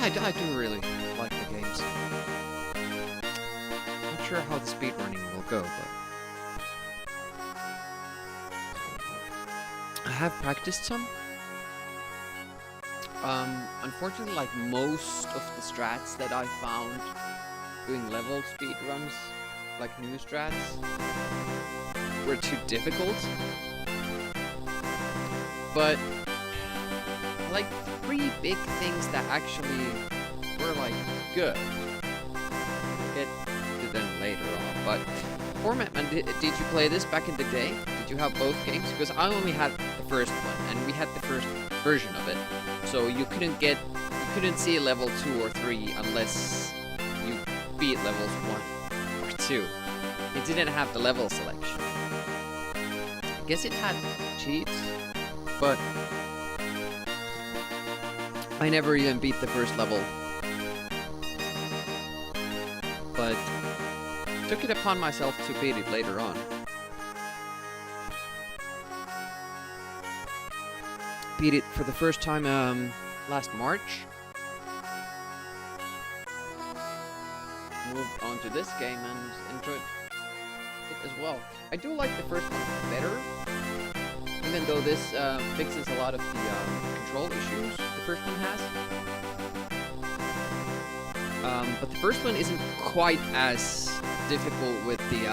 I do really like the games. Not sure how the speedrunning will go, but I have practiced some. Unfortunately, like most of the strats that I found doing level speedruns, like new strats, were too difficult. But like 3 big things that actually were like good. I'll get to them later on. But format man, did you play this back in the day? Did you have both games? Because I only had the first one, and we had the first version of it. So you couldn't see level 2 or 3 unless you beat levels 1 or 2. It didn't have the level selection. I guess it had cheats, but I never even beat the first level. But took it upon myself to beat it later on. Beat it for the first time last March. Moved on to this game and enjoyed it as well. I do like the first one better, even though this fixes a lot of the control issues the first one has. But the first one isn't quite as difficult with the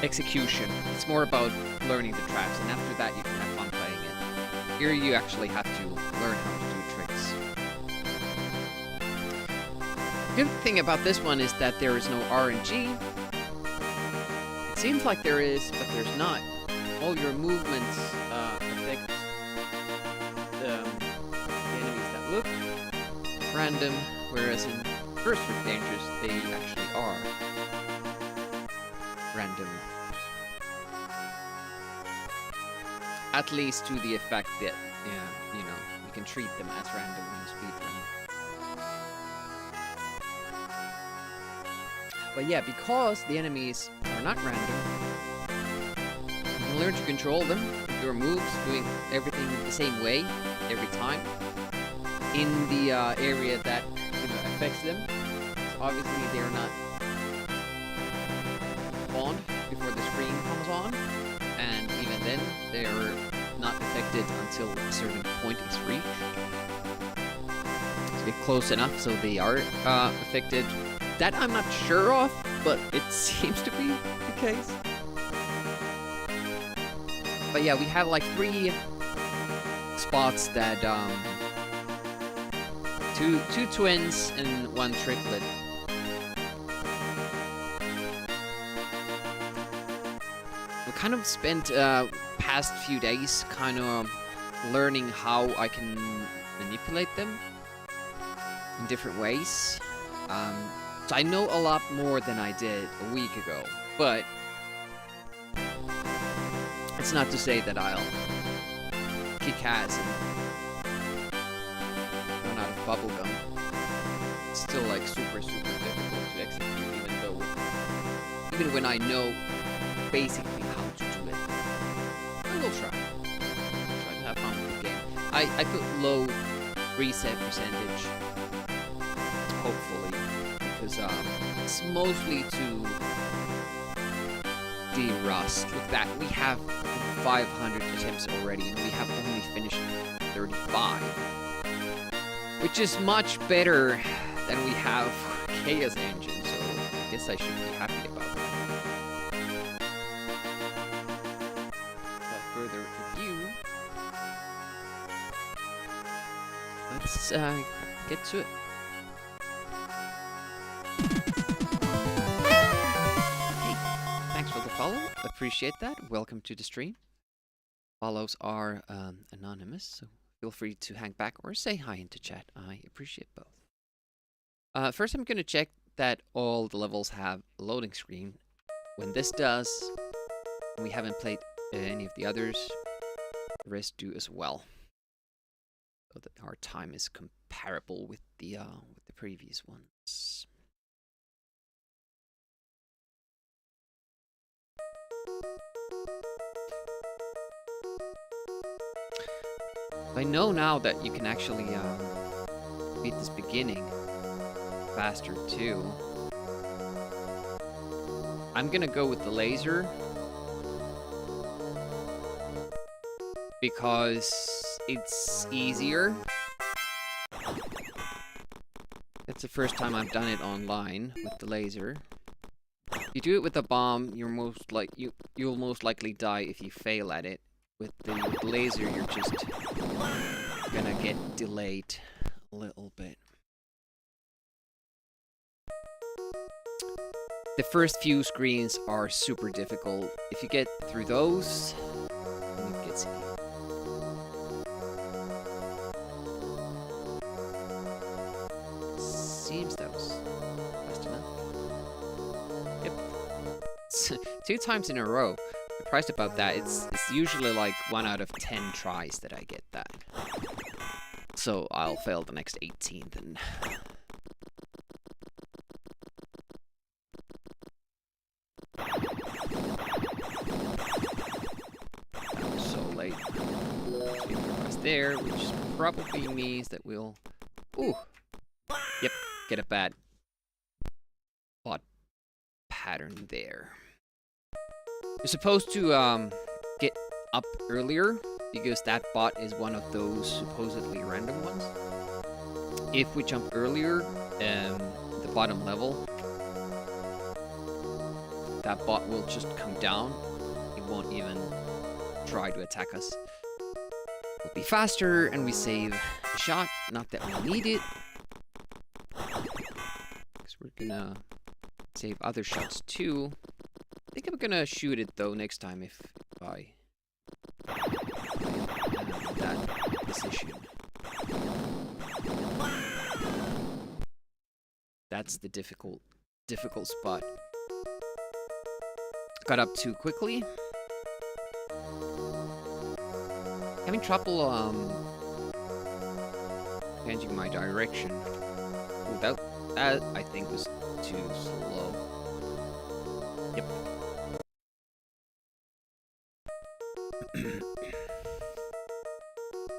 execution. It's more about learning the traps, and after that you can have fun playing it. Here you actually have to learn how to do tricks. The good thing about this one is that there is no RNG. It seems like there is, but there's not. All your movements affect the enemies that look random, whereas in First Rick Dangerous they actually are random. At least to the effect that, you know, you can treat them as random when speedrunning. But yeah, because the enemies are not random, you can learn to control them with your moves, doing everything the same way every time in the area that, you know, affects them. So obviously they're not spawned before the screen comes on, and even then they're not affected until a certain point is reached. So get close enough so they are affected. That I'm not sure of, but it seems to be the case. But yeah, we have like 3 spots that two twins and 1 triplet. We kind of spent past few days kind of learning how I can manipulate them in different ways. So I know a lot more than I did a week ago, but it's not to say that I'll kick ass and run out of bubblegum. It's still like super difficult to execute, even when I know basically how to do it. I will try to have fun with the game. I put low reset percentage, hopefully, because it's mostly to de-rust. Look that, we have 500 attempts already, and we have only finished 35. Which is much better than we have Chaos Engine, so I guess I should be happy about that. Without further ado, let's get to it. Follow, appreciate that. Welcome to the stream. Follows are anonymous, so feel free to hang back or say hi into chat. I appreciate both. First, I'm going to check that all the levels have a loading screen. When this does, we haven't played any of the others, the rest do as well, so that our time is comparable with the previous ones. I know now that you can actually beat this beginning faster too. I'm gonna go with the laser because it's easier. That's the first time I've done it online with the laser. If you do it with the bomb, you'll most likely die if you fail at it. With the laser, you're just gonna get delayed a little bit. The first few screens are super difficult. If you get through those, then it gets easy. Seems that was fast enough. Yep. 2 times in a row. Surprised about that. It's usually like 1 out of 10 tries that I get that. So I'll fail the next 18th and... That was so late. There, which probably means that we'll... Ooh! Yep, get a bad bot pattern there. You're supposed to get up earlier, because that bot is one of those supposedly random ones. If we jump earlier, the bottom level, that bot will just come down. It won't even try to attack us. We'll be faster, and we save a shot. Not that we need it, because we're gonna save other shots too. I think I'm gonna shoot it though next time if I that position. That's the difficult spot. Got up too quickly. Having trouble changing my direction. Oh, that I think was too slow. Yep.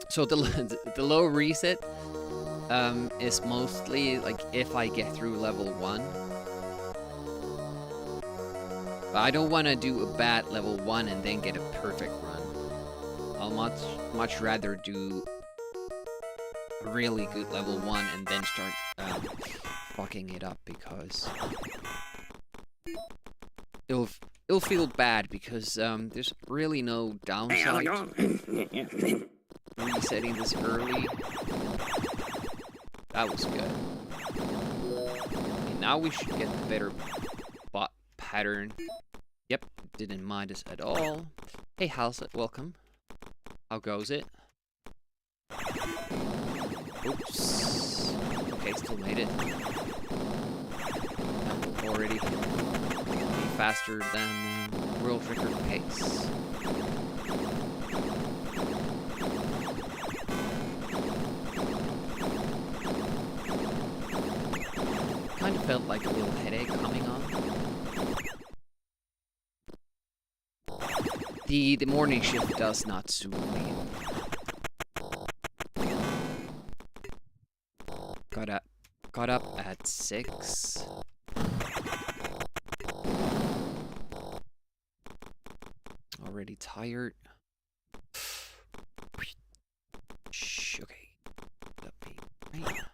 So the low reset is mostly like if I get through level 1. But I don't want to do a bad level 1 and then get a perfect run. I'll much rather do a really good level 1 and then start fucking it up, because it'll feel bad, because there's really no downside resetting this early. That was good. Okay, now we should get the better bot pattern. Yep, didn't mind us at all. Hey, how's it? Welcome. How goes it? Oops. Okay, still made it. That will already be faster than world record pace. Kind of felt like a little headache coming on. The morning shift does not suit me. Got up at 6. Already tired. Shh, okay. That'll be right.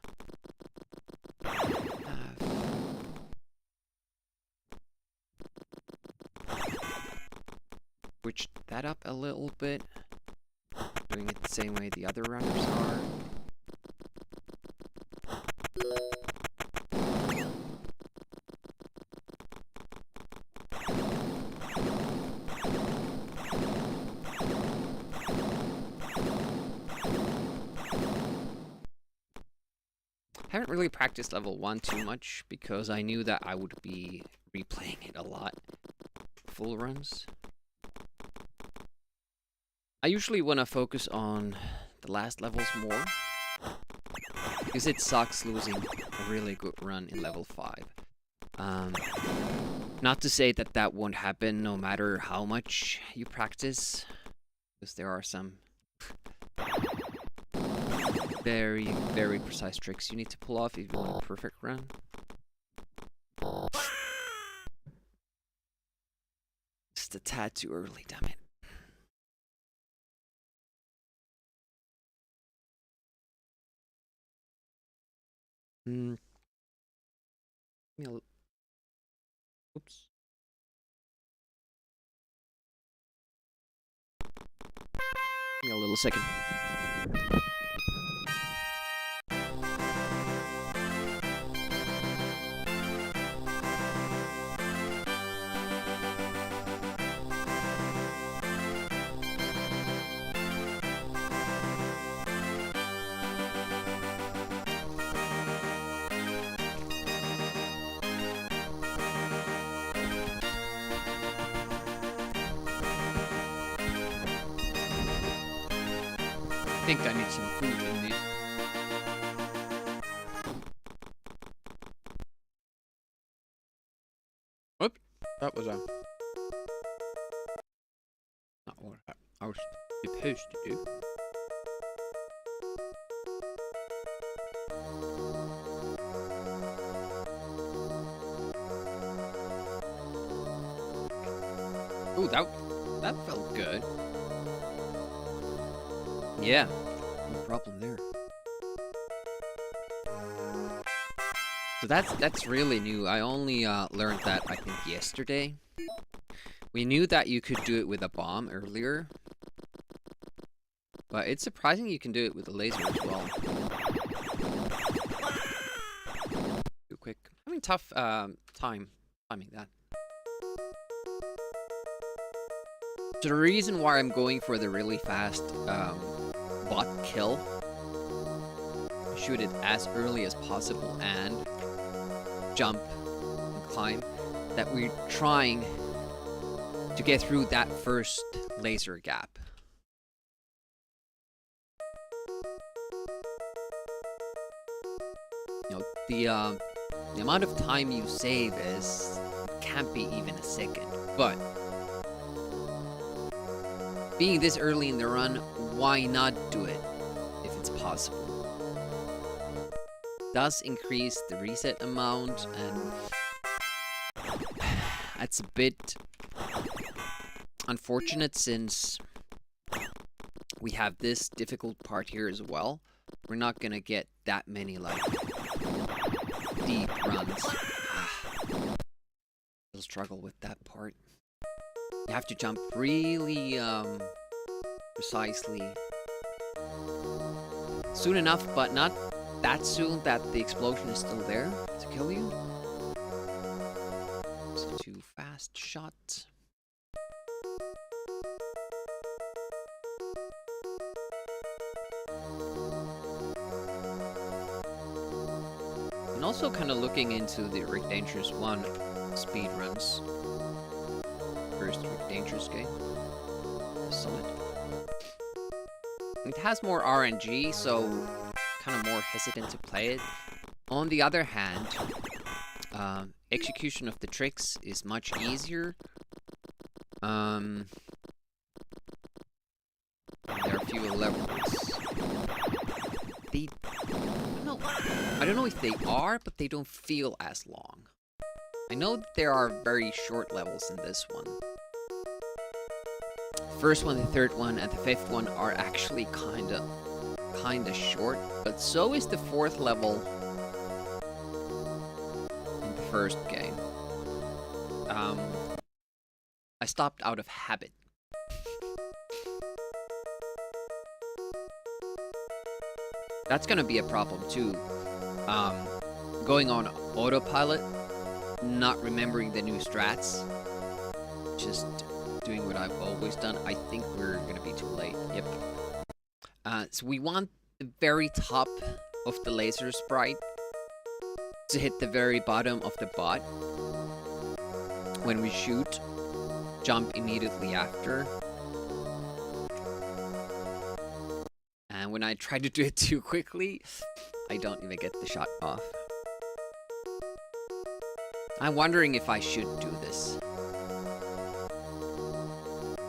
Switch that up a little bit. Doing it the same way the other runners are. I haven't really practiced level 1 too much because I knew that I would be replaying it a lot. Full runs. I usually want to focus on the last levels more, because it sucks losing a really good run in level 5. Not to say that that won't happen no matter how much you practice, because there are some very, very precise tricks you need to pull off if you want a perfect run. Just a tad too early, damn it. Oops. Give me a little second. I think I need some food in me. Whoop, that was not what I was supposed to do. Ooh, that felt good. Yeah, no problem there. So that's really new. I only learned that I think yesterday. We knew that you could do it with a bomb earlier, but it's surprising you can do it with a laser as well. Too quick. Having tough timing that. So the reason why I'm going for the really fast bot kill, shoot it as early as possible and jump and climb, that we're trying to get through that first laser gap. You know, the amount of time you save can't be even a second, but being this early in the run, why not do it if it's possible? Does increase the reset amount, and that's a bit unfortunate since we have this difficult part here as well. We're not gonna get that many like deep runs. I'll struggle with that part. You have to jump really precisely soon enough, but not that soon that the explosion is still there to kill you. It's a too fast shot. And also kind of looking into the Rick Dangerous 1 speedruns. First Rick Dangerous game. Solid. It has more RNG, so kind of more hesitant to play it. On the other hand, execution of the tricks is much easier. There are fewer levels. I don't know if they are, but they don't feel as long. I know that there are very short levels in this one. The first one, the third one, and the fifth one are actually kinda short, but so is the fourth level in the first game. I stopped out of habit. That's gonna be a problem too. Going on autopilot, not remembering the new strats, just doing what I've always done. I think we're gonna be too late. Yep. So we want the very top of the laser sprite to hit the very bottom of the bot when we shoot. Jump immediately after. And when I try to do it too quickly, I don't even get the shot off. I'm wondering if I should do this.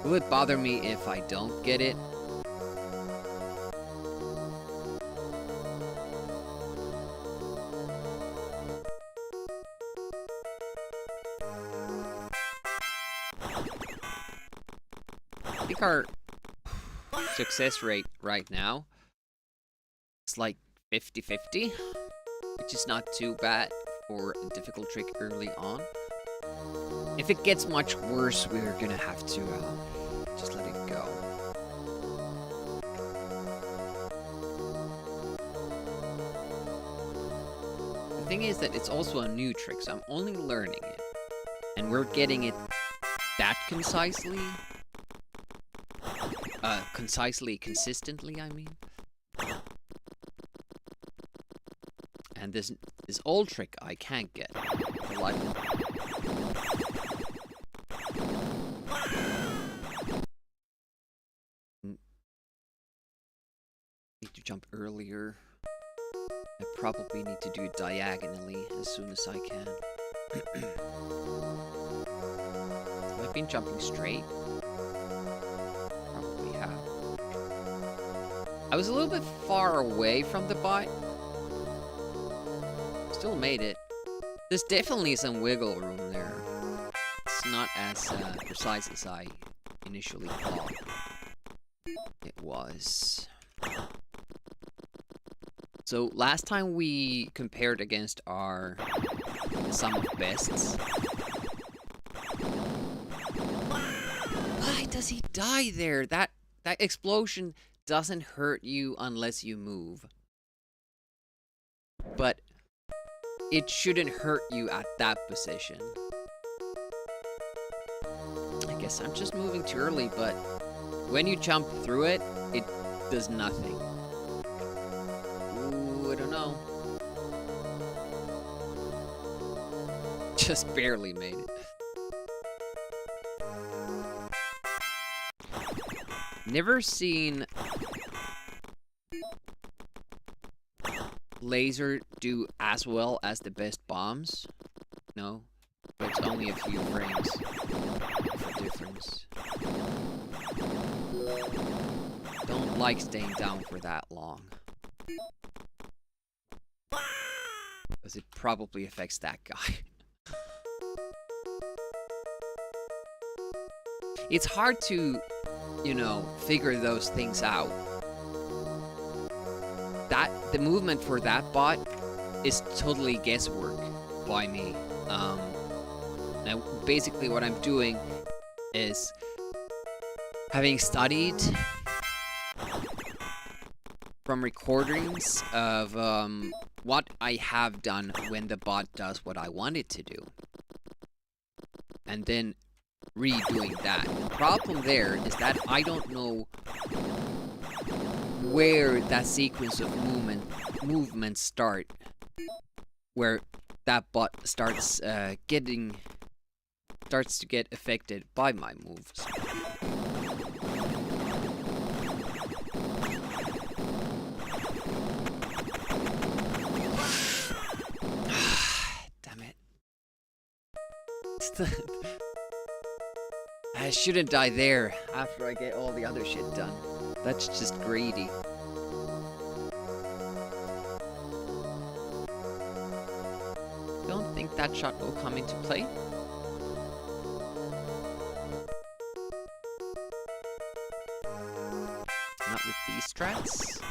Will it bother me if I don't get it? think our success rate right now is like 50-50, which is not too bad for a difficult trick early on. If it gets much worse, we're gonna have to just let it go. The thing is that it's also a new trick, so I'm only learning it. And we're getting it that concisely. Consistently, I mean. And this old trick I can't get. The life. Need to jump earlier. I probably need to do it diagonally as soon as I can. Have I been jumping straight? Probably have. I was a little bit far away from the bot. Still made it. There's definitely some wiggle room there. It's not as precise as I initially thought it was. So last time we compared against our sum of bests. Why does he die there? That explosion doesn't hurt you unless you move. But it shouldn't hurt you at that position. I guess I'm just moving too early, but when you jump through it, it does nothing. Ooh, I don't know. Just barely made it. Never seen laser do as well as the best bombs. No, but it's only a few frames of difference. Don't like staying down for that long, because it probably affects that guy. It's hard to, you know, figure those things out. The movement for that bot is totally guesswork by me. Now, basically what I'm doing is having studied from recordings of what I have done when the bot does what I want it to do. And then redoing that. The problem there is that I don't know where that sequence of movements start, where that bot starts to get affected by my moves. Damn it. I shouldn't die there after I get all the other shit done. That's just greedy. Don't think that shot will come into play. Not with these strats.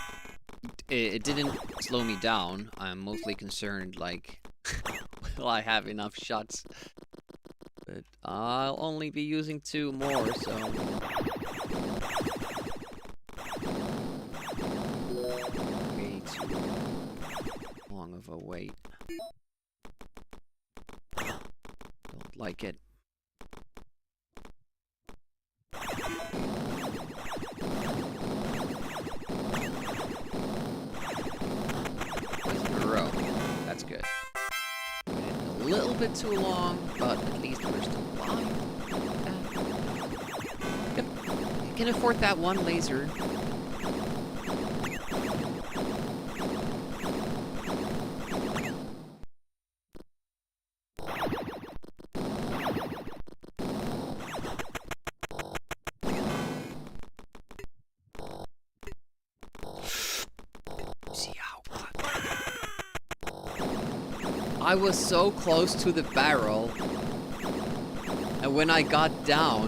It didn't slow me down. I'm mostly concerned, like, will I have enough shots? But I'll only be using 2 more, so... way too long of a wait. Don't like it. Row. That's good. A little bit too long, but at least we're still alive. Yep. You can afford that one laser. I was so close to the barrel, and when I got down,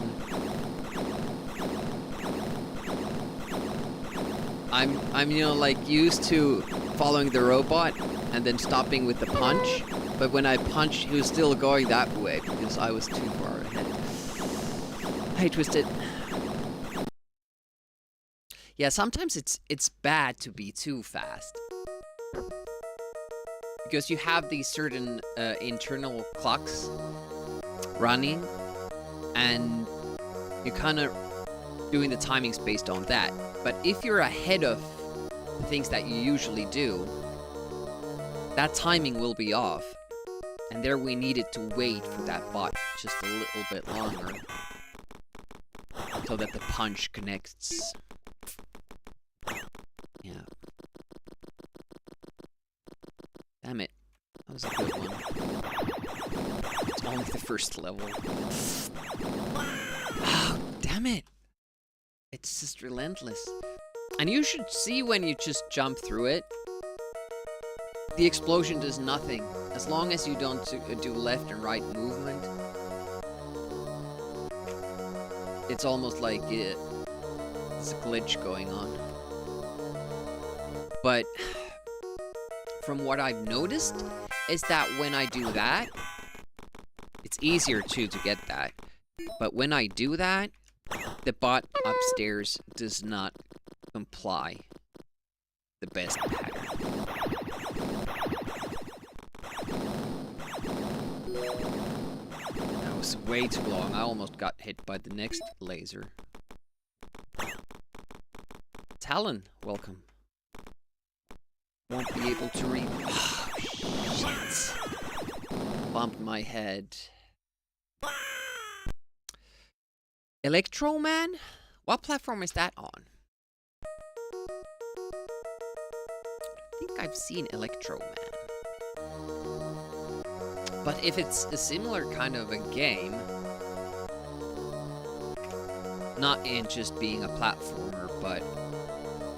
I'm you know, like, used to following the robot and then stopping with the punch. But when I punched, he was still going that way because I was too far ahead. Hey, Twisted. Yeah, sometimes it's bad to be too fast. Because you have these certain internal clocks running, and you're kind of doing the timings based on that. But if you're ahead of things that you usually do, that timing will be off. And there we needed to wait for that bot just a little bit longer so that the punch connects. Yeah. Damn it. That was a good one. It's only the first level. Oh, damn it. It's just relentless. And you should see when you just jump through it. The explosion does nothing. As long as you don't do left and right movement. It's almost like there's a glitch going on. But from what I've noticed is that when I do that, it's easier too to get that. But when I do that, the bot upstairs does not comply the best pattern. That was way too long. I almost got hit by the next laser. Talon, welcome. Won't be able to read. Oh, shit. Bumped my head. Electro Man? What platform is that on? I think I've seen Electro Man. But if it's a similar kind of a game, not in just being a platformer, but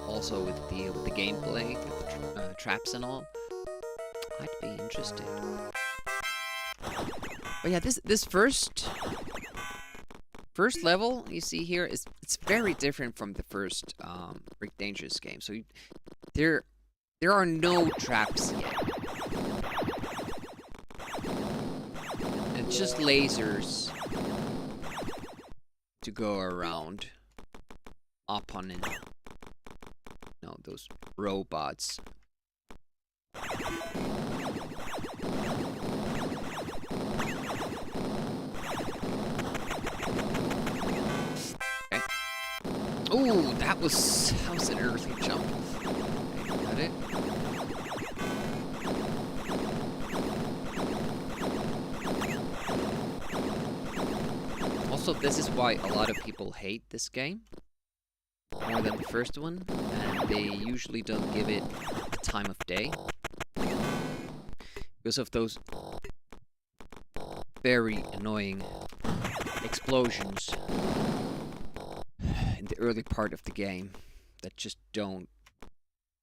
also with the gameplay, with the traps and all, I'd be interested. But yeah, this first level you see here it's very different from the first Rick Dangerous game. So there are no traps yet. It's just lasers to go around opponent. No, those robots. Okay. Ooh, that was an early jump. Okay, got it. Also, this is why a lot of people hate this game more than the first one, and they usually don't give it a time of day because of those very annoying explosions in the early part of the game that just don't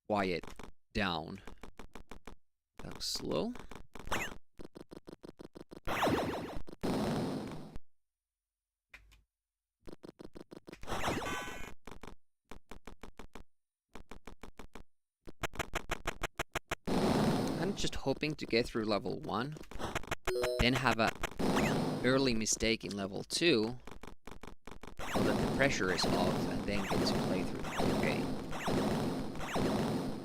quiet down. That was slow. I'm just hoping to get through level 1, then have a early mistake in level 2, so that the pressure is off, and then get to play through the whole game.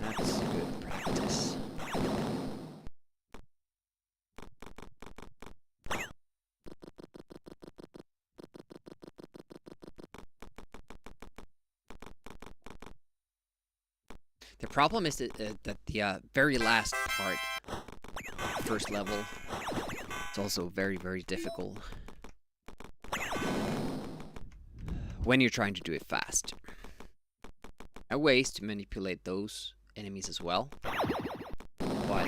That's good practice. The problem is that the very last part, first level, it's also very, very difficult when you're trying to do it fast. There are ways to manipulate those enemies as well, but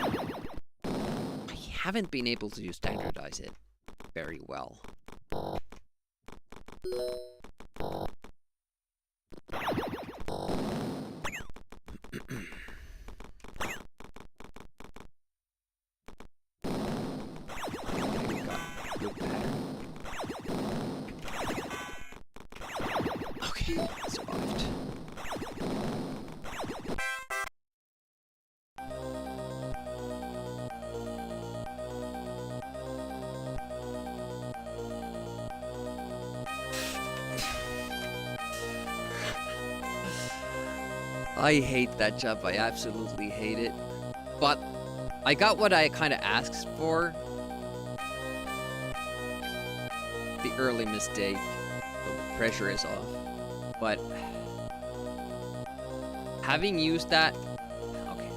I haven't been able to standardize it very well. Okay, survived. I hate that jump. I absolutely hate it. But I got what I kind of asked for. The early mistake. The pressure is off. But having used that, okay,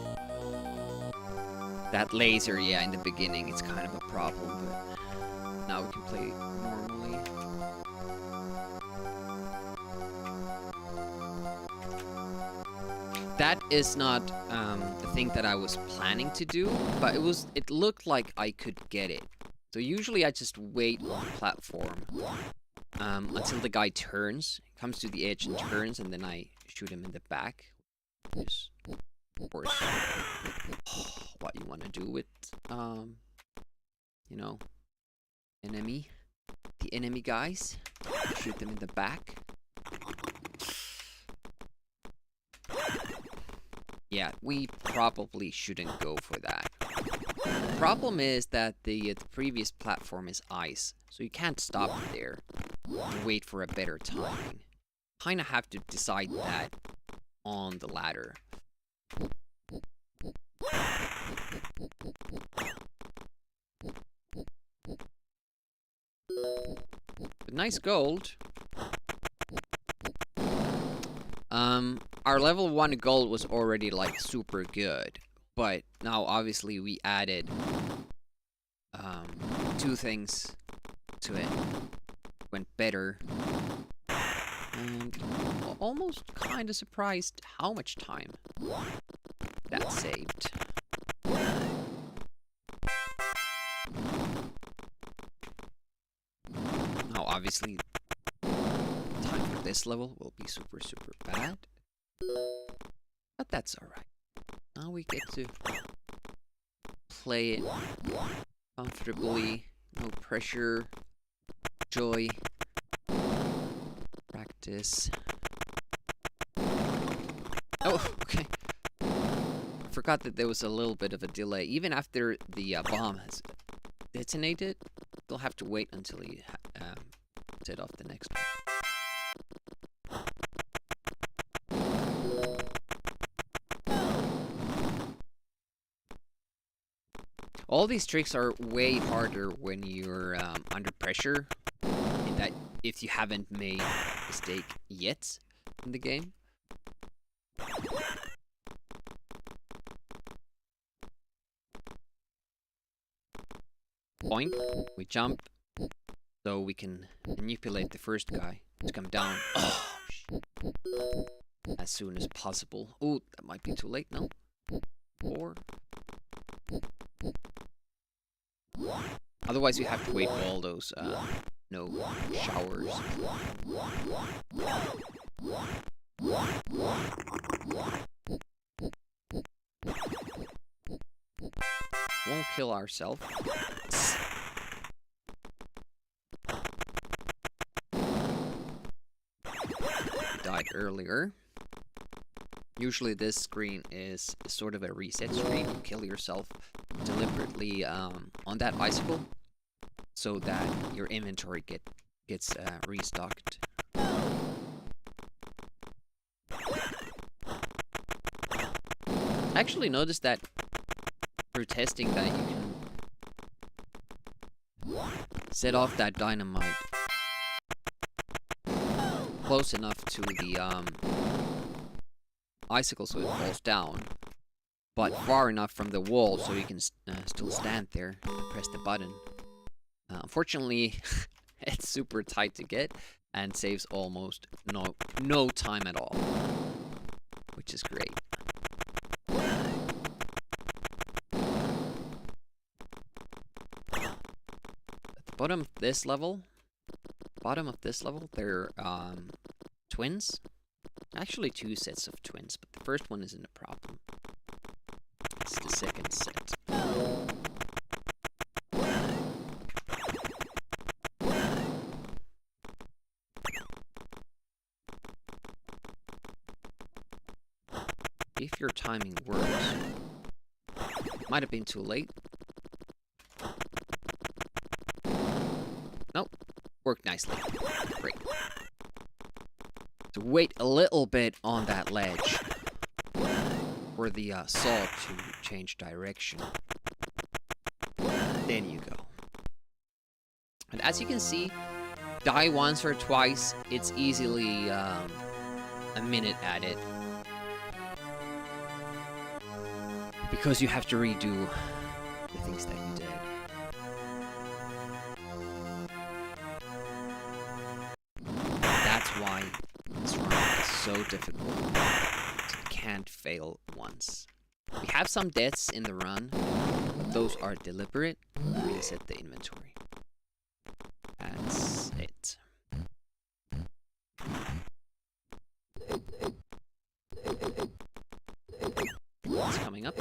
that laser, yeah, in the beginning, it's kind of a problem, but now we can play normally. That is not the thing that I was planning to do, but it looked like I could get it. So usually I just wait on the platform until the guy turns, comes to the edge and turns, and then I shoot him in the back. Which is, of course, what you want to do with, you know, the enemy guys. Shoot them in the back. Yeah, we probably shouldn't go for that. The problem is that the previous platform is ice, so you can't stop there and wait for a better timing. Kinda have to decide that on the ladder. But nice gold. Our level 1 gold was already like super good, but now obviously we added 2 things to it. Went better. And almost kind of surprised how much time that saved. Now obviously time for this level will be super bad. But that's alright. Now we get to play it comfortably, no pressure, joy, practice. Oh, okay. I forgot that there was a little bit of a delay. Even after the bomb has detonated, you'll have to wait until you set off the next one. All these tricks are way harder when you're under pressure, in that if you haven't made a mistake yet in the game. Point, we jump, so we can manipulate the first guy to come down as soon as possible. Oh, that might be too late now. 4. Otherwise, we have to wait all those no showers. Won't kill ourselves. Died earlier. Usually this screen is sort of a reset screen. You kill yourself deliberately on that icicle so that your inventory gets restocked. I actually noticed that through testing that you can set off that dynamite close enough to the icicle so it falls down, but far enough from the wall so you can still stand there and press the button. Unfortunately, it's super tight to get and saves almost no time at all, which is great. At the bottom of this level, they're twins. Actually 2 sets of twins, but the first one isn't a problem. It's the second set. If your timing works. Might have been too late. Nope. Worked nicely. Great. So wait a little bit on that ledge. for the saw to change direction. Then you go. And as you can see, die once or twice, it's easily a minute at it. Because you have to redo the things that you did. That's why this run is so difficult. It can't fail once. We have some deaths in the run. Those are deliberate. Reset the inventory. That's it. It's coming up.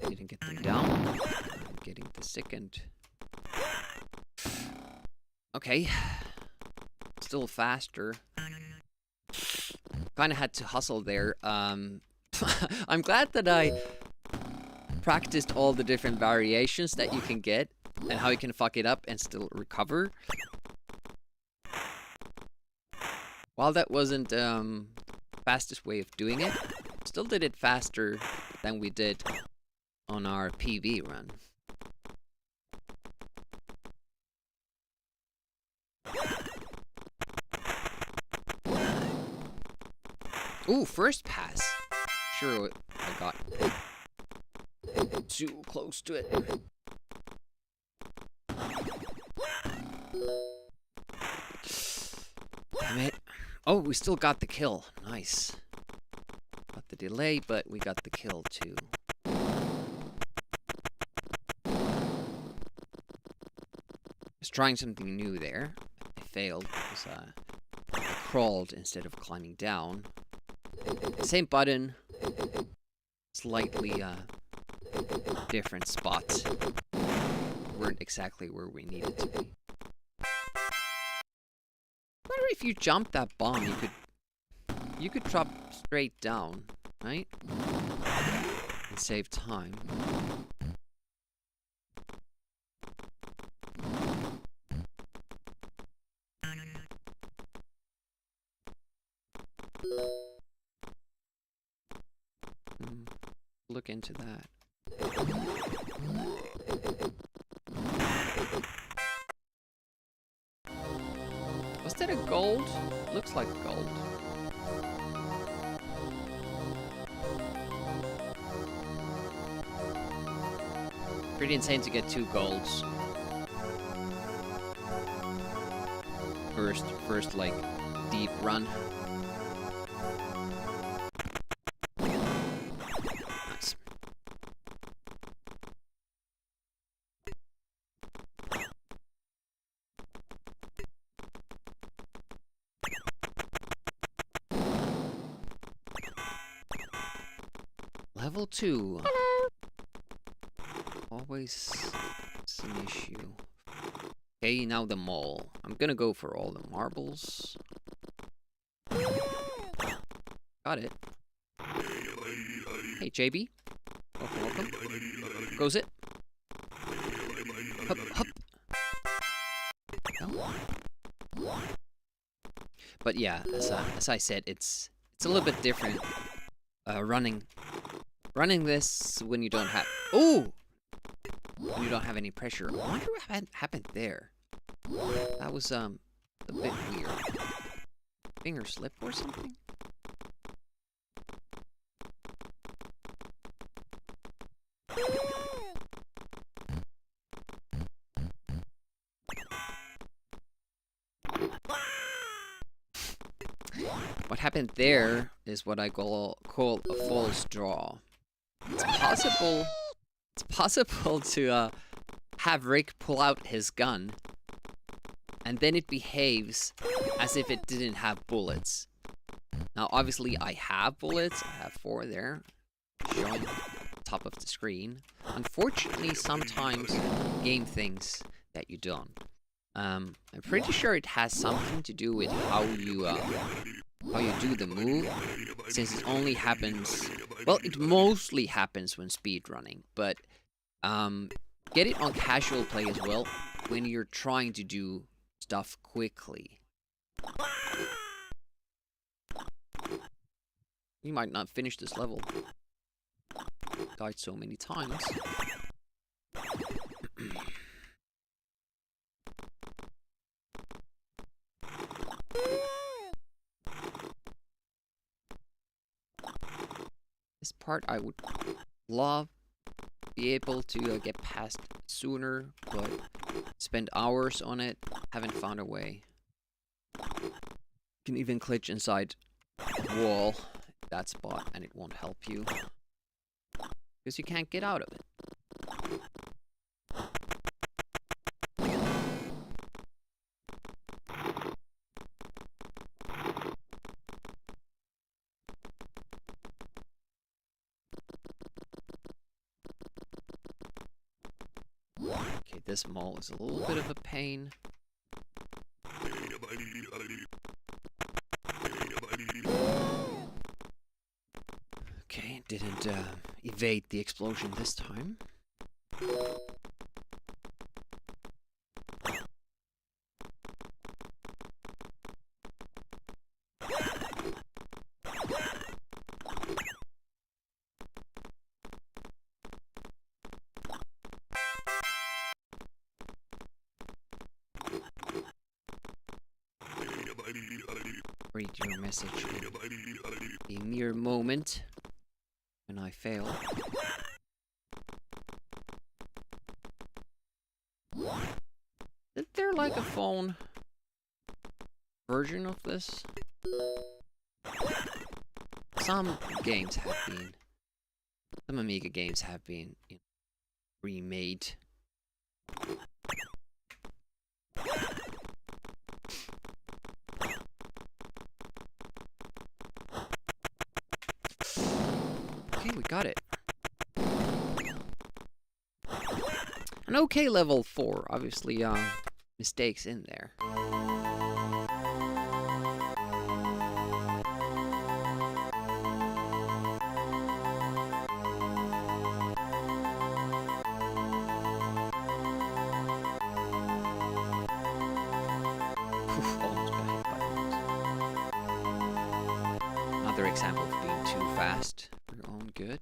Didn't get them down. I'm getting the second. Okay. Still faster. Kinda had to hustle there. I'm glad that I practiced all the different variations that you can get and how you can fuck it up and still recover. While that wasn't fastest way of doing it, still did it faster than we did on our PV run. Ooh, first pass. Sure, I got too close to it. Damn it. Oh, we still got the kill. Nice. Got the delay, but we got the kill too. Was trying something new there. I failed because I crawled instead of climbing down. Same button, slightly different spots. Weren't exactly where we needed to be. Wonder if you jump that bomb, you could drop straight down, right? And save time. Look into that. Was that a gold? Looks like gold. Pretty insane to get 2 golds. First like deep run. Nice. Level 2. Always an issue. Okay, now the mole. I'm gonna go for all the marbles. Got it. Hey, JB. Welcome, welcome. Goes it. Hup, hup. Oh. But yeah, as I said, it's a little bit different. Running this when you don't have. Ooh. When you don't have any pressure. I wonder what happened there. That was a bit weird. Finger slip or something? What happened there is what I call a false draw. It's possible to have Rick pull out his gun, and then it behaves as if it didn't have bullets. Now, obviously, I have bullets. I have 4 there, showing top of the screen. Unfortunately, sometimes game thinks that you don't. I'm pretty sure it has something to do with how you do the move, since it only happens. Well, it mostly happens when speedrunning, but get it on casual play as well when you're trying to do stuff quickly. You might not finish this level. Died so many times. This part I would love be able to get past sooner, but spend hours on it, haven't found a way. You can even glitch inside a wall at that spot and it won't help you. Because you can't get out of it. Okay, this mall is a little bit of a pain. Okay, didn't evade the explosion this time. Read your message. A mere moment when I fail. Is there like a phone version of this? Some games have been. Some Amiga games have been, you know, remade. Okay, we got it. An okay level 4, obviously mistakes in there. Almost got hit by those. Another example of being too fast for your own good.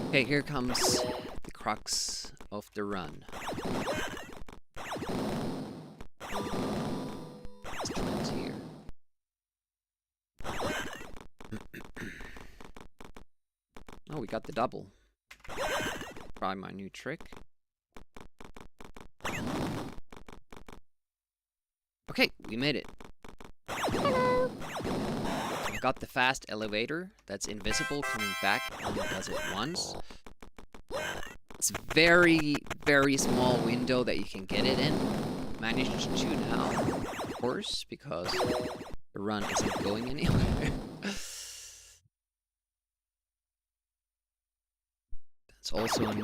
Okay, here comes the crux of the run. Instruments here. Oh, we got the double. Try my new trick. Okay, we made it. I got the fast elevator that's invisible coming back, only does it once. It's a very, very small window that you can get it in. Managed to now, of course, because the run isn't going anywhere. That's also a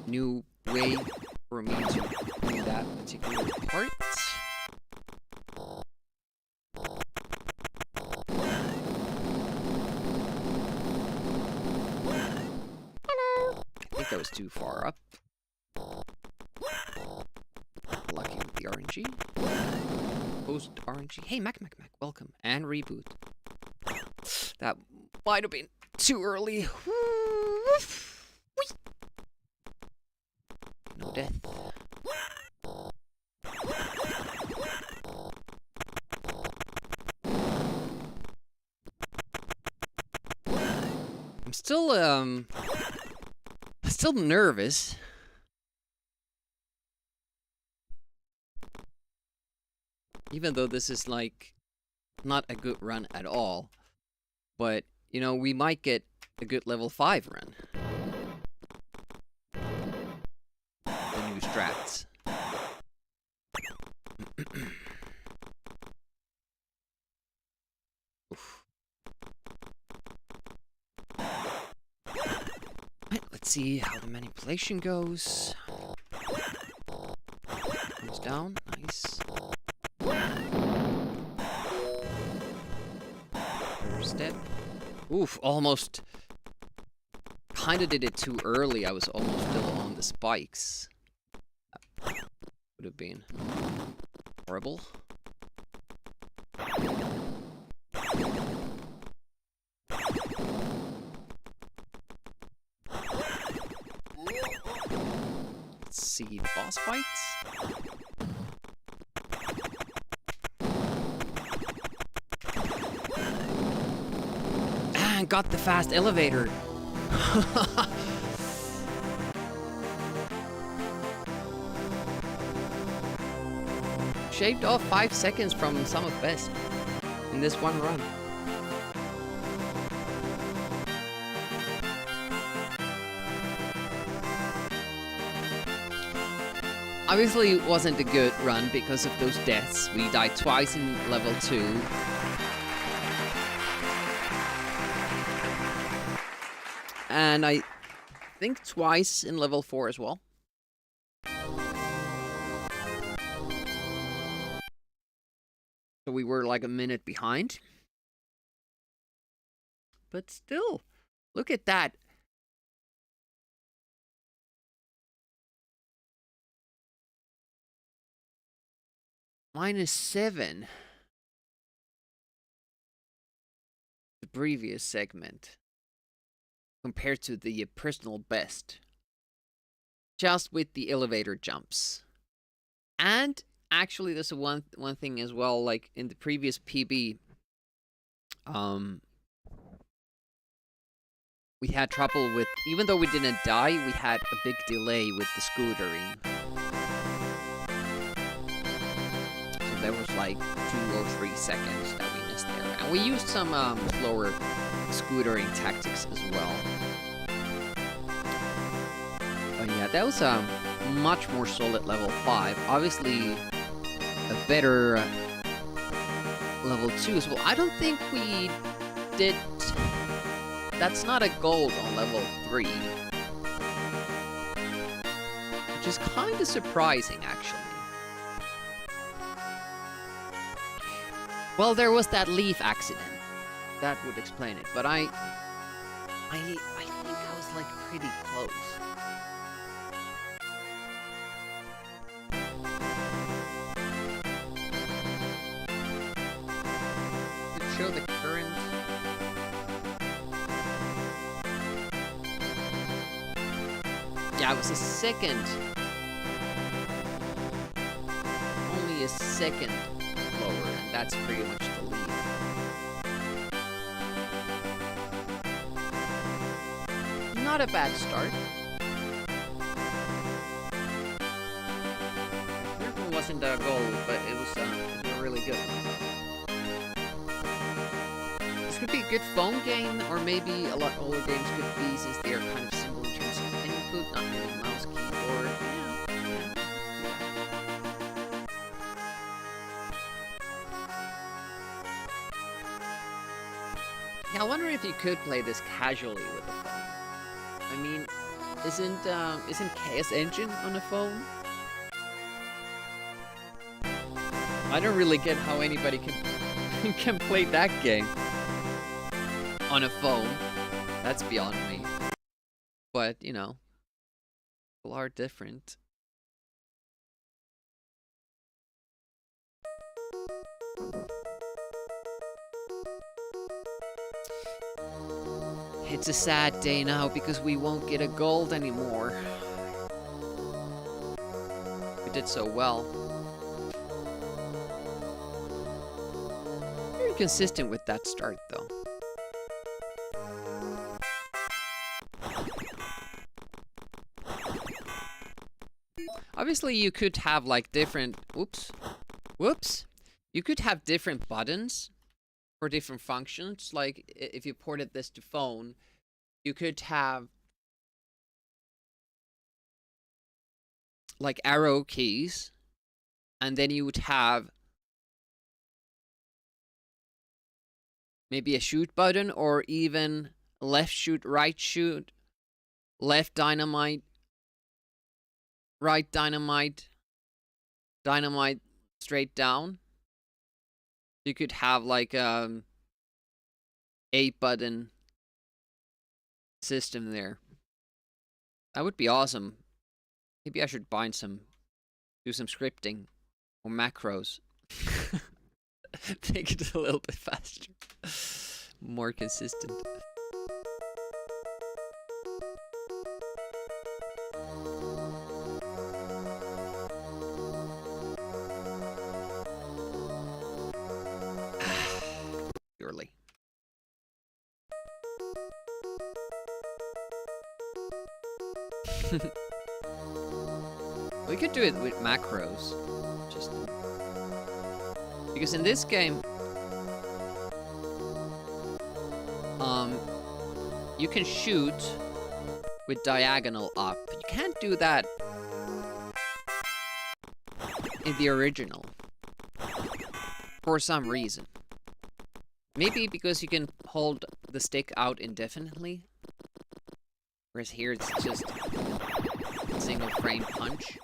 new way for me to do that particular part. That was too far up. Lucky with the RNG. Post RNG. Hey, Mac, welcome. And reboot. That might have been too early. No death. I'm still nervous. Even though this is like not a good run at all. But, you know, we might get a good level 5 run. The new strats. Oof. Right, let's see how the manipulation goes. Goes down, nice. First step. Oof, almost. Kinda did it too early. I was almost still on the spikes. That would have been horrible. Let's see the boss fights. Ah, got the fast elevator. Shaved off 5 seconds from some of best in this one run. Obviously it wasn't a good run because of those deaths. We died twice in level 2. And I think twice in level 4 as well. So we were like a minute behind. But still, look at that. -7. The previous segment. Compared to the personal best. Just with the elevator jumps. And actually there's one thing as well, like in the previous PB, we had trouble with, even though we didn't die, we had a big delay with the scootering. So there was like 2 or 3 seconds that we missed there. And we used some slower scootering tactics as well. But yeah, that was a much more solid level 5. Obviously, a better level 2 as well. I don't think we did... That's not a gold on level 3. Which is kind of surprising, actually. Well, there was that leaf accident. That would explain it. But I think I was like pretty close. Show the current. Yeah, it was a second. Only a second lower, and that's pretty much the lead. Not a bad start. Third one wasn't a goal, but it was a really good one. Could be a good phone game, or maybe a lot older games could be, since they are kind of simple in terms of input, not really mouse, keyboard. Yeah, I wonder if you could play this casually with a phone. I mean, isn't Chaos Engine on a phone? I don't really get how anybody can play that game on a phone. That's beyond me. But, you know, people are different. It's a sad day now because we won't get a gold anymore. We did so well. Very consistent with that start, though. Obviously, you could have like different... Whoops. You could have different buttons for different functions. Like, if you ported this to phone, you could have like arrow keys, and then you would have maybe a shoot button, or even left shoot, right shoot, left dynamite, right dynamite, dynamite straight down. You could have like a button system there. That would be awesome. Maybe I should bind some, do some scripting or macros. Make it a little bit faster. More consistent. Surely. We could do it with macros. Just because in this game, you can shoot with diagonal up. You can't do that in the original for some reason. Maybe because you can hold the stick out indefinitely, whereas here it's just single frame punch.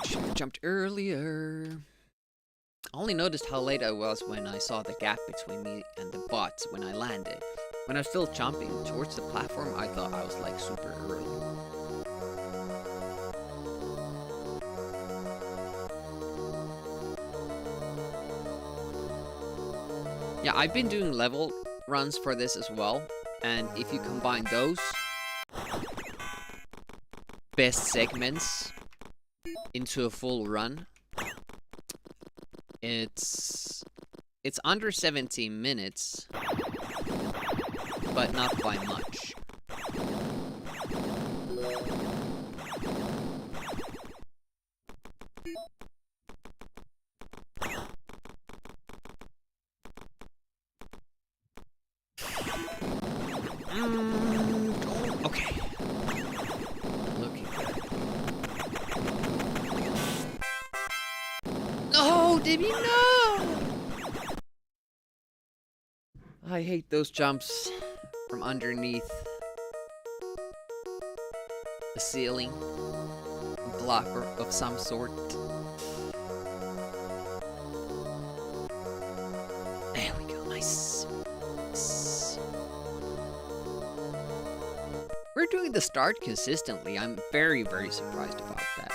Should have jumped earlier. I only noticed how late I was when I saw the gap between me and the bots when I landed. When I was still jumping towards the platform, I thought I was like super early. Yeah, I've been doing level runs for this as well, and if you combine those best segments into a full run, it's under 17 minutes, but not by much. Okay. Looking good. No, Debbie, no! I hate those jumps from underneath the ceiling. A blocker of some sort. There we go, nice. We're doing the start consistently. I'm very, very surprised about that.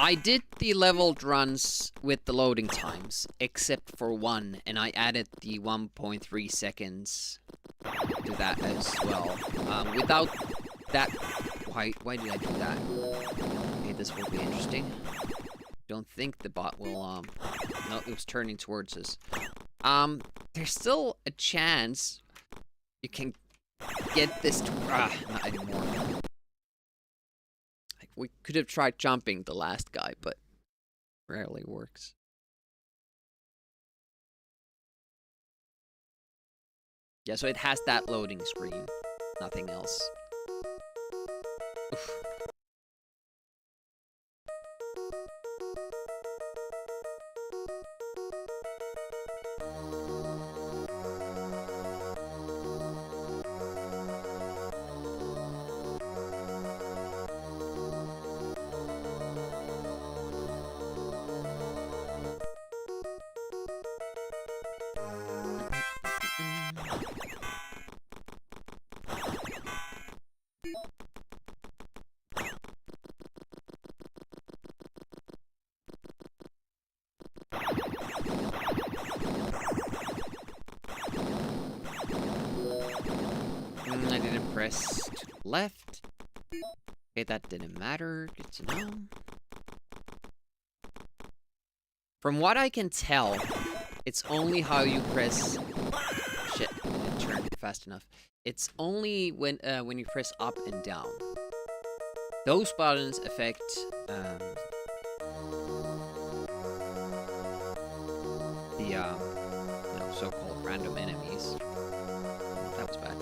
I did the leveled runs with the loading times, except for one, and I added the 1.3 seconds to that as well. Without that... Why did I do that? Okay, this will be interesting. Don't think the bot will, No, it was turning towards us. There's still a chance you can get this to... not anymore. Like, we could have tried jumping the last guy, but rarely works. Yeah, so it has that loading screen. Nothing else. Oof. I didn't press to the left. Okay, that didn't matter. Good to know. From what I can tell, it's only how you press... Shit, I didn't turn fast enough. It's only when you press up and down. Those buttons affect... the, so-called random enemies. That was bad.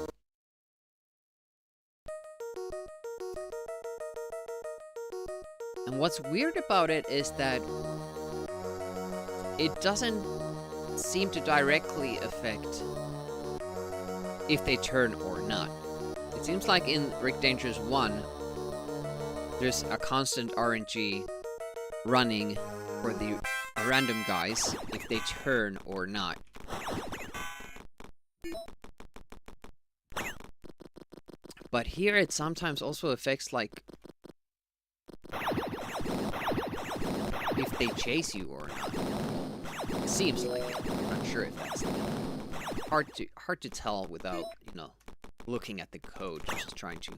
And what's weird about it is that it doesn't seem to directly affect if they turn or not. It seems like in Rick Dangerous 1, there's a constant RNG running for the random guys if they turn or not. But here it sometimes also affects, like, if they chase you or not. It seems like it. I'm not sure if that's hard to tell without, you know, looking at the code, just trying to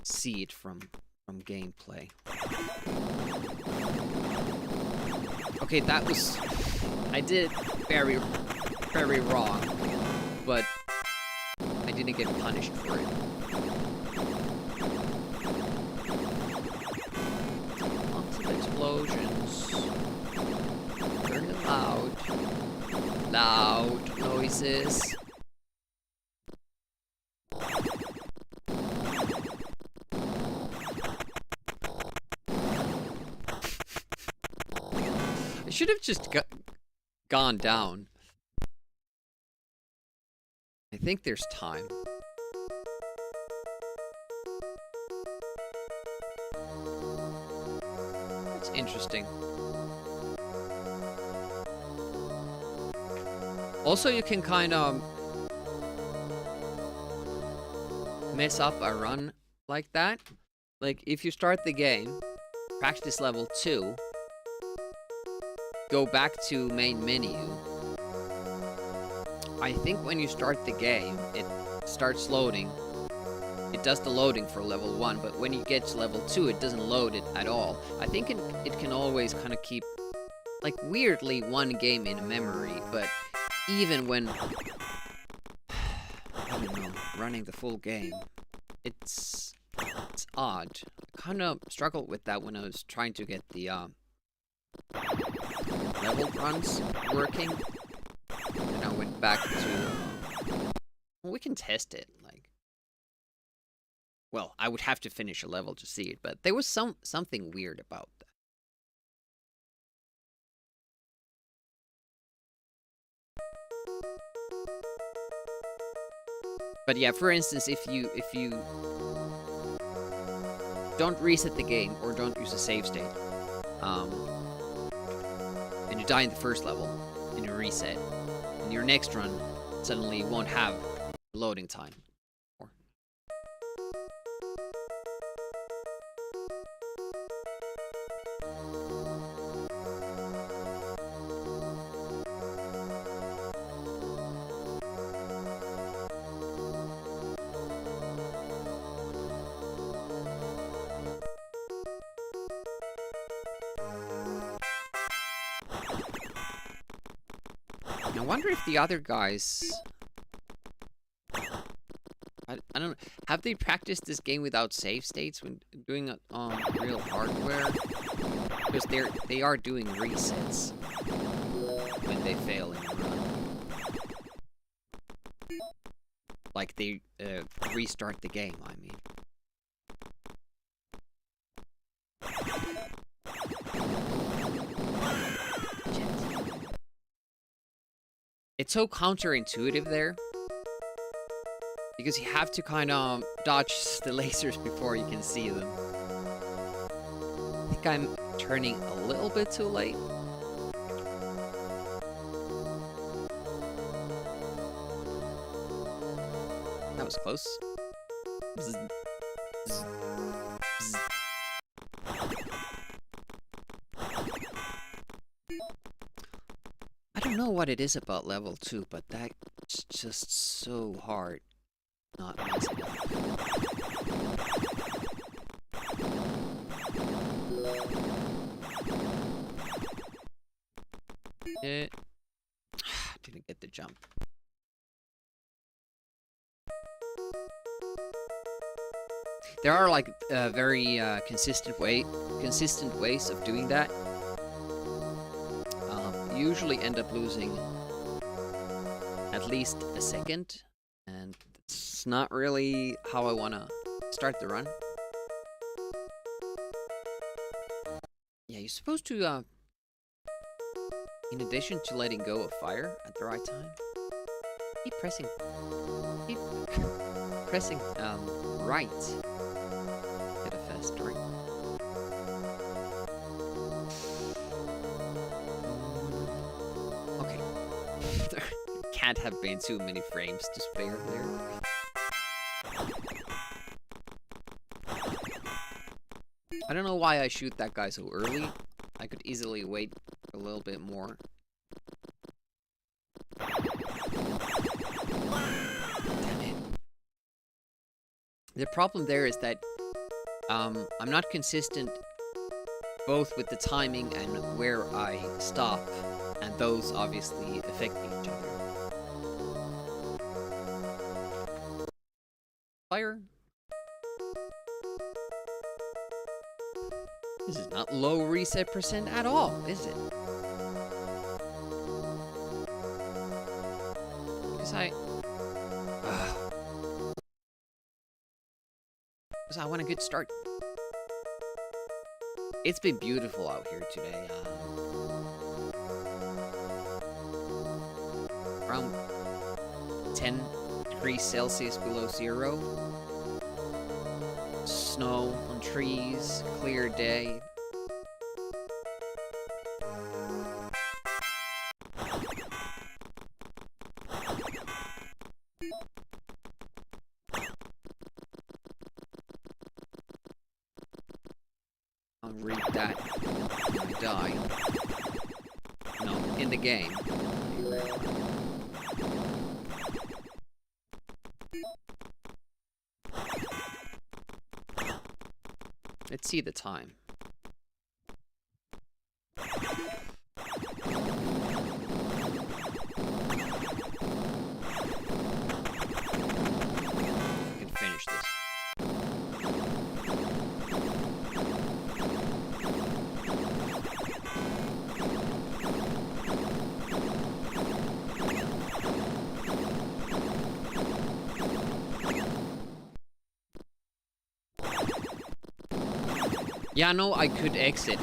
see it from gameplay. Okay, that was... I did very, very wrong, but I didn't get punished for it. Lots of explosions. Very loud. Loud noises. I should have just gone down. I think there's time. That's interesting. Also, you can kind of mess up a run like that. Like, if you start the game, practice level 2, go back to main menu. I think when you start the game, it starts loading. It does the loading for level 1, but when you get to level 2, it doesn't load it at all. I think it can always kind of keep, like, weirdly one game in memory, but even when, I don't know, running the full game, it's odd. I kind of struggled with that when I was trying to get the level runs working. And I went back to... well, we can test it, like... well, I would have to finish a level to see it, but there was something weird about that. But yeah, for instance, if you don't reset the game or don't use a save state, and you die in the first level, and you reset, and your next run suddenly won't have loading time. I wonder if the other guys... I don't know. Have they practiced this game without save states when doing it on real hardware? Because they are doing resets when they fail in a run. Like they restart the game, I mean. It's so counterintuitive there. Because you have to kind of dodge the lasers before you can see them. I think I'm turning a little bit too late. That was close. Bzz. Bzz. Bzz. I don't know what it is about level 2, but that's just so hard. Not messing up. Didn't get the jump. There are like very consistent ways of doing that. You usually end up losing at least a second, and it's not really how I want to start the run. Yeah, you're supposed to, in addition to letting go of fire at the right time, keep pressing right. Get a fast start. Okay. There can't have been too many frames to spare there. I don't know why I shoot that guy so early. I could easily wait a little bit more. Damn it. The problem there is that I'm not consistent both with the timing and where I stop, and those obviously affect each other. Fire. This is not low reset percent at all, is it? Because I want a good start. It's been beautiful out here today. Around 10 degrees Celsius below zero. Snow on trees, clear day. I'll read that when I die. No, in the game. Let's see the time. I can finish this. Yeah, no, I could exit.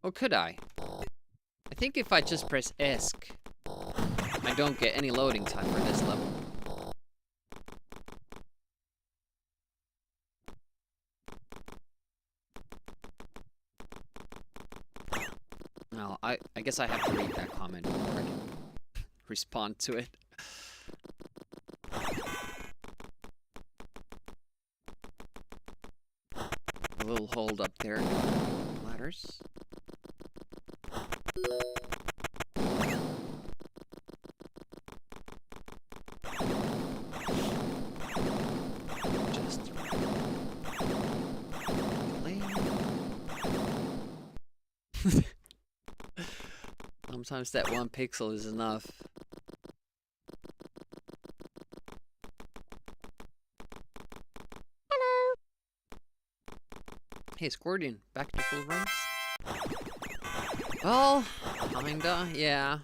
Or could I? I think if I just press ESC, I don't get any loading time for this level. Well, I guess I have to read that comment before I can respond to it. A little hold up there. Ladders. Just sometimes that 1 pixel is enough. Hey, Scorpion, back to full runs? Well, kinda, yeah.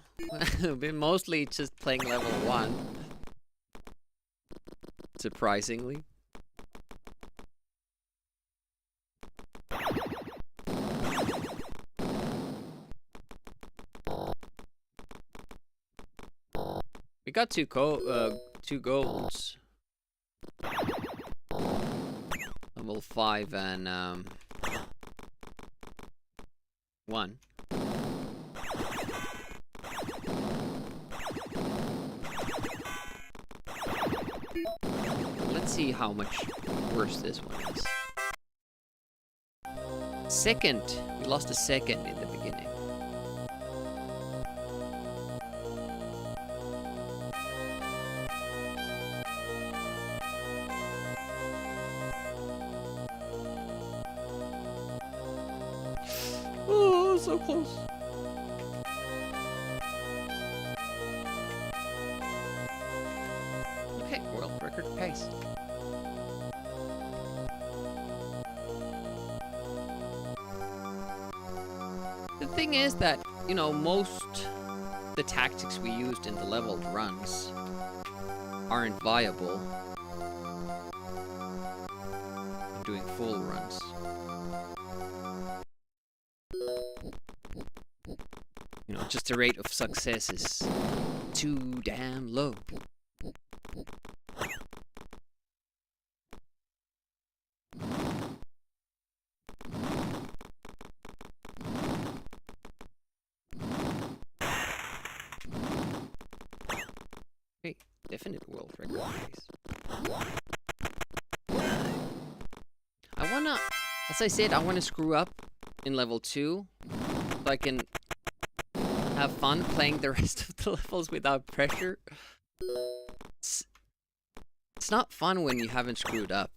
Been mostly just playing level 1. Surprisingly. We got two golds. Level 5 and 1. Let's see how much worse this one is. Second. We lost a second in the beginning. Oh, so close. Okay, world record pace. The thing is that, you know, most the tactics we used in the leveled runs aren't viable in doing full runs. You know, just the rate of success is too damn low. Hey, definite world record pace. I wanna As I said, I want to screw up in level 2 so I can have fun playing the rest of the levels without pressure. It's not fun when you haven't screwed up.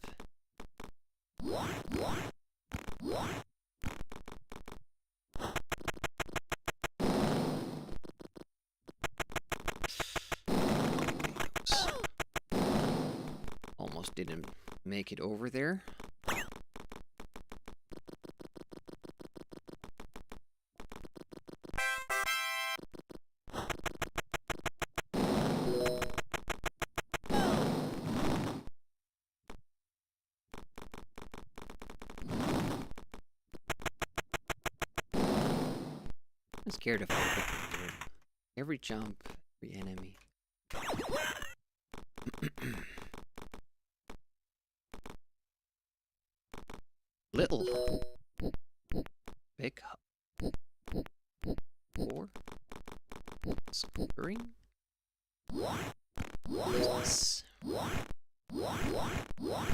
Almost didn't make it over there. I'm scared of everything. Every jump, every enemy. Little. Big. 4. Scoring. Yes.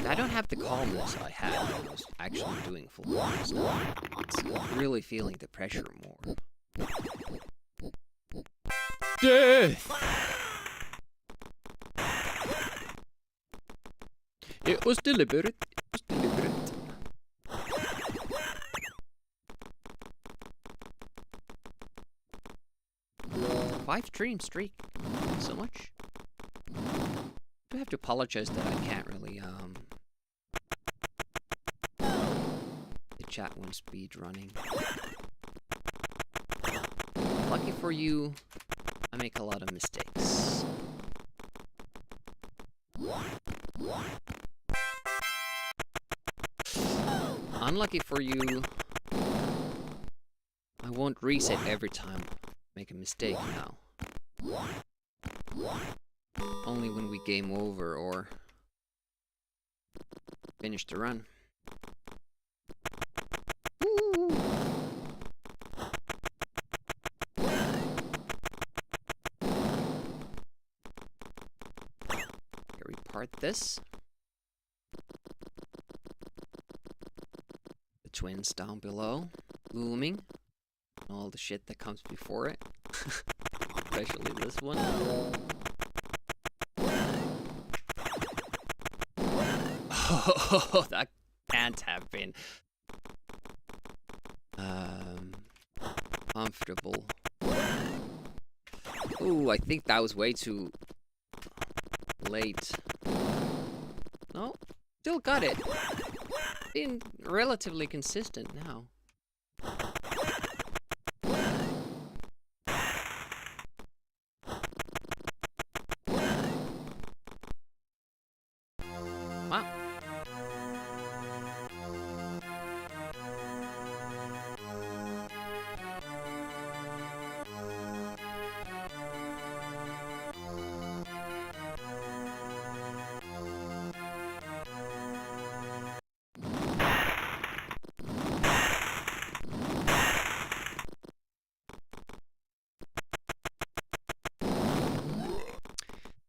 I don't have the calmness I had when I was actually doing full runs now. It's really feeling the pressure more. Death! It was deliberate. It was deliberate. 5-stream streak. Thanks so much. I have to apologize that I can't really the chat when speedrunning. Lucky for you, I make a lot of mistakes. Unlucky for you, I won't reset every time I make a mistake now. Only when we game over or finish the run. Woo! Here we part this. The twins down below, looming, and all the shit that comes before it. Especially this one. Oh, that can't have been comfortable. Ooh, I think that was way too late. No, still got it. Been relatively consistent now. Wow.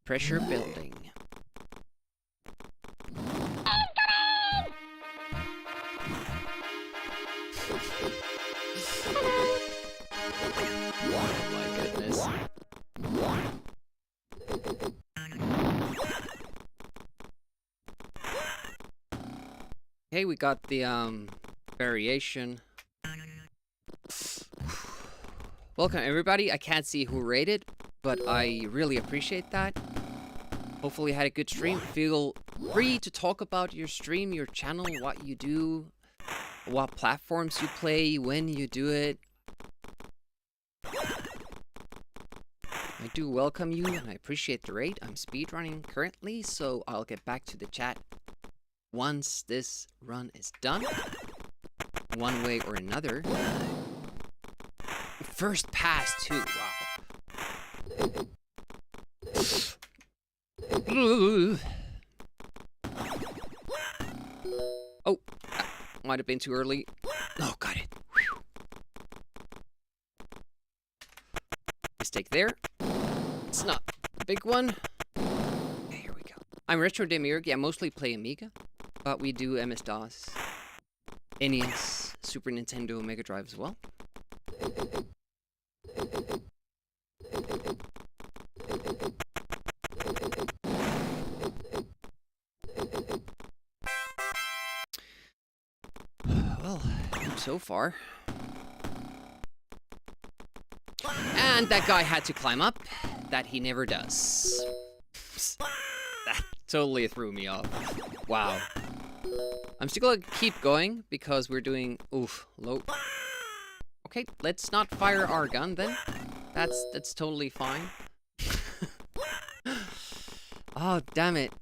Pressure building. Oh my goodness. Okay, we got the variation. Welcome everybody. I can't see who rated, but I really appreciate that. Hopefully you had a good stream. Feel free to talk about your stream, your channel, what you do, what platforms you play, when you do it. I do welcome you and I appreciate the rate. I'm speedrunning currently, so I'll get back to the chat once this run is done, one way or another. First pass too, wow. Oh, might have been too early. Oh, got it. Whew. Mistake there. It's not a big one. Okay, here we go. I'm Retro Demiurg. I mostly play Amiga, but we do MS-DOS. NES, Super Nintendo, Mega Drive as well. Well, so far. And that guy had to climb up. That he never does. That totally threw me off. Wow. I'm still gonna keep going because we're doing low. Okay, let's not fire our gun then. That's totally fine. Oh, damn it.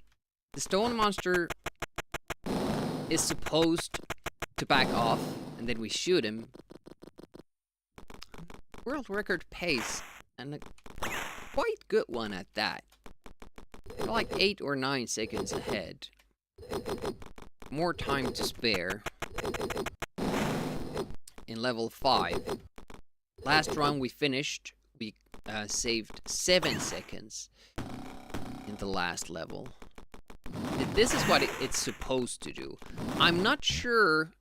The stone monster is supposed to back off, and then we shoot him. World record pace, and a quite good one at that. We're like 8 or 9 seconds ahead. More time to spare. In level 5. Last run we finished, we saved 7 seconds in the last level. This is what it's supposed to do. I'm not sure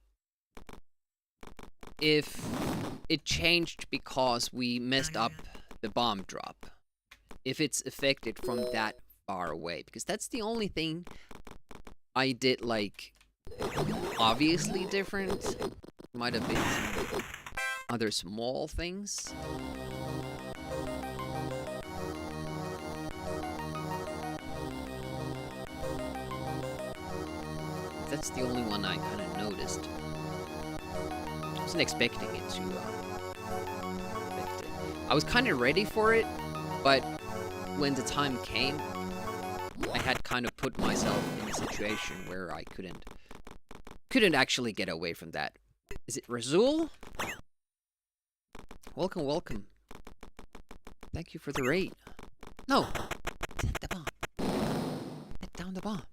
if it changed because we messed up the bomb drop. If it's affected from that far away. Because that's the only thing I did, like, obviously different. Might have been some other small things. That's the only one I kind of noticed. I wasn't expecting it to affect it. I was kind of ready for it, but when the time came, I had kind of put myself in a situation where I couldn't actually get away from that. Is it Razul? Welcome, welcome. Thank you for the raid. No! Set the bomb. Set down the bomb.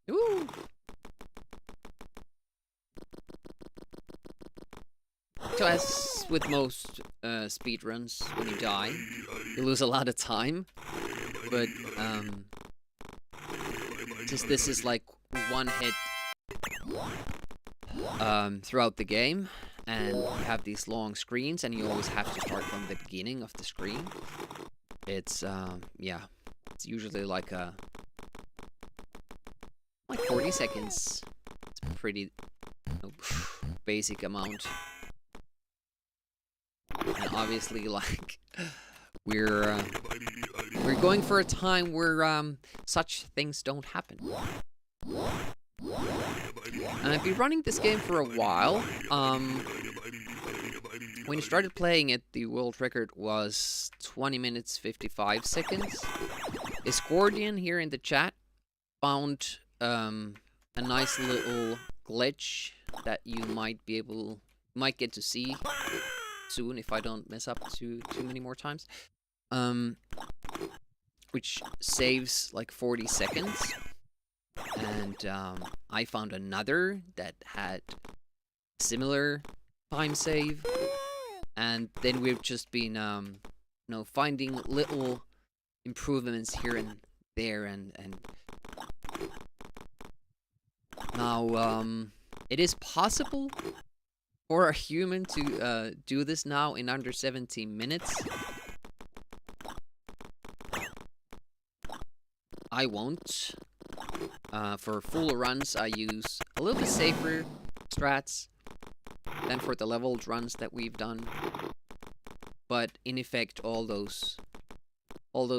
Ooh! So as with most speedruns, when you die, you lose a lot of time. But, since this is like one hit throughout the game, and you have these long screens, and you always have to start from the beginning of the screen, it's, yeah, it's usually like 40 seconds. It's a pretty basic amount. And obviously, like, we're going for a time where such things don't happen. And I've been running this game for a while. When you started playing it, the world record was 20 minutes 55 seconds. Escordian here in the chat found a nice little glitch that you might get to see soon if I don't mess up too many more times. Which saves like 40 seconds. And I found another that had similar time save. And then we've just been finding little improvements here and there, and now it is possible for a human to do this now in under 17 minutes. I won't. For full runs, I use a little bit safer strats than for the leveled runs that we've done. But in effect, all those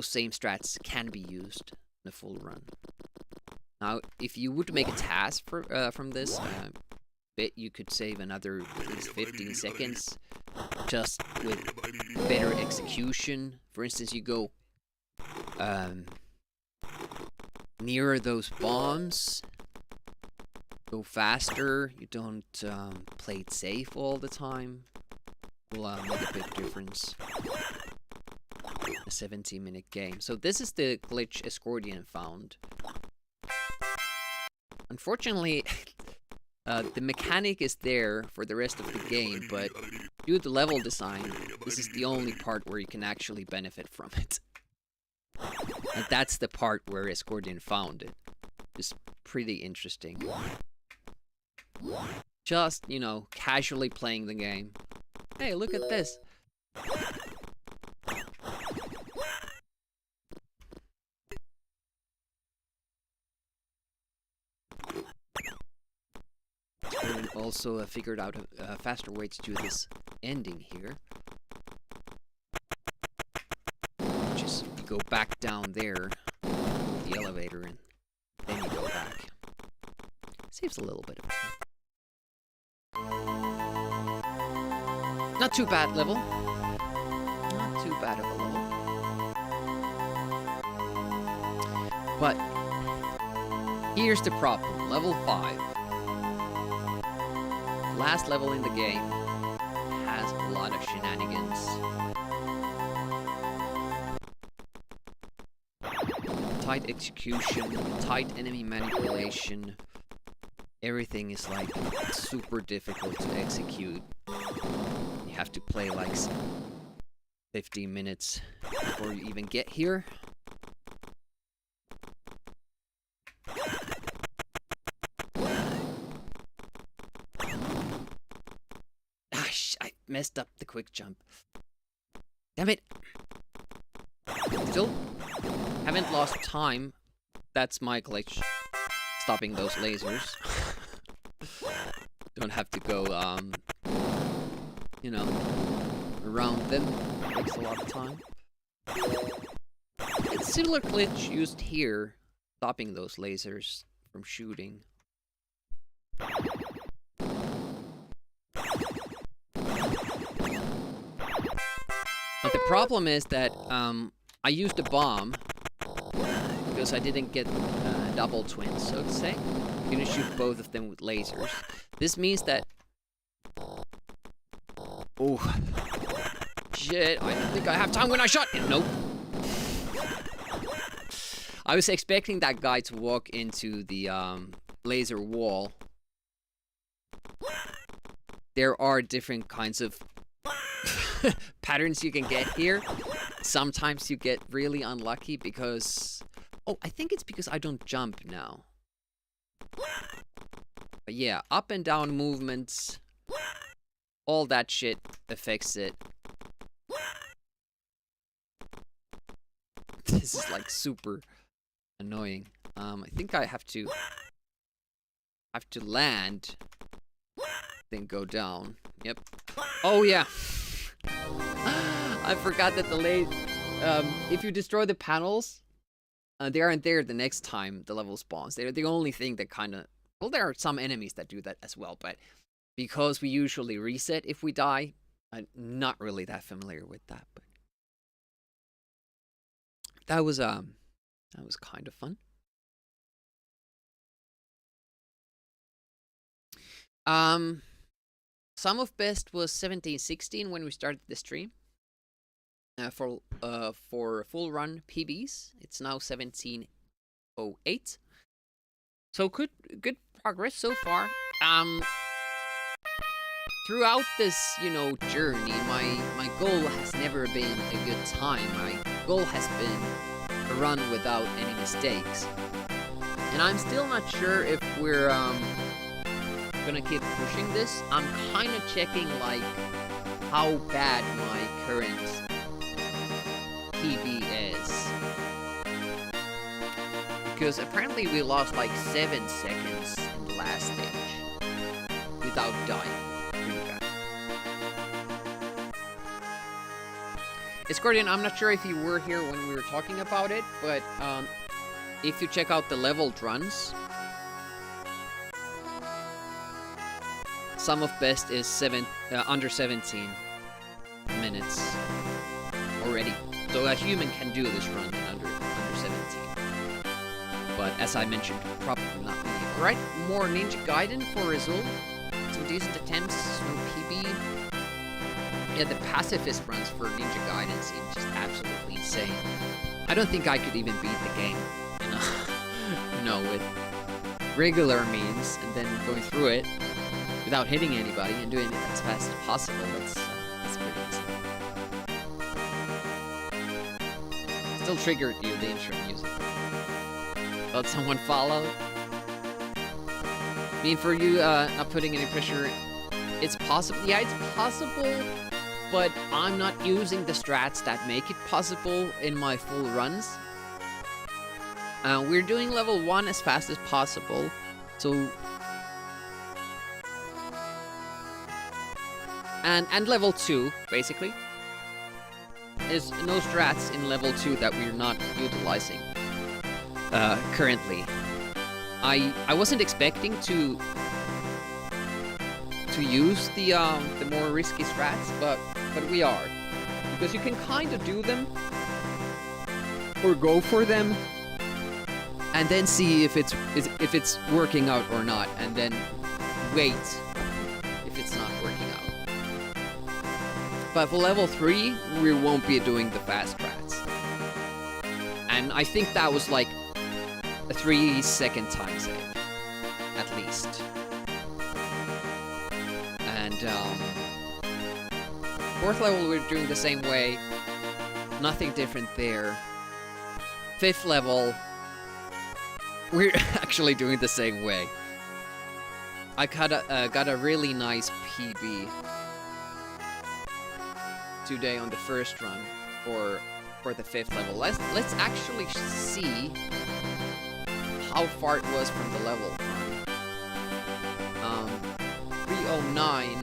same strats can be used in a full run. Now, if you would make a task from this, bet you could save another at least 15 seconds just with better execution. For instance, you go nearer those bombs, go faster, you don't play it safe all the time. Will make a big difference. A 17-minute game. So this is the glitch Escordian found. Unfortunately, the mechanic is there for the rest of the game, but due to level design, this is the only part where you can actually benefit from it. And that's the part where Escordian found it. It's pretty interesting. Just, you know, casually playing the game. Hey, look at this. Escordian also figured out a faster way to do this ending here. Just you go back down there, the elevator, and then you go back. Saves a little bit of time. Not too bad level. Not too bad of a level. But here's the problem. Level 5. Last level in the game has a lot of shenanigans. Tight execution, tight enemy manipulation. Everything is like super difficult to execute. You have to play like 15 minutes before you even get here. I messed up the quick jump. Damn it! Still haven't lost time. That's my glitch. Stopping those lasers. Don't have to go, you know, around them. Takes a lot of time. It's similar glitch used here, stopping those lasers from shooting. But the problem is that I used a bomb because I didn't get double twins, so to say. I'm gonna shoot both of them with lasers. This means that... Oh. Shit, I don't think I have time when I shot him. Nope. I was expecting that guy to walk into the laser wall. There are different kinds of patterns you can get here. Sometimes you get really unlucky because... Oh, I think it's because I don't jump now. But yeah, up and down movements, all that shit affects it. This is like super annoying. I think I have to land, then go down. Yep. Oh yeah. I forgot that if you destroy the panels, they aren't there the next time the level spawns. They're the only thing that kind of... Well, there are some enemies that do that as well, but because we usually reset if we die, I'm not really that familiar with that. But that was kind of fun. Sum of best was 1716 when we started the stream. For full run PBs, it's now 1708. So good progress so far. Throughout this, you know, journey, my goal has never been a good time. My goal has been a run without any mistakes. And I'm still not sure if we're gonna keep pushing this. I'm kind of checking like how bad my current PB is. Because apparently we lost like 7 seconds in the last stage without dying. Pretty bad. Escordian, I'm not sure if you were here when we were talking about it, but if you check out the leveled runs, sum of best is under 17 minutes already. So a human can do this run in under 17. But as I mentioned, probably not me. Alright, more Ninja Gaiden for Rizul. Some decent attempts, no PB. Yeah, the pacifist runs for Ninja Gaiden seem just absolutely insane. I don't think I could even beat the game, you know, with regular means, and then going through it without hitting anybody and doing it as fast as possible. That's pretty insane. still triggered you, the intro music. Thought someone followed? I mean, for you, not putting any pressure, it's possible. Yeah, it's possible, but I'm not using the strats that make it possible in my full runs. We're doing level 1 as fast as possible, so... And level 2, basically. There's no strats in level 2 that we're not utilizing currently. I wasn't expecting to use the more risky strats, but we are, because you can kind of do them or go for them, and then see if it's working out or not, and then wait if it's not working out. But for level 3, we won't be doing the fast strats, and I think that was like a 3-second time save, at least. And, 4th level we're doing the same way. Nothing different there. 5th level, we're actually doing the same way. I got a really nice PB today on the first run for the 5th level. Let's actually see how far it was from the level run. 309.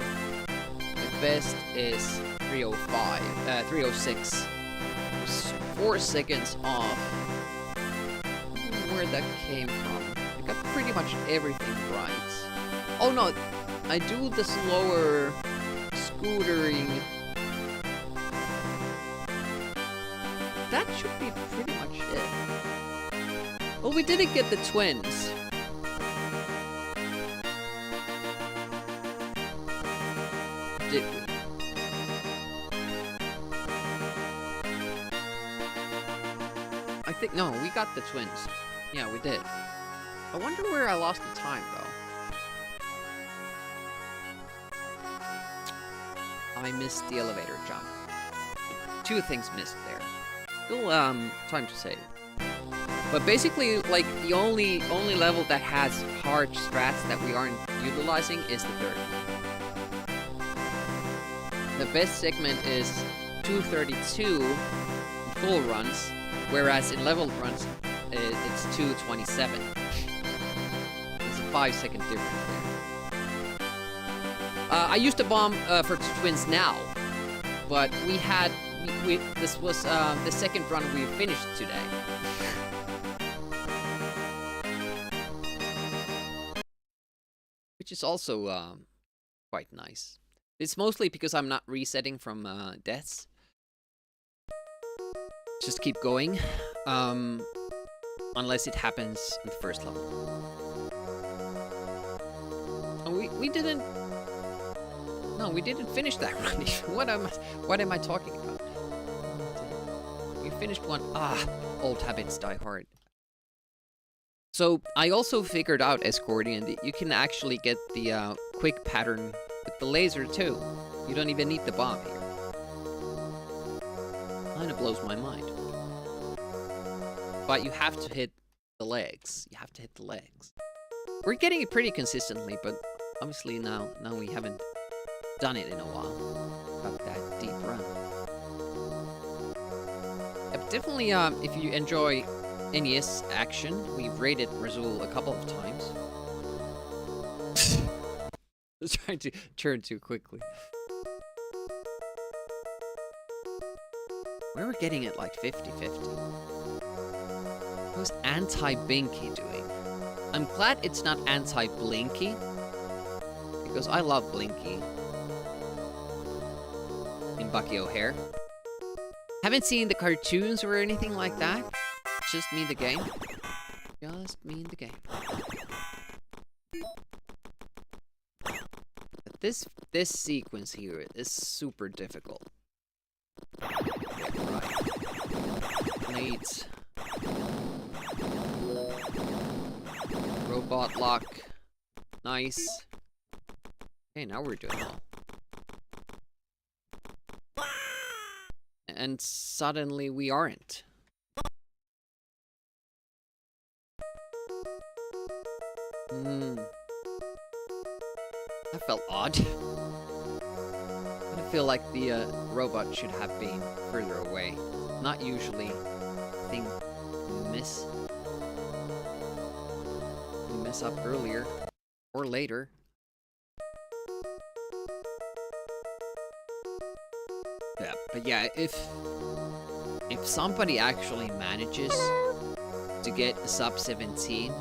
The best is 305. 306. It was 4 seconds off. I don't know where that came from. I got pretty much everything right. Oh no, I do the slower scootering. That should be pretty much it. Well, we didn't get the twins. Did we? I think, no, we got the twins. Yeah, we did. I wonder where I lost the time, though. I missed the elevator jump. 2 things missed there. Still, time to save. But basically, like, the only level that has hard strats that we aren't utilizing is the 3rd one. The best segment is 232 in full runs, whereas in level runs, it's 227. It's a 5-second difference there. I used a bomb for twins now, but we had... this was the 2nd run we finished today. Which is also quite nice. It's mostly because I'm not resetting from deaths. Just keep going. Unless it happens in the 1st level. Oh, we didn't... No, we didn't finish that run. What am I talking about? We finished one. Old habits die hard. So, I also figured out, Escordian, that you can actually get the quick pattern with the laser, too. You don't even need the bomb here. Kinda blows my mind. But you have to hit the legs. You have to hit the legs. We're getting it pretty consistently, but obviously now we haven't done it in a while. Got that deep run. Definitely, if you enjoy NES action, we've raided Razul a couple of times. I was trying to turn too quickly. We were getting it like 50-50. What's anti-Binky doing? I'm glad it's not anti-Blinky, because I love Blinky in Bucky O'Hare. Haven't seen the cartoons or anything like that. Just me the game. Just me the game. But this sequence here is super difficult. Yeah, right. Blades. Robot lock. Nice. Okay, now we're doing well. And suddenly we aren't. Hmm. That felt odd. I feel like the robot should have been further away. Not usually. Thing mess up earlier or later. Yeah, but yeah, if somebody actually manages to get a sub 17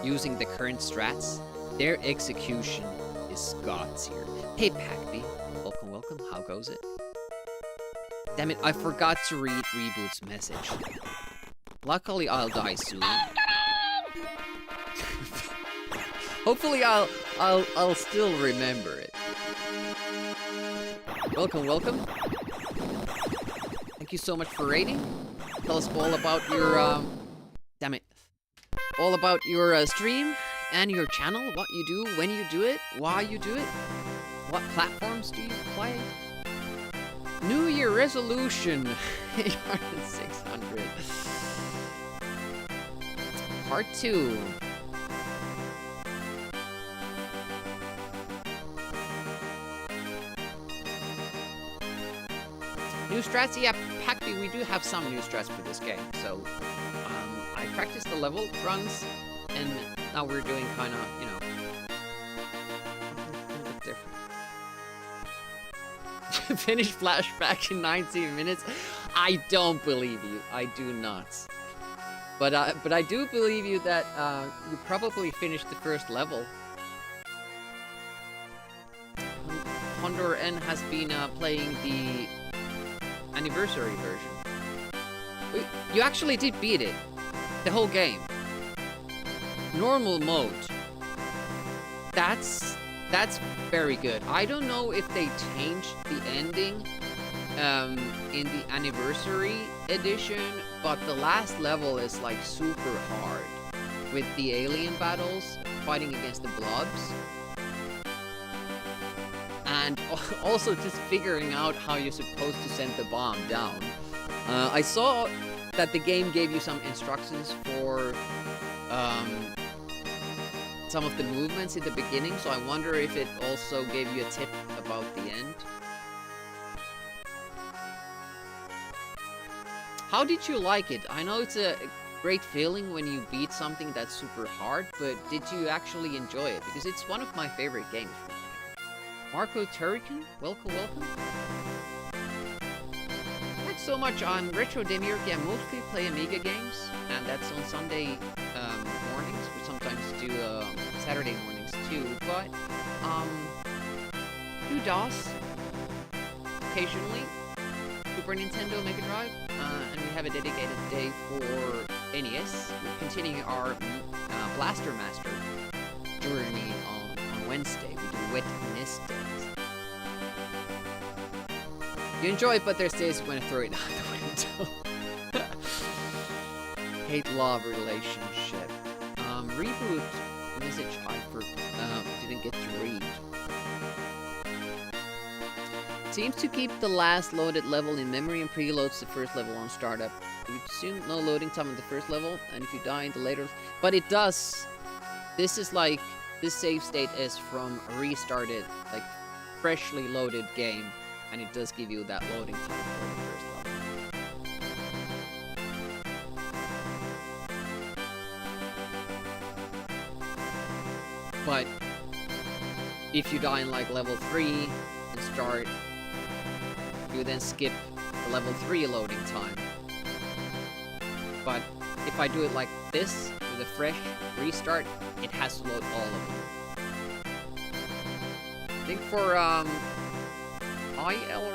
using the current strats, their execution is God's here. Hey Packby, welcome, welcome. How goes it? Damn it, I forgot to read Reboot's message. Luckily, I'll die soon. Hopefully, I'll still remember it. Welcome, welcome. Thank you so much for raiding. Tell us all about your damn it, all about your stream and your channel. What you do, when you do it, why you do it, what platforms do you play? New Year resolution. 600. Part 2. New strats? Yeah, Packby, we do have some new strats for this game. So, I practiced the level runs, and now we're doing kind of, you know, a bit different. Finish flashback in 19 minutes? I don't believe you. I do not. But I do believe you that you probably finished the first level. Honor N has been playing the anniversary version. You actually did beat it. The whole game. Normal mode. That's very good. I don't know if they changed the ending in the anniversary edition, but the last level is like super hard with the alien battles fighting against the blobs. And also just figuring out how you're supposed to send the bomb down. I saw that the game gave you some instructions for some of the movements in the beginning, so I wonder if it also gave you a tip about the end. How did you like it? I know it's a great feeling when you beat something that's super hard, but did you actually enjoy it? Because it's one of my favorite games. Marco Turrican, welcome, welcome. Thanks so much. I'm Retro Demiurge. I mostly play Amiga games, and that's on Sunday mornings. We sometimes do Saturday mornings too, but do DOS occasionally. Super Nintendo, Mega Drive, and we have a dedicated day for NES. We're continuing our Blaster Master journey on Wednesday. We do Wet NES days. You enjoy it, but there's days when I throw it out the window. Hate-love relationship. Reboot message I didn't get to read. Seems to keep the last loaded level in memory and preloads the first level on startup. You assume no loading time on the first level, and if you die in the later... But it does. This is like... This save state is from a restarted, like, freshly loaded game, and it does give you that loading time for the first level. But if you die in, like, level 3 and start... You then skip the level 3 loading time. But if I do it like this, with a fresh restart, it has to load all of them. I think for IL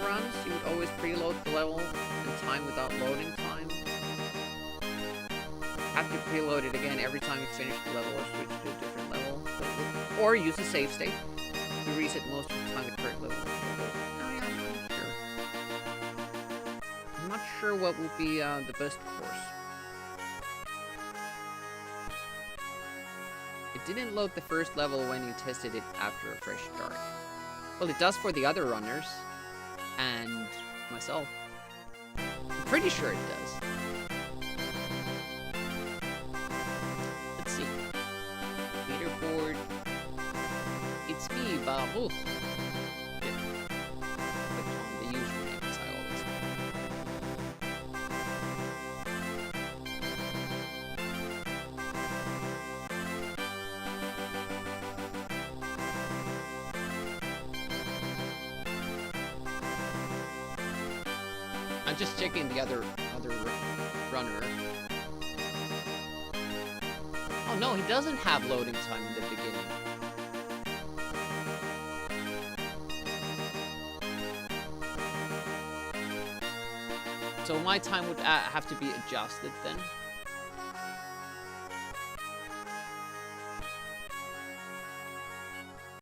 runs, you would always preload the level and time without loading time. Have to preload it again every time you finish the level or switch to a different level. Or use a save state to reset most of the time the current level. I'm not sure what will be the best course. It didn't load the first level when you tested it after a fresh start. Well, it does for the other runners. And myself. I'm pretty sure it does. Let's see. Ooh. Click on the username, as I always do. I'm just checking the other runner. Oh no, he doesn't have loading time in the beginning. So my time would have to be adjusted then.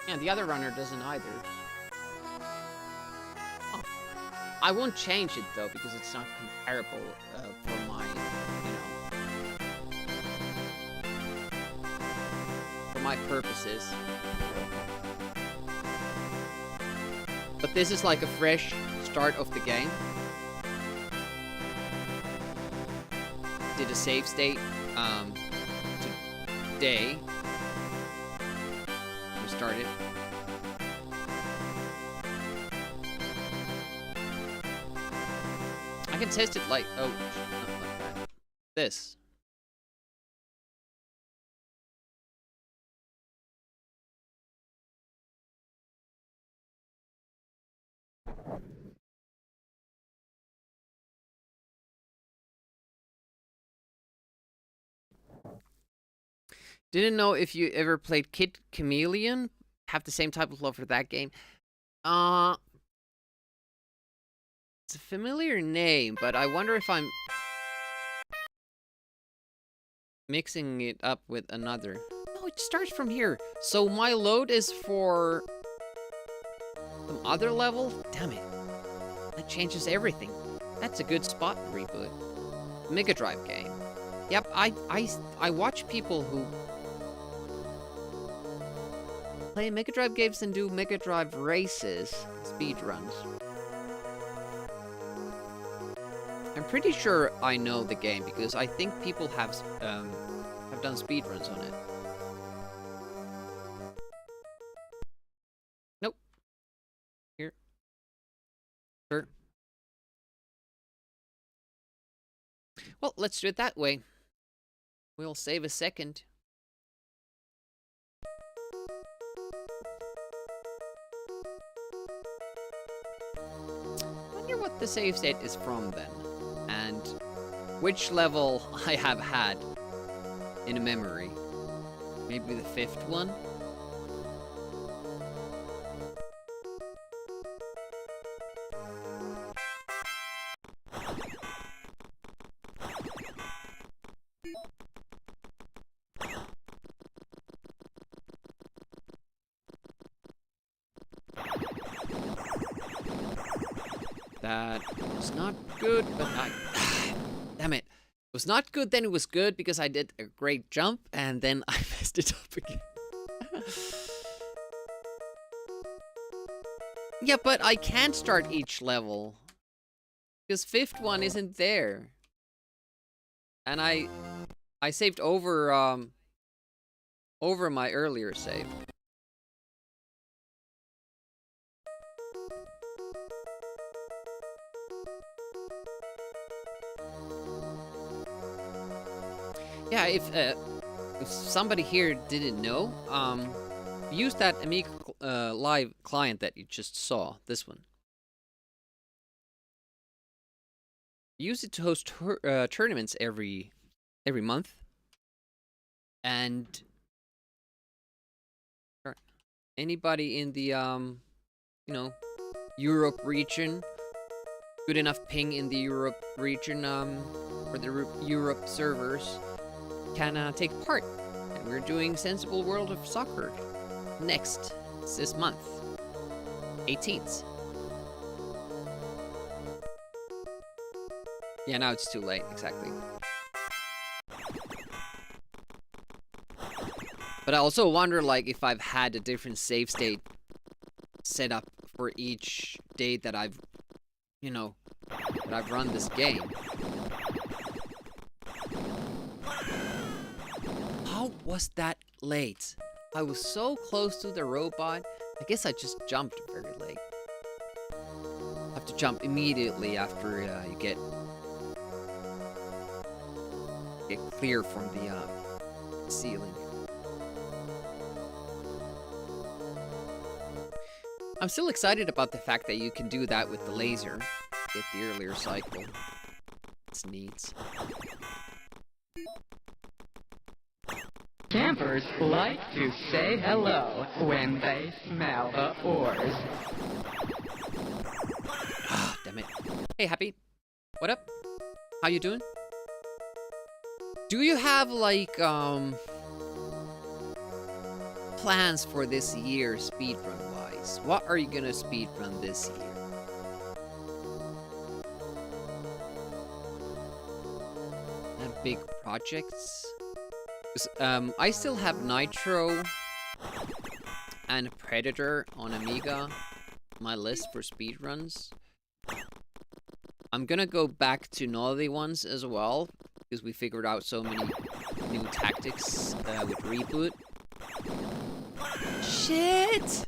Yeah, the other runner doesn't either. Oh. I won't change it though, because it's not comparable for my, for my purposes. But this is like a fresh start of the game. Did a save state today. Restart it. I can test it like, oh, not like that. This. Didn't know if you ever played Kid Chameleon. Have the same type of love for that game. It's a familiar name, but I wonder if I'm mixing it up with another. No, it starts from here. So my load is for some other level? Damn it. That changes everything. That's a good spot reboot. Mega Drive game. Yep, I watch people who play Mega Drive games and do Mega Drive races, speedruns. I'm pretty sure I know the game because I think people have done speedruns on it. Nope. Here. Sure. Well, let's do it that way. We'll save a second. I wonder what the save state is from then. And which level I have had in a memory. Maybe the 5th one? That was not good, but damn it. It was not good, then it was good because I did a great jump and then I messed it up again. Yeah, but I can't start each level because 5th one isn't there. And I saved over my earlier save. Yeah, if somebody here didn't know, use that Amiga live client that you just saw, this one. Use it to host tournaments every month, and anybody in the Europe region, good enough ping in the Europe region for the Europe servers, can take part. And we're doing Sensible World of Soccer next this month, 18th. Yeah, now it's too late, exactly. But I also wonder, like, if I've had a different save state set up for each day that I've, that I've run this game. How was that late? I was so close to the robot, I guess I just jumped very late. Have to jump immediately after you get clear from the ceiling. I'm still excited about the fact that you can do that with the laser. Get the earlier cycle. It's neat. Campers like to say hello when they smell the ores. Ah, damn it. Hey, Happy. What up? How you doing? Do you have, like, plans for this year, speedrun-wise? What are you gonna speedrun this year? Have big projects? I still have Nitro and Predator on Amiga on my list for speedruns. I'm gonna go back to naughty ones as well, because we figured out so many new tactics with Reboot. Shit!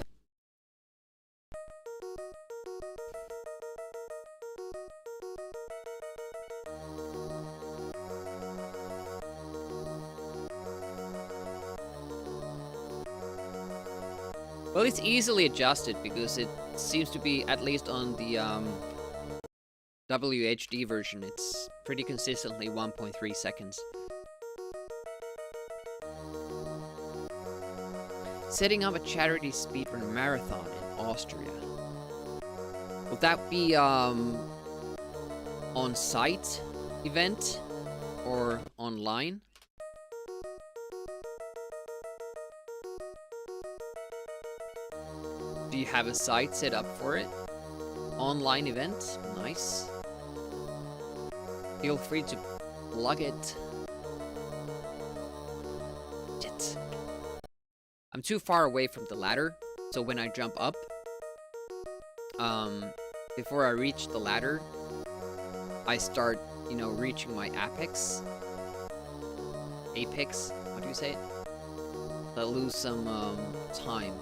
Well, it's easily adjusted because it seems to be, at least on the WHD version, it's pretty consistently 1.3 seconds. Setting up a charity speedrun marathon in Austria. Will that be on-site event or online? Do you have a site set up for it? Online event? Nice. Feel free to plug it. Shit. I'm too far away from the ladder, so when I jump up, before I reach the ladder, I start, you know, reaching my apex. Apex? What do you say? I lose some, time.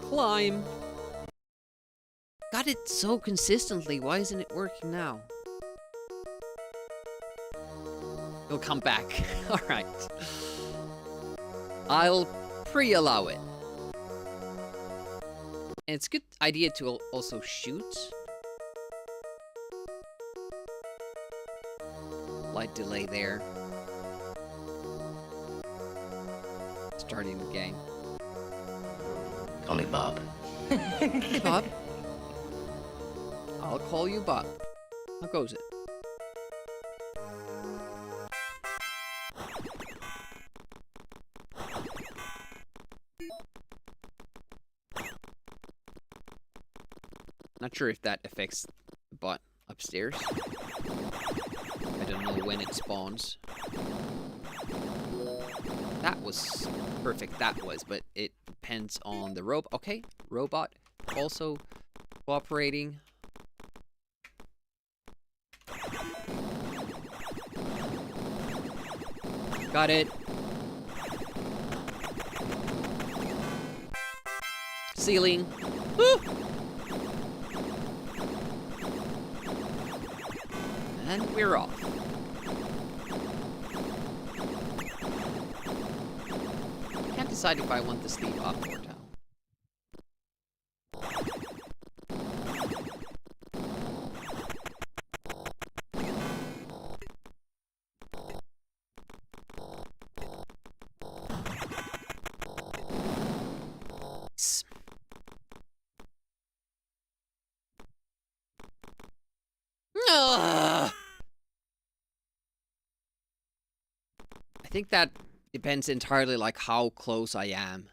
Climb! Got it so consistently, why isn't it working now? It'll come back. Alright. I'll pre-allow it. And it's a good idea to also shoot. Light delay there. Starting the game. Call me Bob. Hey, Bob. I'll call you Bob. How goes it? Not sure if that affects the bot upstairs. I don't know when it spawns. That was perfect, that was, but it depends on the robot. Okay, robot also cooperating. Got it. Ceiling. Woo! And we're off. Can't decide if I want the sleep up or down. Ugh. I think that depends entirely like how close I am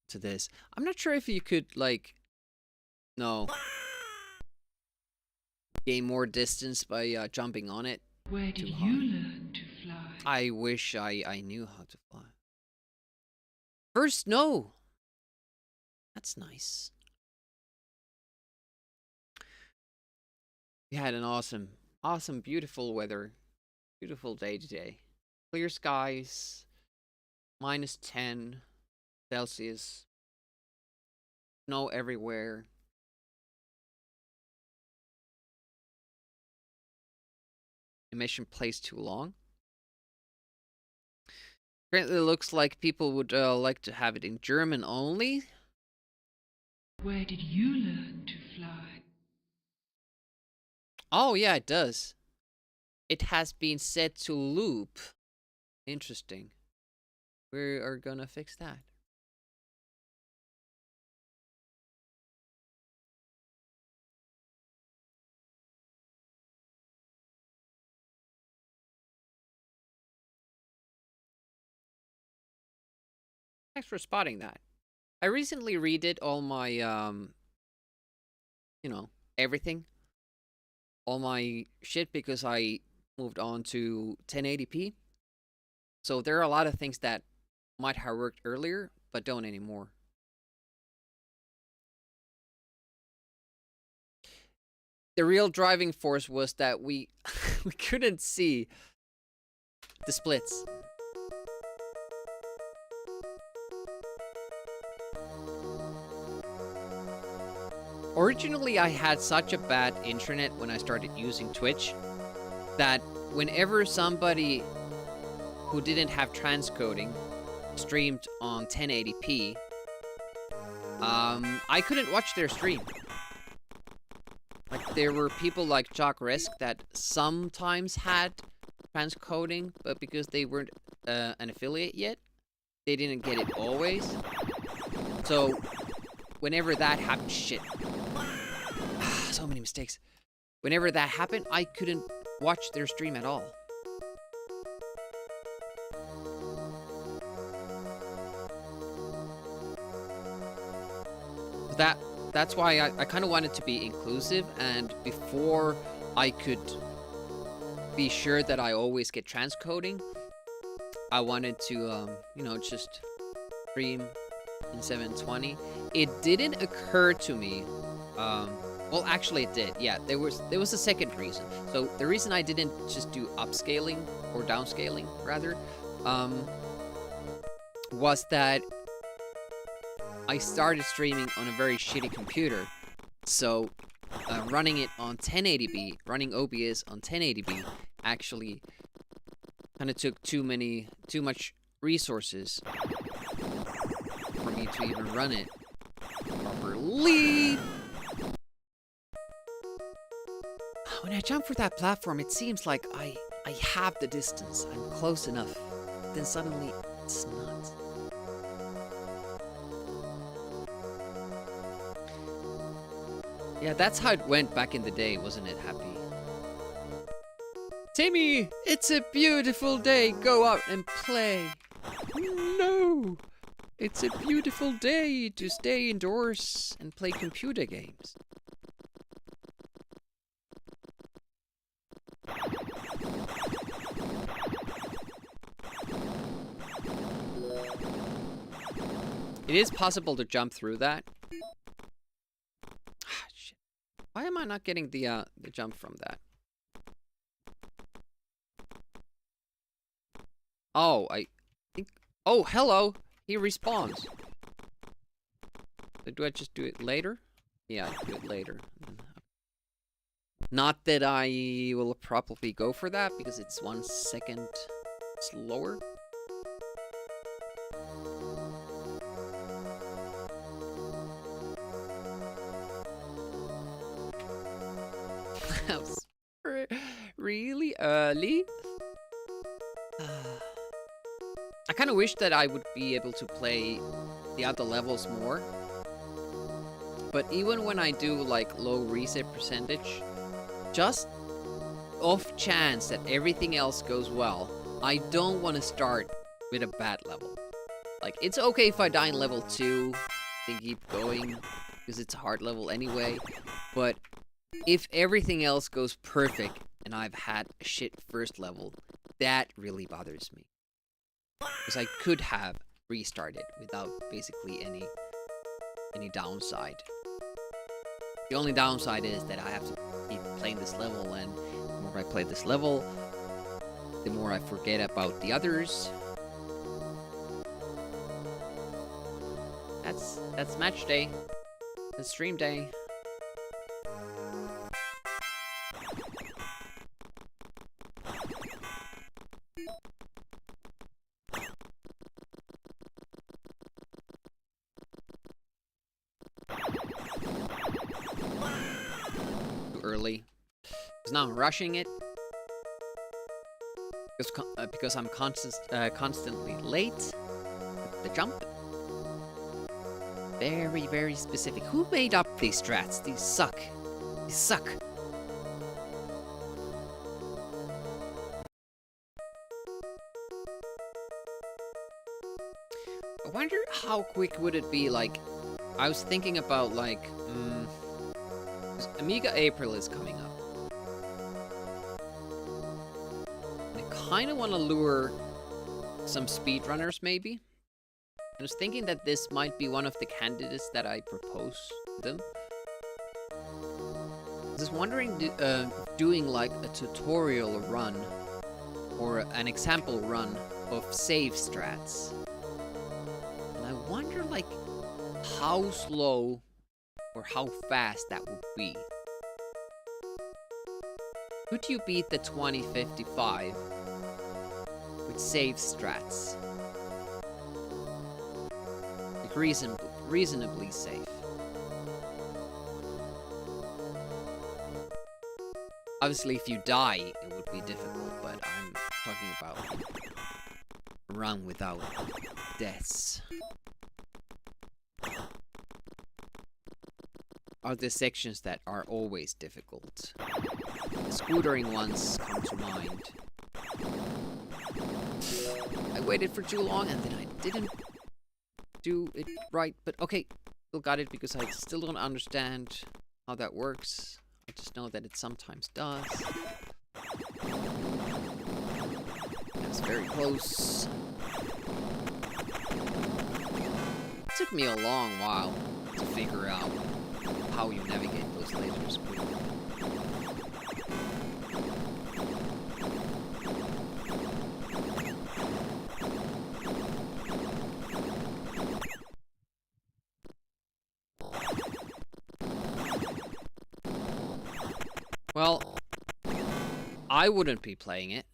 to this. I'm not sure if you could like gain more distance by jumping on it. Where did you learn to fly? I wish I knew how to fly. First snow. That's nice. We had an awesome, beautiful weather. Beautiful day today. Clear skies. -10 Celsius. Snow everywhere. Animation plays too long. Apparently, it looks like people would like to have it in German only. Where did you learn to fly? Oh, yeah, it does. It has been set to loop. Interesting. We are gonna fix that. Thanks for spotting that. I recently redid all my, you know, everything. All my shit because I moved on to 1080p. So there are a lot of things that might have worked earlier, but don't anymore. The real driving force was that we we couldn't see the splits. Originally, I had such a bad internet when I started using Twitch that whenever somebody who didn't have transcoding streamed on 1080p, I couldn't watch their stream. Like, there were people like Jock Risk that sometimes had transcoding, but because they weren't an affiliate yet, they didn't get it always. So, whenever that happened, shit. So many mistakes. Whenever that happened, I couldn't watch their stream at all. That's why I kind of wanted to be inclusive, and before I could be sure that I always get transcoding, I wanted to, you know, just stream in 720. It didn't occur to me, well, actually it did, yeah, there was a second reason. So the reason I didn't just do upscaling, or downscaling, rather, was that I started streaming on a very shitty computer, so running it on 1080p, running OBS on 1080p, actually kind of took too much resources for me to even run it properly. When I jump for that platform, it seems like I have the distance, I'm close enough, then suddenly it's not. Yeah, that's how it went back in the day, wasn't it, Happy? Timmy, it's a beautiful day. Go out and play. No, it's a beautiful day to stay indoors and play computer games. It is possible to jump through that. Why am I not getting the jump from that? Oh, I think... Oh, hello! He respawns. So do I just do it later? Yeah, I do it later. Not that I will probably go for that, because it's 1 second slower. Really early? I kind of wish that I would be able to play the other levels more. But even when I do like low reset percentage, just off chance that everything else goes well, I don't want to start with a bad level. Like, it's okay if I die in level 2 and keep going, because it's a hard level anyway. But if everything else goes perfect, and I've had a shit first level, that really bothers me. Because I could have restarted without basically any downside. The only downside is that I have to keep playing this level, and the more I play this level, the more I forget about the others. That's match day. It's stream day. Too early. Because now I'm rushing it. Because I'm constantly late with the jump. Very, very specific. Who made up these strats? These suck. These suck. I wonder how quick would it be, like, I was thinking about, like, 'cause Amiga April is coming up. And I kind of want to lure some speedrunners, maybe. I was thinking that this might be one of the candidates that I propose to them. I was wondering, doing like a tutorial run or an example run of save strats. And I wonder, like, how slow or how fast that would be. Could you beat the 2055 with save strats? Like reasonably safe. Obviously, if you die, it would be difficult, but I'm talking about a run without deaths. Are the sections that are always difficult? The scootering ones come to mind. I waited for too long and then I didn't do it right, but okay, still got it because I still don't understand how that works. I just know that it sometimes does. That's very close. It took me a long while to figure out how you navigate those lasers quickly. Well, I wouldn't be playing it.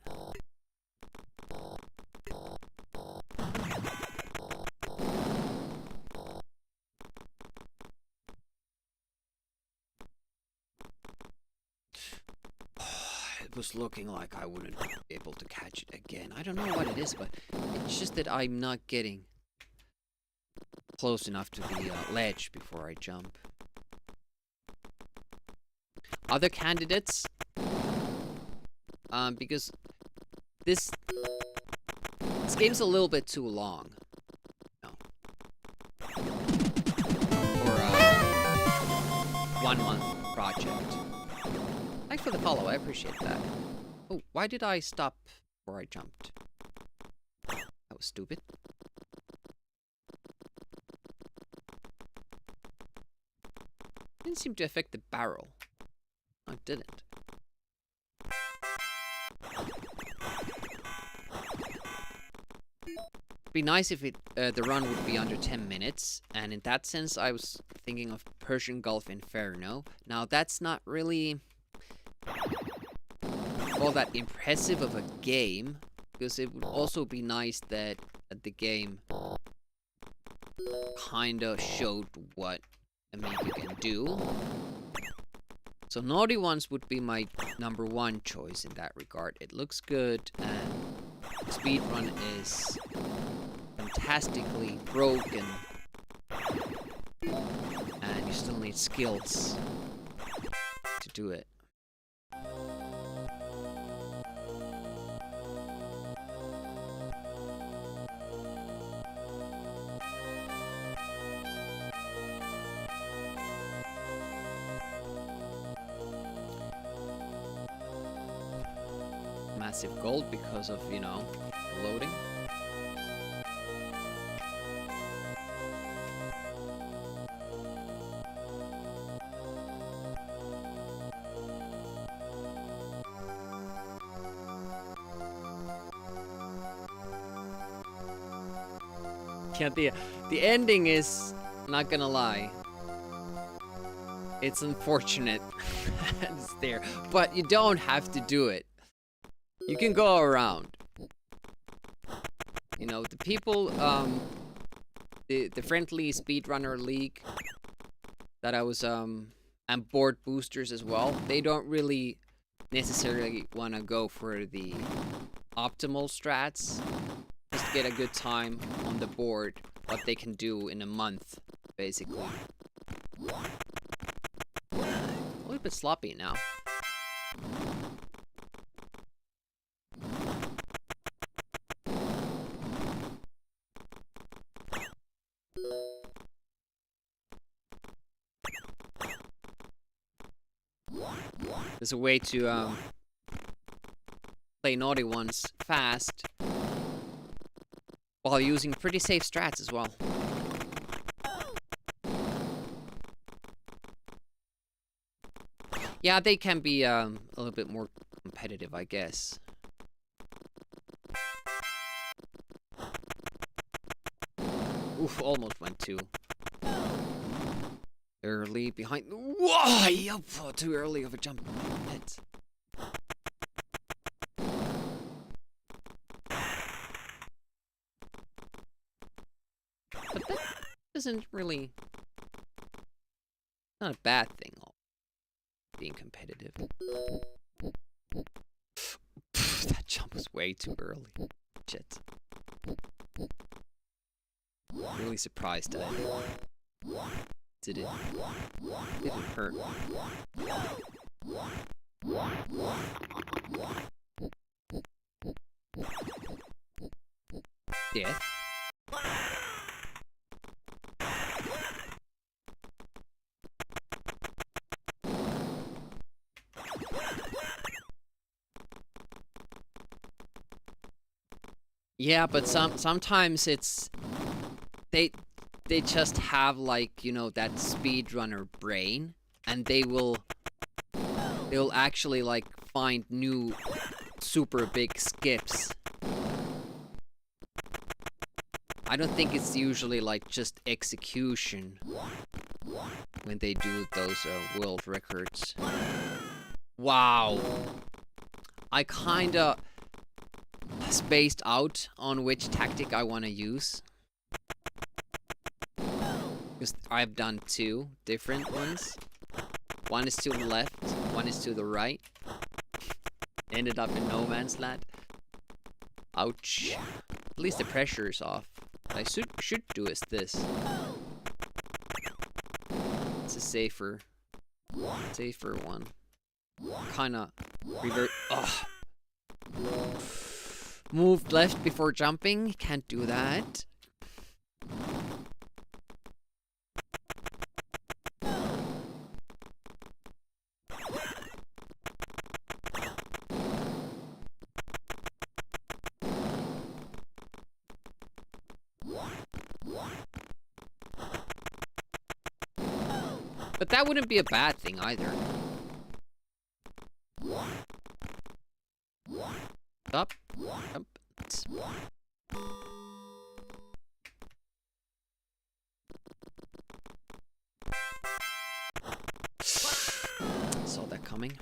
It was looking like I wouldn't be able to catch it again. I don't know what it is, but it's just that I'm not getting close enough to the ledge before I jump. Other candidates, because this game's a little bit too long, no, for a 1 month project. Thanks for the follow, I appreciate that. Oh, why did I stop before I jumped? That was stupid. Didn't seem to affect the barrel. No, it didn't. It'd be nice if the run would be under 10 minutes, and in that sense I was thinking of Persian Gulf Inferno. Now that's not really all that impressive of a game, because it would also be nice that the game kinda showed what Amiga can do. So Naughty Ones would be my #1 choice in that regard. It looks good, and Speedrun is fantastically broken, and you still need skills to do it. Massive gold because of, you know, loading. Yeah, the ending is, not gonna lie, It's unfortunate that it's there, but you don't have to do it. You can go around. You know, the people, the friendly speedrunner league that I was, and board boosters as well, they don't really necessarily want to go for the optimal strats. Just to get a good time on the board, what they can do in a month, basically. A little bit sloppy now. There's a way to play naughty ones fast while using pretty safe strats as well. Yeah, they can be a little bit more competitive, I guess. Oof, almost went too early behind. Whoa! Yup, too early of a jump. Hit. But that isn't really not a bad thing. Being competitive. That jump was way too early. Shit. Really surprised that it didn't hurt. Death. Yeah, but sometimes it's they just have, like, you know, that speedrunner brain, and they'll actually, like, find new super big skips. I don't think it's usually like just execution when they do those world records. Wow. I kinda spaced out on which tactic I want to use. Because I've done two different ones. One is to the left, one is to the right. Ended up in no man's land. Ouch. At least the pressure is off. What I should do is this. It's a safer one. Kinda revert. Ugh. Moved left before jumping. Can't do that. But that wouldn't be a bad thing either. Up. Up. Saw that coming.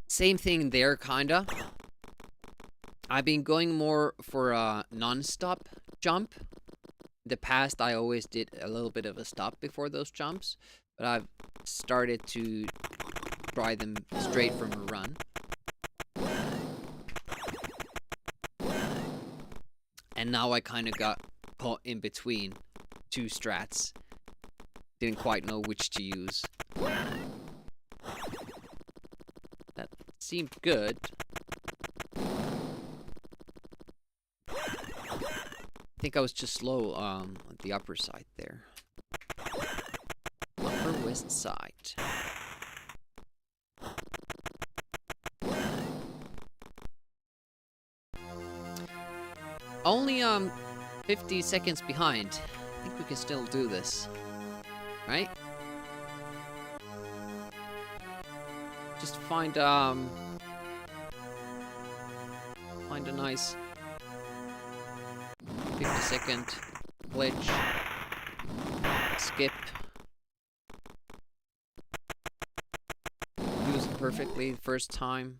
Same thing there, kinda. I've been going more for a non-stop jump. In the past, I always did a little bit of a stop before those jumps, but I've started to try them straight from a run. And now I kind of got caught in between two strats. Didn't quite know which to use. That seemed good. I think I was just slow on the upper side there. Upper west side. Only 50 seconds behind. I think we can still do this. Right? Just find a 50-second glitch. Skip. Use it perfectly the first time.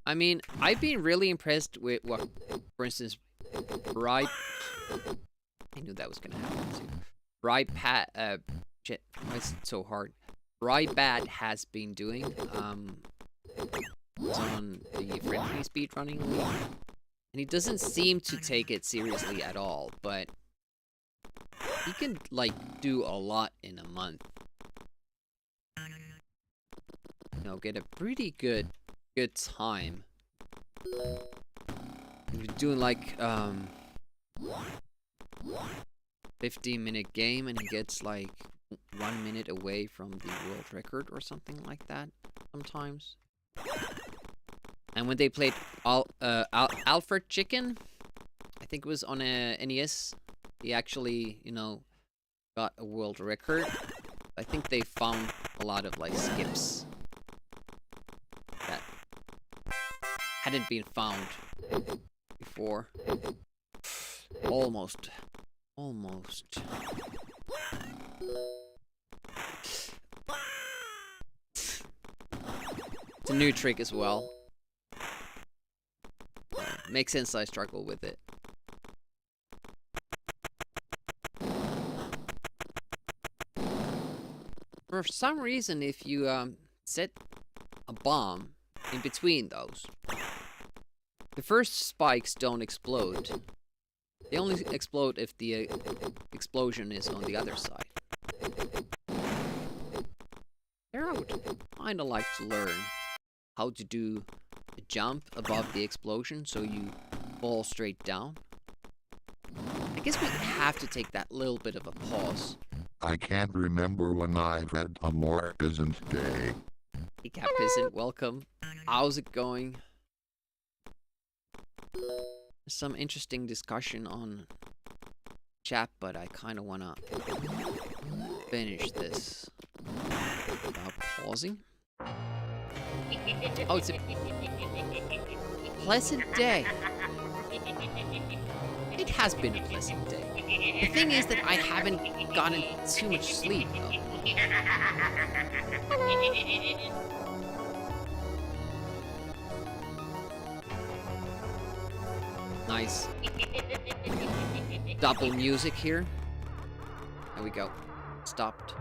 I mean, I've been really impressed with what, for instance, I knew that was gonna happen too. Shit, why is it so hard? Bad has been doing. It's on the friendly speedrunning league, and he doesn't seem to take it seriously at all. But he can like do a lot in a month. You know, get a pretty good time. You're doing like 15-minute game, and he gets like 1 minute away from the world record or something like that sometimes. And when they played Alfred Chicken, I think it was on a NES, he actually, you know, got a world record. I think they found a lot of like skips that hadn't been found before. Almost. It's a new trick as well. Makes sense I struggle with it. For some reason, if you set a bomb in between those, the first spikes don't explode. They only explode if the explosion is on the other side. There I would kinda like to learn how to do a jump above the explosion so you fall straight down. I guess we have to take that little bit of a pause. I can't remember when I read A More Isn't Day. Hey Cat Peasant, welcome. How's it going? There's some interesting discussion on chat, but I kind of want to finish this without pausing. Oh, it's a pleasant day. It has been a pleasant day. The thing is that I haven't gotten too much sleep, though. Nice. Double music here. There we go. Stopped.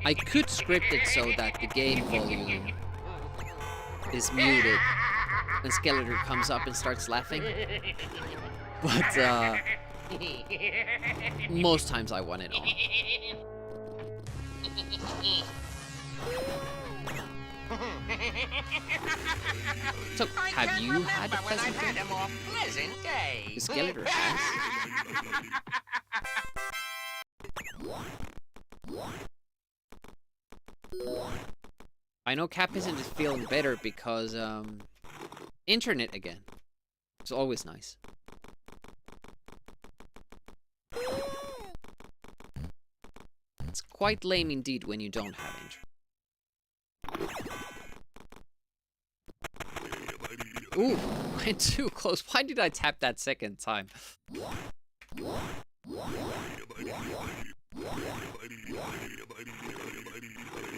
I could script it so that the game volume is muted and Skeletor comes up and starts laughing. But most times I want it on. So, have you had a pleasant day? The Skeletor has. I know Cat Peasant is feeling better because, internet again. It's always nice. It's quite lame indeed when you don't have internet. Ooh, went too close. Why did I tap that second time?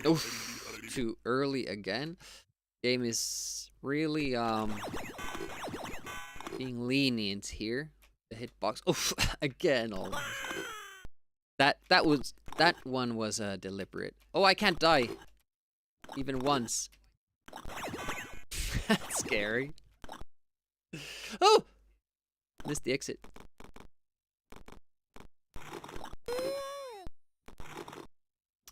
Oof, too early again. Game is really being lenient here. The hitbox. Oof, again almost. That one was deliberate. Oh, I can't die. Even once. That's scary. Oh! Missed the exit.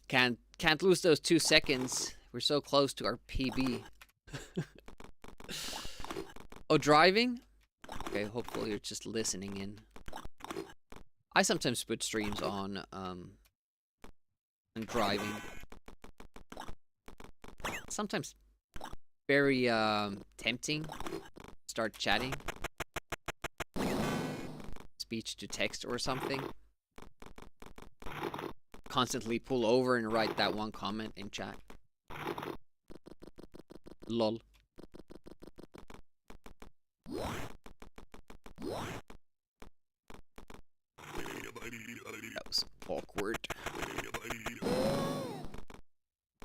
Can't lose those 2 seconds. We're so close to our PB. Oh, driving? Okay, hopefully you're just listening in. I sometimes put streams on and driving. Sometimes very tempting. Start chatting. Speech to text or something. constantly pull over and write that one comment in chat. Lol. That was awkward.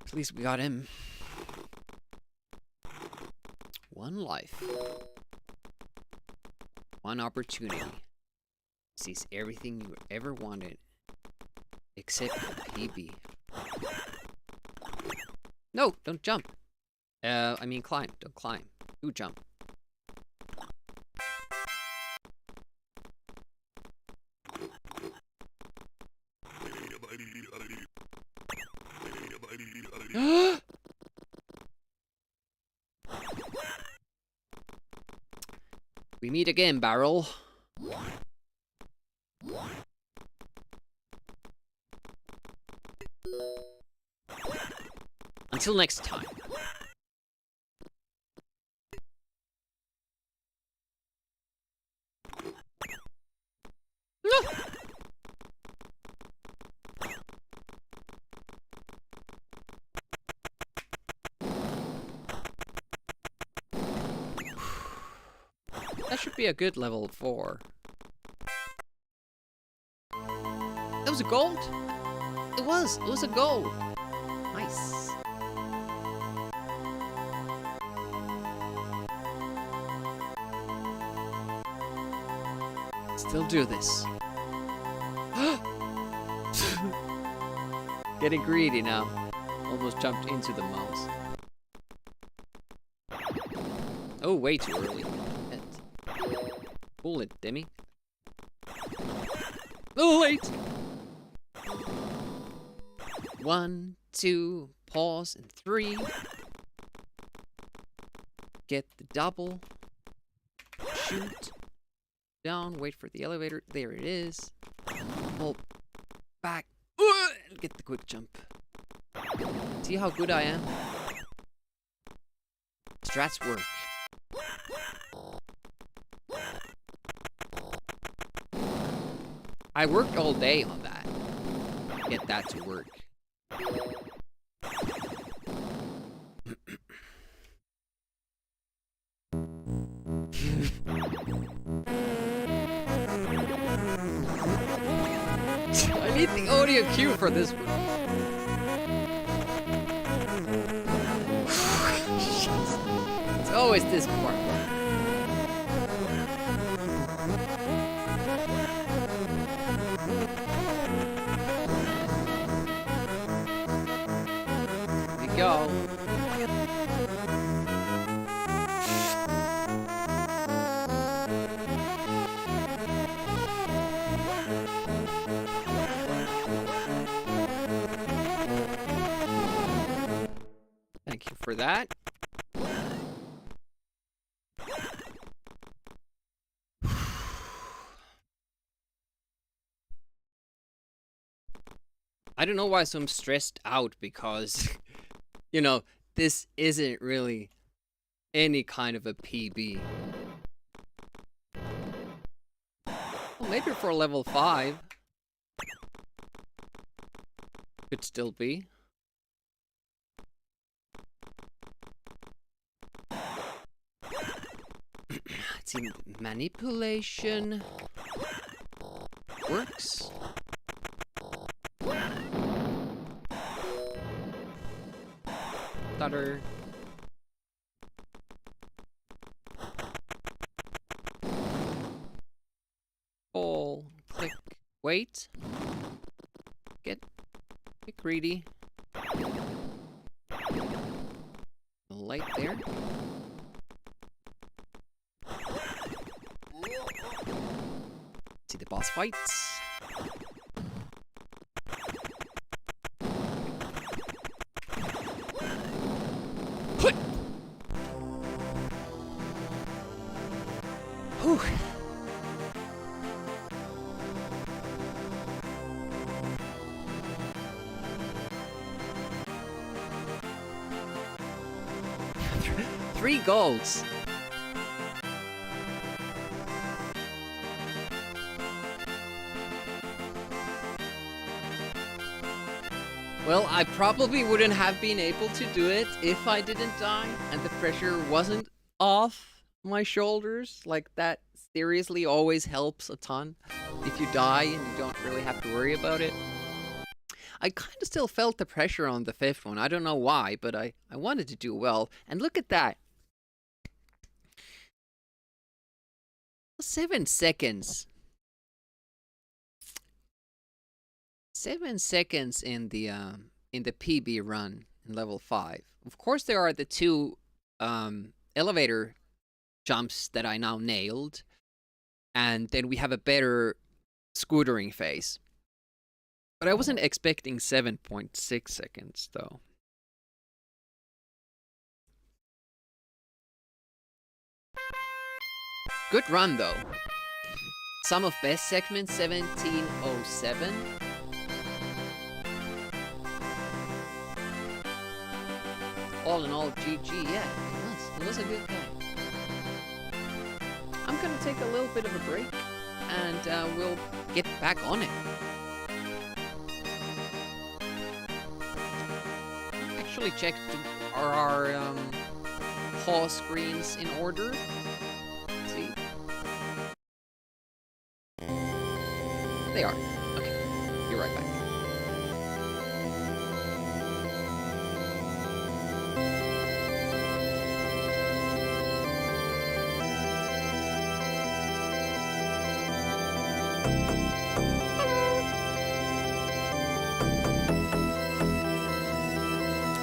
At least we got him. One life. One opportunity. Sees everything you ever wanted. Except PB. No, don't jump. I mean climb. Don't climb. Do jump. We meet again, Barrel. Until next time. No! That should be a good level 4. That was a gold? It was a gold. Nice. Still do this. Getting greedy now. Almost jumped into the mouse. Oh, way too early. Pull it, Demi. Oh, late! 1, 2, pause, and 3. Get the double. Shoot. Down, wait for the elevator. There it is. Pull back. And get the quick jump. See how good I am? Strats work. I worked all day on that. Get that to work. I need the audio cue for this one. It's always this part. Here we go. Thank you for that. I don't know why I'm stressed out because, you know, this isn't really any kind of a PB. Well, maybe for level 5. Could still be. Let's see, manipulation works. Stutter. Pull, click, wait. Get greedy. The light there. See the boss fights. Whew. Three golds. Well, I probably wouldn't have been able to do it if I didn't die and the pressure wasn't off my shoulders. Like, that seriously always helps a ton if you die and you don't really have to worry about it. I kind of still felt the pressure on the fifth one. I don't know why, but I wanted to do well. And look at that. 7 seconds. 7 seconds in the PB run in level 5. Of course, there are the 2 elevator jumps that I now nailed, and then we have a better scootering phase. But I wasn't expecting 7.6 seconds, though. Good run, though. Sum of best segment, 1707. All in all, GG, yeah, it was a good game. I'm gonna take a little bit of a break, and we'll get back on it. Actually checked, are our pause screens in order? Let's see. They are. Okay, be right back.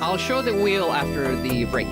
I'll show the wheel after the break.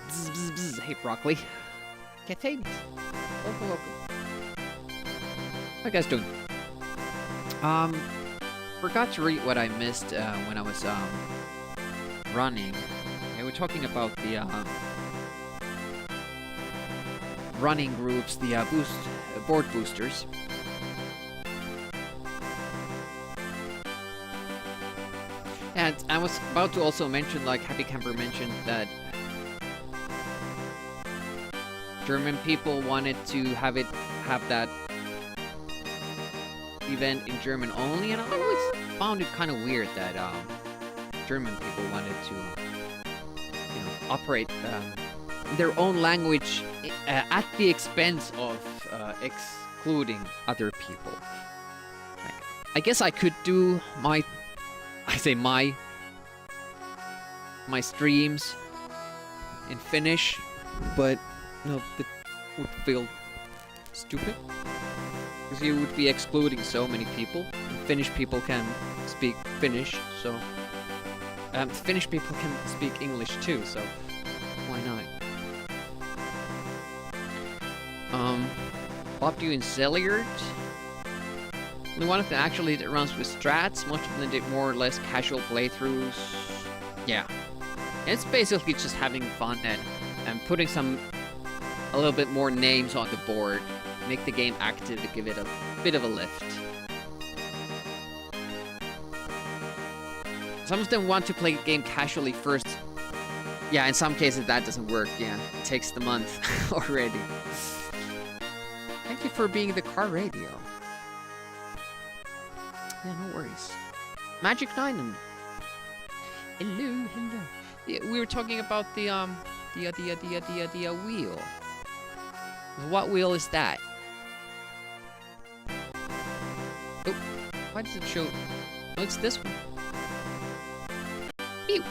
Bzz, bzz, bzz. Hey, broccoli. Cafe. Welcome, welcome. How you guys doing? Forgot to read what I missed when I was running. They were talking about the running groups, the board boosters. And I was about to also mention, like Happy Camper mentioned, that German people wanted to have that event in German only, and I always found it kind of weird that German people wanted to, operate their own language at the expense of excluding other people. Like, I guess I could do my streams in Finnish, but no, that would feel stupid. Because you would be excluding so many people. Finnish people can speak Finnish, so... Finnish people can speak English too, so... Why not? Bob doing Zilliard? Only one of them actually that runs with strats, most of them did more or less casual playthroughs. Yeah. It's basically just having fun and putting a little bit more names on the board. Make the game active, give it a bit of a lift. Some of them want to play the game casually first. Yeah, in some cases that doesn't work, yeah. It takes the month already. Thank you for being the car radio. Yeah, no worries. Magic 9 and... Hello. Yeah, we were talking about the wheel. What wheel is that? Oh, why does it show? Oh, it's this one. Pew!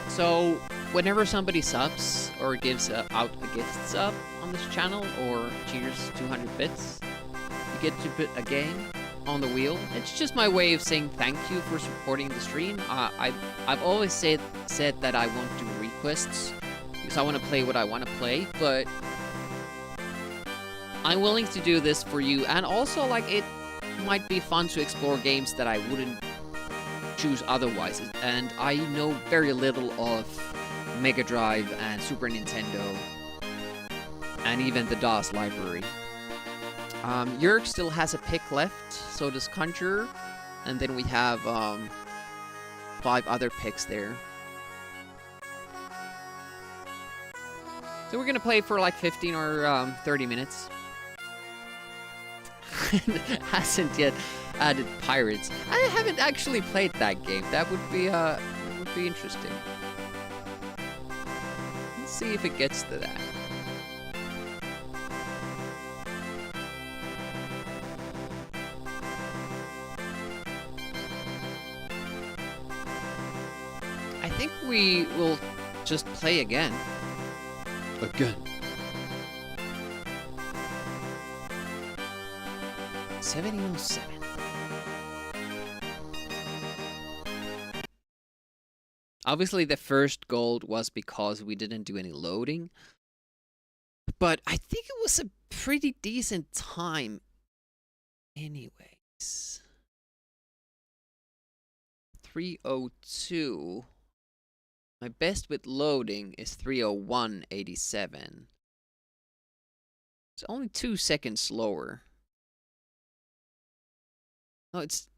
So, whenever somebody subs or gives out a gift sub on this channel or cheers 200 bits, you get to put a game on the wheel. It's just my way of saying thank you for supporting the stream. I've always said that I won't do requests because I want to play what I want to play, but I'm willing to do this for you, and also like it might be fun to explore games that I wouldn't choose otherwise. And I know very little of Mega Drive and Super Nintendo and even the DOS library. Jörg still has a pick left, so does Conjurer, and then we have 5 other picks there. So we're gonna play for like 15 or 30 minutes. Hasn't yet added pirates. I haven't actually played that game. That would be interesting. Let's see if it gets to that. I think we will just play again. Again. 1707. Obviously, the first gold was because we didn't do any loading. But I think it was a pretty decent time anyways. 302. My best with loading is 301.87. It's only 2 seconds slower. No, it's...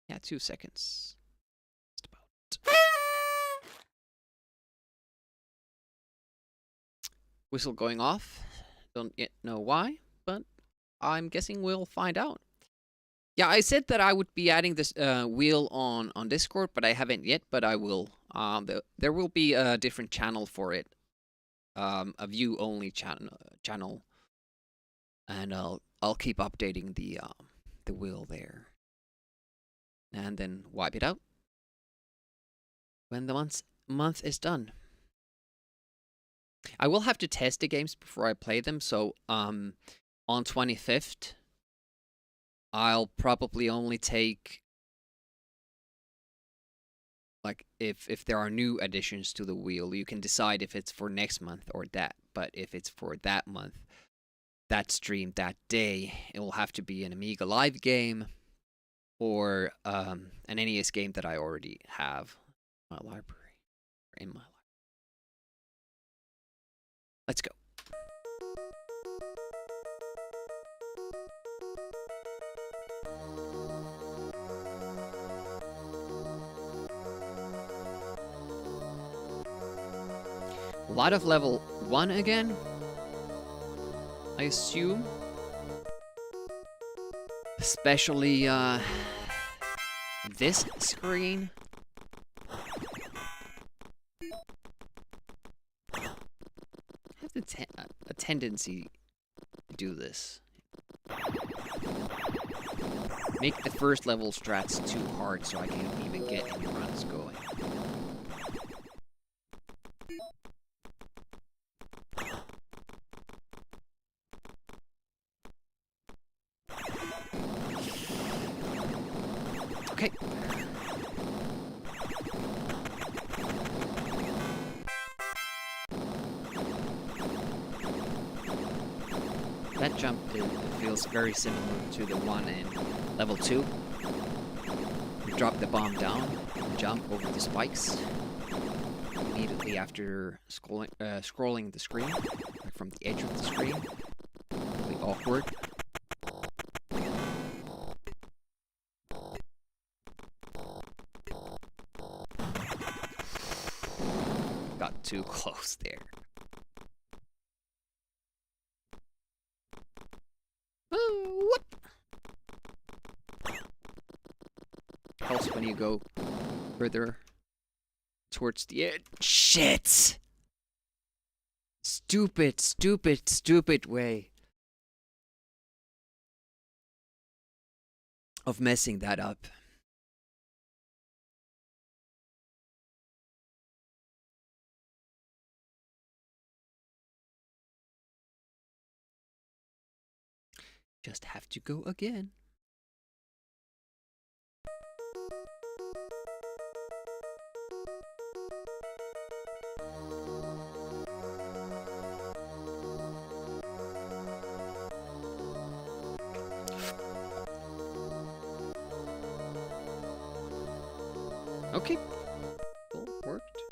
Yeah, 2 seconds. Just about. Whistle going off. Don't yet know why, but I'm guessing we'll find out. Yeah, I said that I would be adding this wheel on Discord, but I haven't yet, but I will. There will be a different channel for it. A view-only channel. And I'll keep updating the wheel there. And then wipe it out when the month is done. I will have to test the games before I play them, so on 25th I'll probably only take, like, if there are new additions to the wheel, you can decide if it's for next month or that. But if it's for that month, that stream, that day, it will have to be an Amiga Live game. or an NES game that I already have in my library. Let's go. A lot of level 1 again, I assume. Especially this screen. I have a tendency to do this. Make the first level strats too hard so I can't even get any runs going. Okay. That jump feels very similar to the one in level 2. You drop the bomb down, jump over the spikes immediately after scrolling the screen, like from the edge of the screen. Really awkward. Got too close there. What? Helps when you go further towards the edge. Shit! Stupid, stupid, stupid way of messing that up. Just have to go again. Okay. Cool, worked.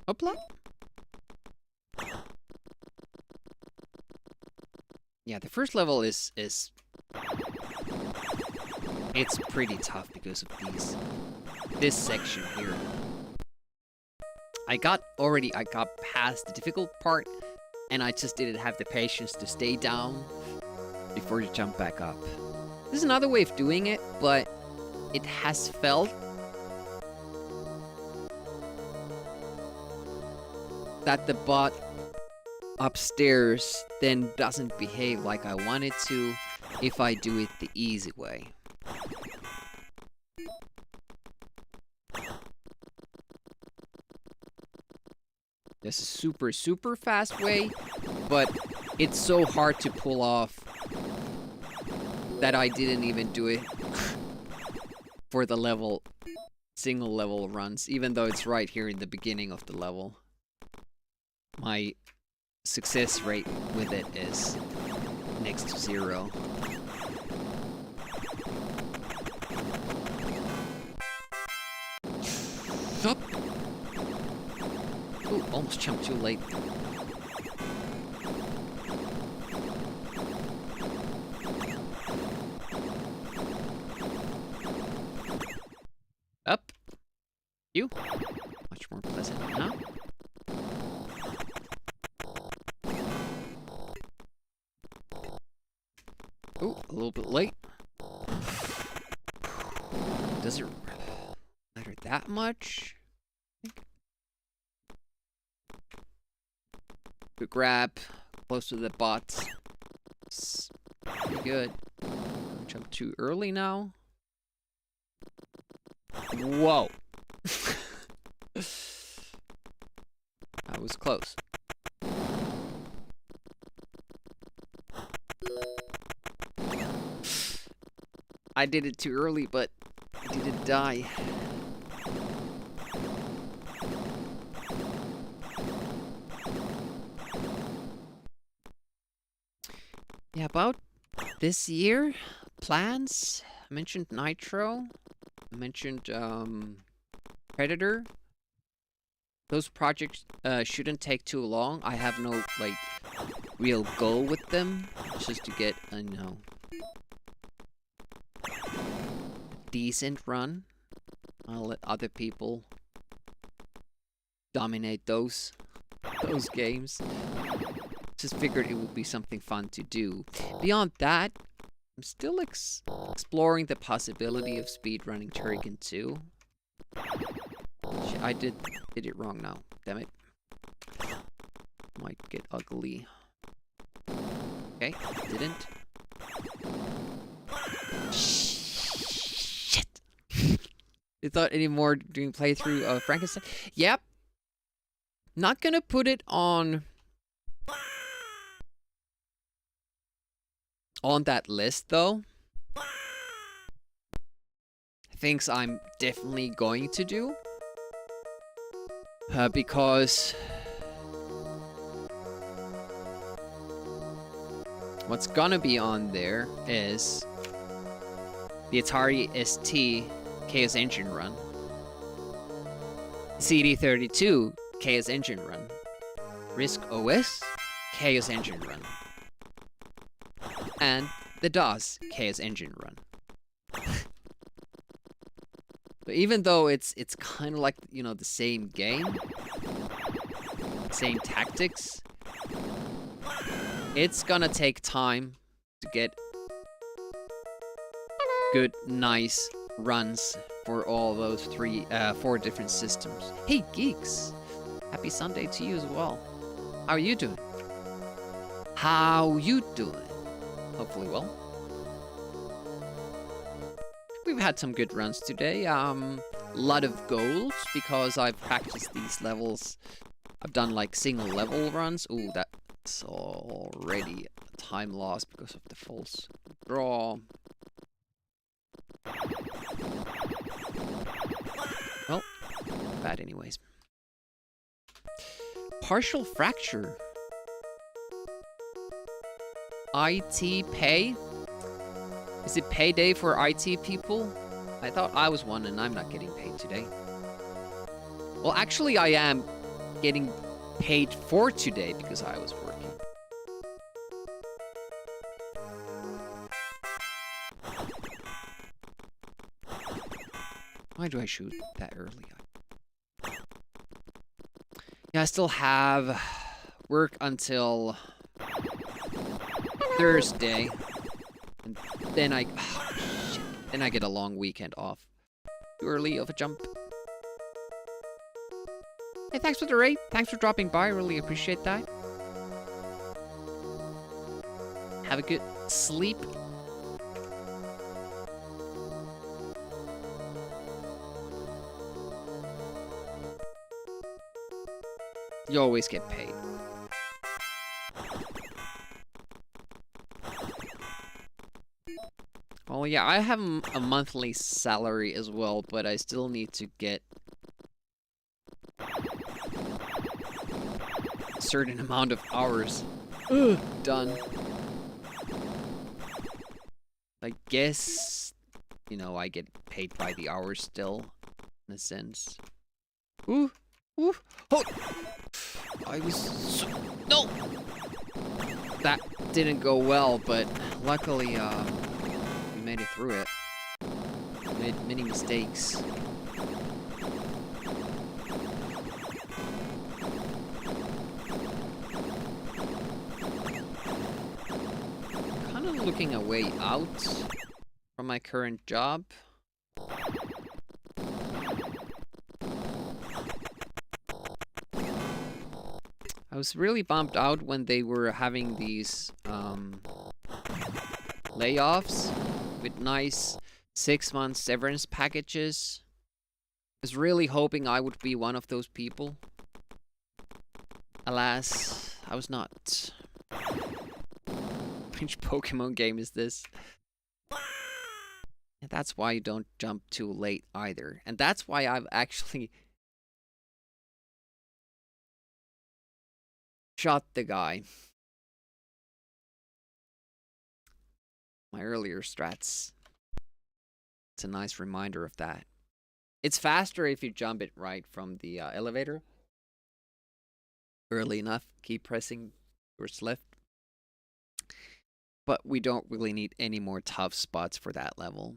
Hopla. Yeah, the first level is it's pretty tough because of this section here. I got past the difficult part, and I just didn't have the patience to stay down before you jump back up. This is another way of doing it, but it has felt that the bot upstairs then doesn't behave like I want it to if I do it the easy way. This is super, super fast way, but it's so hard to pull off that I didn't even do it for the single level runs, even though it's right here in the beginning of the level. My success rate with it is next to 0. Up. Ooh, almost jumped too late. Up. You. Much more pleasant now. Ooh, a little bit late. Does it matter that much? Good grab, close to the bots. It's pretty good. Jump too early now. Whoa. That was close. I did it too early, but I didn't die. Yeah, about this year, plans. I mentioned Nitro. I mentioned Predator. Those projects shouldn't take too long. I have no like real goal with them. It's just to get a decent run. I'll let other people dominate those games. Just figured it would be something fun to do. Beyond that, I'm still exploring the possibility of speedrunning Turrican 2. I did it wrong now. Damn it. Might get ugly. Okay, didn't. Shit. You thought any more doing playthrough of Frankenstein? Yep. Not gonna put it on that list though. Things I'm definitely going to do. Because what's gonna be on there is the Atari ST Chaos Engine Run, CD32 Chaos Engine Run, Risk OS Chaos Engine Run, and the DOS Chaos Engine Run. But even though it's kind of like, you know, the same game, same tactics, it's gonna take time to get good, nice runs for all those 4 different systems. Hey, geeks! Happy Sunday to you as well. How are you doing? How you doing? Hopefully well. We've had some good runs today. Lot of goals because I've practiced these levels. I've done like single level runs. Ooh, that's already a time loss because of the false draw. Well, bad anyways. Partial fracture. IT pay? Is it payday for IT people? I thought I was one and I'm not getting paid today. Well, actually I am getting paid for today because I was working. Why do I shoot that early? Yeah, I still have work until Thursday. And then then I get a long weekend off. Too early of a jump. Hey, thanks for the raid. Thanks for dropping by. Really appreciate that. Have a good sleep. You always get paid. Oh yeah, I have a monthly salary as well, but I still need to get a certain amount of hours done. I guess, you know, I get paid by the hour still, in a sense. Ooh, ooh, oh! I was so, no! That didn't go well, but luckily, we made it through it. Made many mistakes. I'm kind of looking a way out from my current job. I was really bummed out when they were having these layoffs with nice 6-month severance packages. I was really hoping I would be one of those people. Alas, I was not. Which Pokemon game is this? And that's why you don't jump too late either. And that's why I've actually shot the guy. my earlier strats. It's a nice reminder of that. It's faster if you jump it right from the elevator. Early enough, keep pressing towards left. But we don't really need any more tough spots for that level.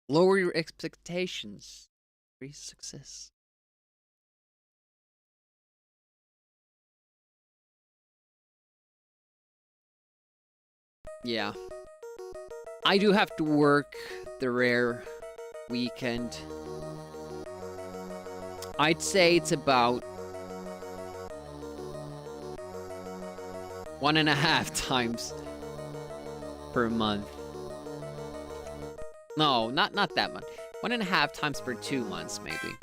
Lower your expectations. Increase success. Yeah. I do have to work the rare weekend. I'd say it's about 1.5 times per month. No, not that much. 1.5 times per 2 months, maybe.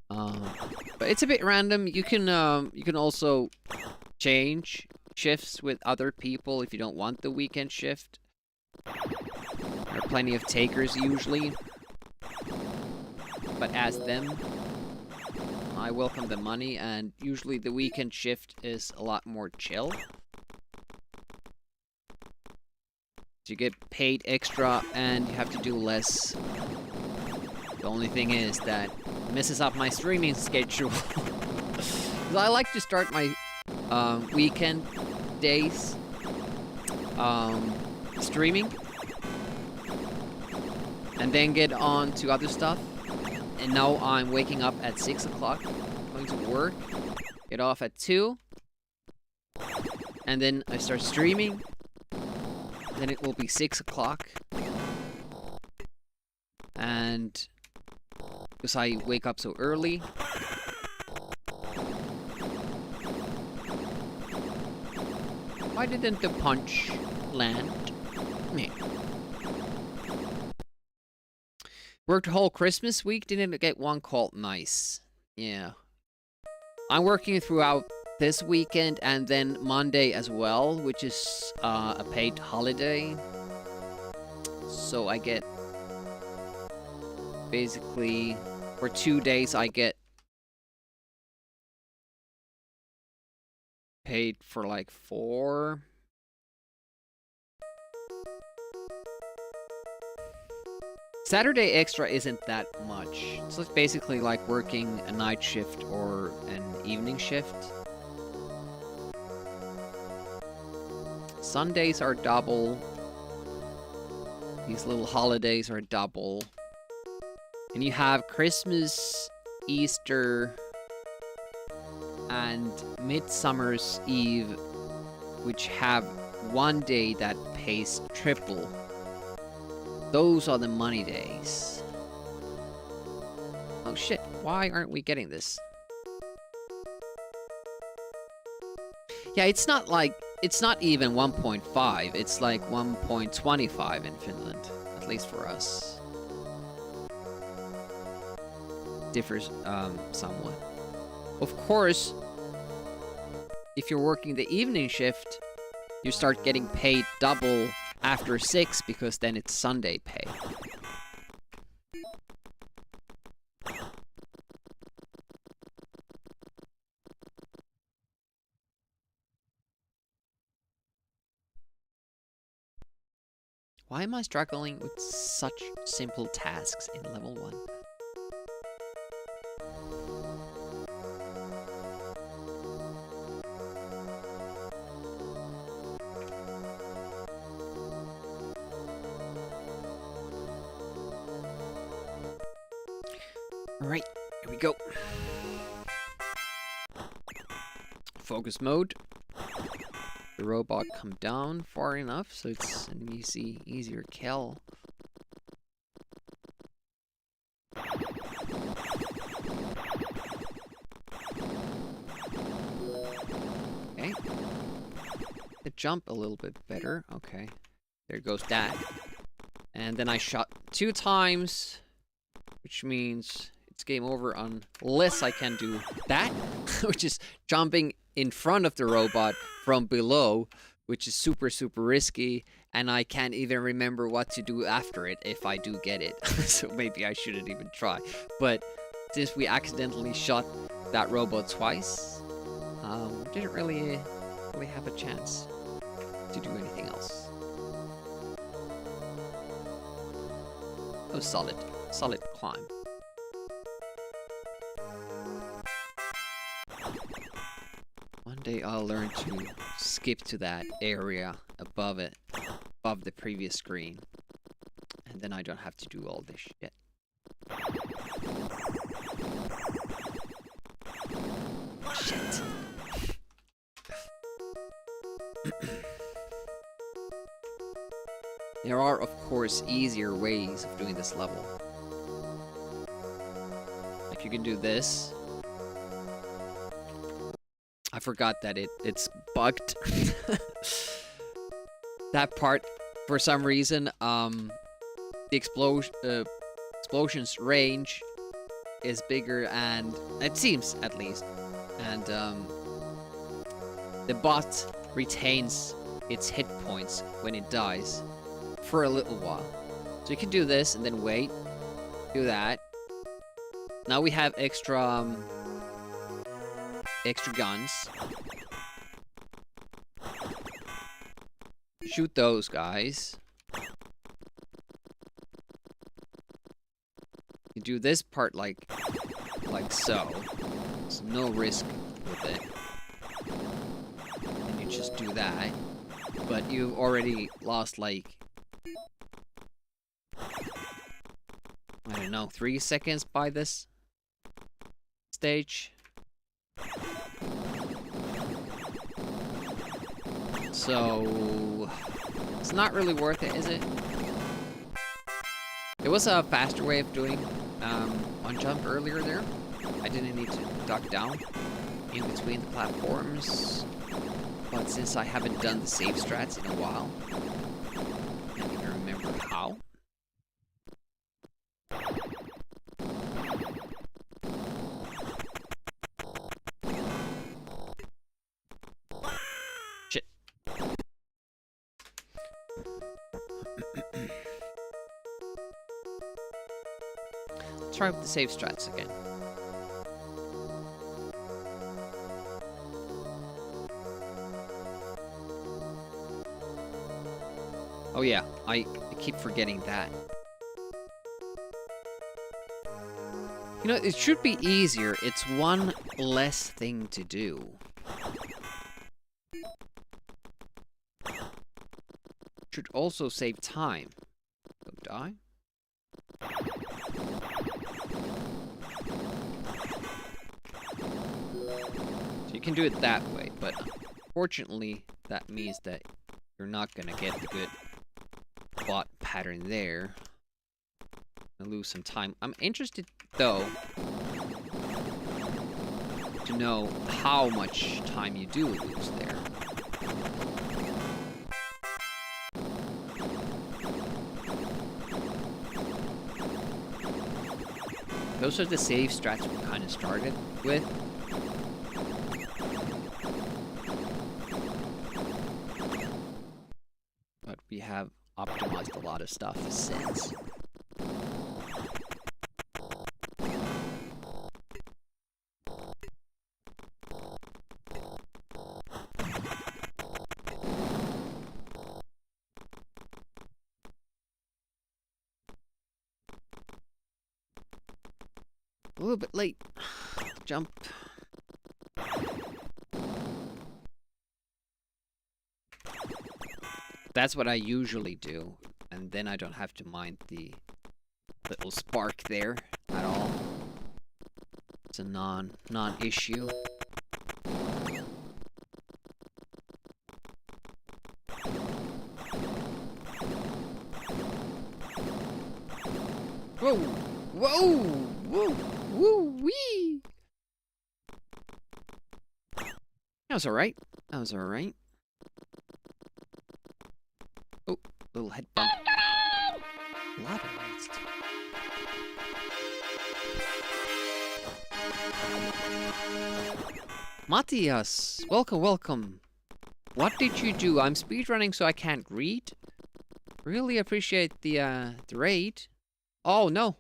But it's a bit random. You can also change shifts with other people if you don't want the weekend shift. There are plenty of takers usually. But as them, I welcome the money, and usually the weekend shift is a lot more chill. You get paid extra and you have to do less. The only thing is that it messes up my streaming schedule. I like to start my weekend days streaming and then get on to other stuff. And now I'm waking up at 6 o'clock, going to work, get off at 2, and then I start streaming. Then it will be 6 o'clock. And because I wake up so early. Why didn't the punch land? Meh. Worked the whole Christmas week, didn't get one call. Nice. Yeah. I'm working throughout this weekend and then Monday as well, which is a paid holiday. So I get basically for 2 days I get paid for like 4. Saturday extra isn't that much. So it's basically like working a night shift or an evening shift. Sundays are double. These little holidays are double. And you have Christmas, Easter, and Midsummer's Eve, which have one day that pays triple. Those are the money days. Oh shit, why aren't we getting this? Yeah, it's not even 1.5, it's like 1.25 in Finland, at least for us. Differs somewhat. Of course, if you're working the evening shift, you start getting paid double after 6 because then it's Sunday pay. Why am I struggling with such simple tasks in level 1? Alright, here we go. Focus mode. The robot come down far enough so it's an easier kill. Okay. The jump a little bit better. Okay. There goes that. And then I shot 2 times, which means it's game over unless I can do that, which is jumping in front of the robot from below, which is super risky, and I can't even remember what to do after it if I do get it. So maybe I shouldn't even try. But since we accidentally shot that robot twice, didn't really really have a chance to do anything else. Oh, solid climb. One day I'll learn to skip to that area above it, above the previous screen. And then I don't have to do all this shit. Shit. There are, of course, easier ways of doing this level. Like you can do this. I forgot that it's bugged. That part, for some reason, the explosion's range is bigger, and it seems at least, and the bot retains its hit points when it dies for a little while. So you can do this and then wait, do that. Now we have extra guns. Shoot those guys. You do this part like so. There's no risk with it. And you just do that. But you've already lost like, I don't know, 3 seconds by this stage. So it's not really worth it, is it? There was a faster way of doing one jump earlier there. I didn't need to duck down in between the platforms. But since I haven't done the save strats in a while, I can't even remember how. Shit. Let's try with the save strats again. Oh yeah, I keep forgetting that. You know, it should be easier. It's one less thing to do. Should also save time. Don't die. So you can do it that way, but unfortunately that means that you're not gonna get the good bot pattern there. I lose some time. I'm interested though to know how much time you do lose there. Those are the save strats we kind of started with. But we have optimized a lot of stuff since. A little bit late. Jump. That's what I usually do, and then I don't have to mind the little spark there at all. It's a non-issue. Whoa! Whoa! Whoa! Woo wee! That was alright. That was alright. Oh, little head bump. Lava waste. Matthias, welcome, welcome. What did you do? I'm speedrunning so I can't read. Really appreciate the raid. Oh no.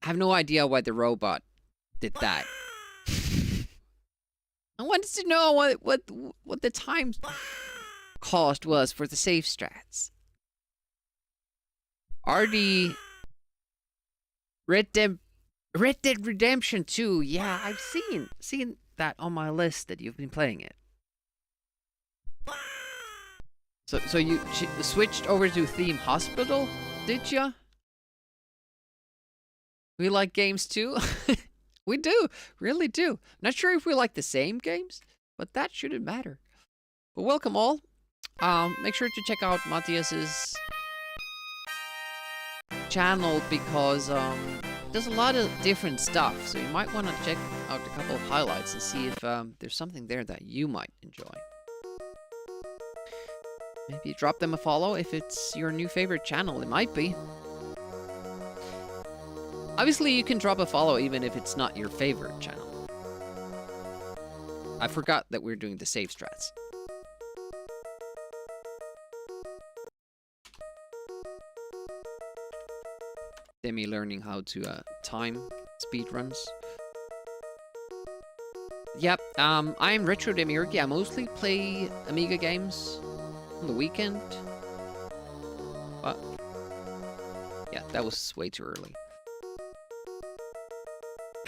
I have no idea why the robot did that. I wanted to know what the time cost was for the save strats. Are the Red Dead Redemption 2? Yeah, I've seen that on my list that you've been playing it. So you switched over to Theme Hospital, did ya? We like games too. We do, really do. Not sure if we like the same games, but that shouldn't matter. But welcome all. Make sure to check out Matthias's channel because there's a lot of different stuff. So you might want to check out a couple of highlights and see if there's something there that you might enjoy. Maybe drop them a follow if it's your new favorite channel. It might be. Obviously, you can drop a follow even if it's not your favorite channel. I forgot that we're doing the save strats. Demi learning how to time speedruns. Yep, I'm Retro Demiurgi. I mostly play Amiga games on the weekend. What? Yeah, that was way too early.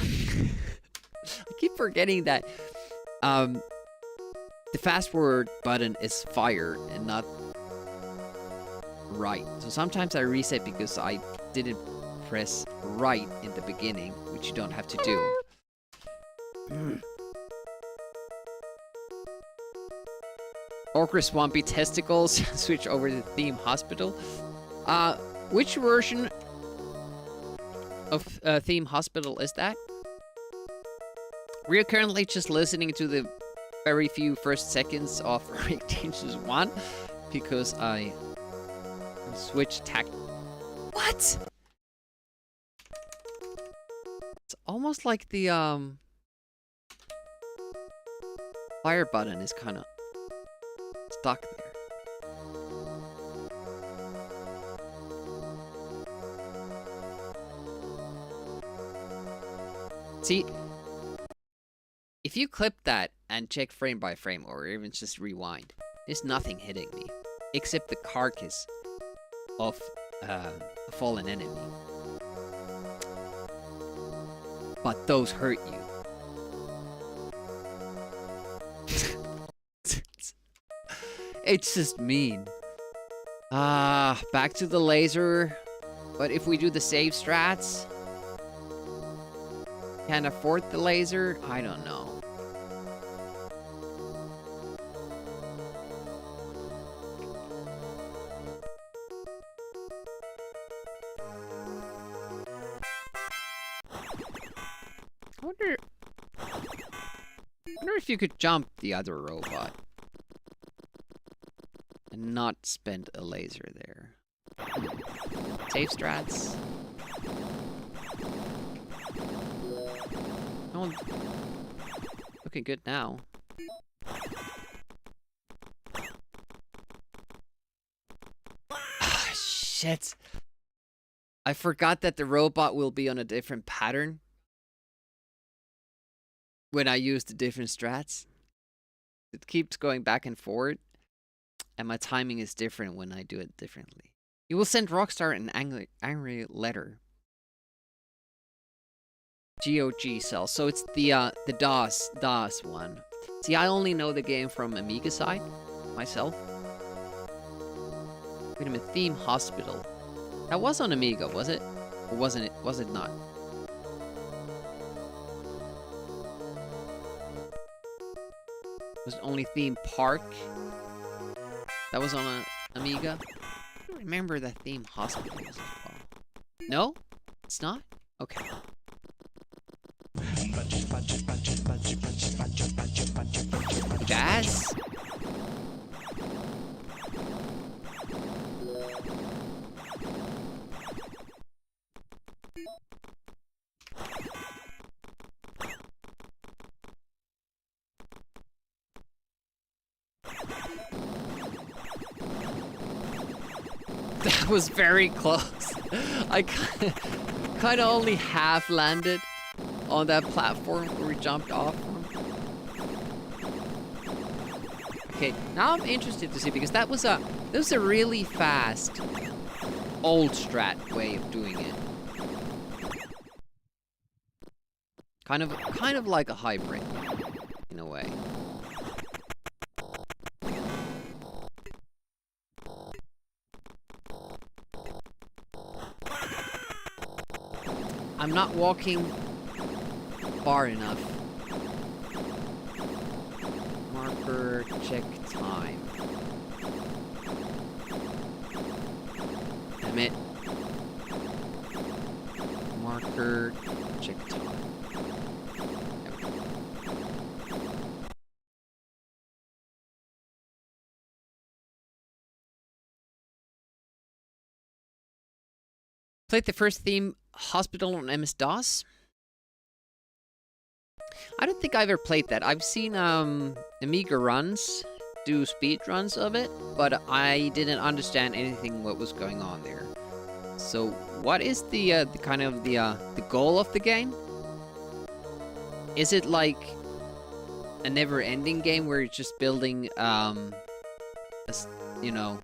I keep forgetting that the fast forward button is fire and not right. So sometimes I reset because I didn't press right in the beginning, which you don't have to do. Orcra Swampy Testicles, switch over to Theme Hospital. Which version of Theme Hospital is that? We are currently just listening to the very few first seconds of Rick Dangerous 1 because I switched tack. What? It's almost like the fire button is kind of stuck there. See, if you clip that and check frame by frame or even just rewind, there's nothing hitting me except the carcass of a fallen enemy. But those hurt you. It's just mean. Back to the laser. But if we do the save strats, can't afford the laser? I don't know. I wonder if you could jump the other robot and not spend a laser there. Save strats. Oh, looking good now. Ah, shit. I forgot that the robot will be on a different pattern when I use the different strats. It keeps going back and forward, and my timing is different when I do it differently. You will send Rockstar an angry letter. GOG cell. So it's the DOS one. See, I only know the game from Amiga side myself. Wait a minute, Theme Hospital. That was on Amiga, was it? Or wasn't it? Was it not? Was it only Theme Park? That was on a Amiga? I don't remember that Theme Hospital was as well. No? It's not? Okay. Gas? That was very close. I kind of only half landed on that platform where we jumped off from. Okay, now I'm interested to see, because that was a really fast old strat way of doing it. Kind of like a hybrid in a way. I'm not walking far enough. Marker, check time. Damn it. Marker, check time. There we go. Played the first theme, Hospital on MS-DOS. I don't think I ever played that. I've seen Amiga runs do speed runs of it, but I didn't understand anything what was going on there. So, what is the kind of the goal of the game? Is it like a never-ending game where you're just building you know,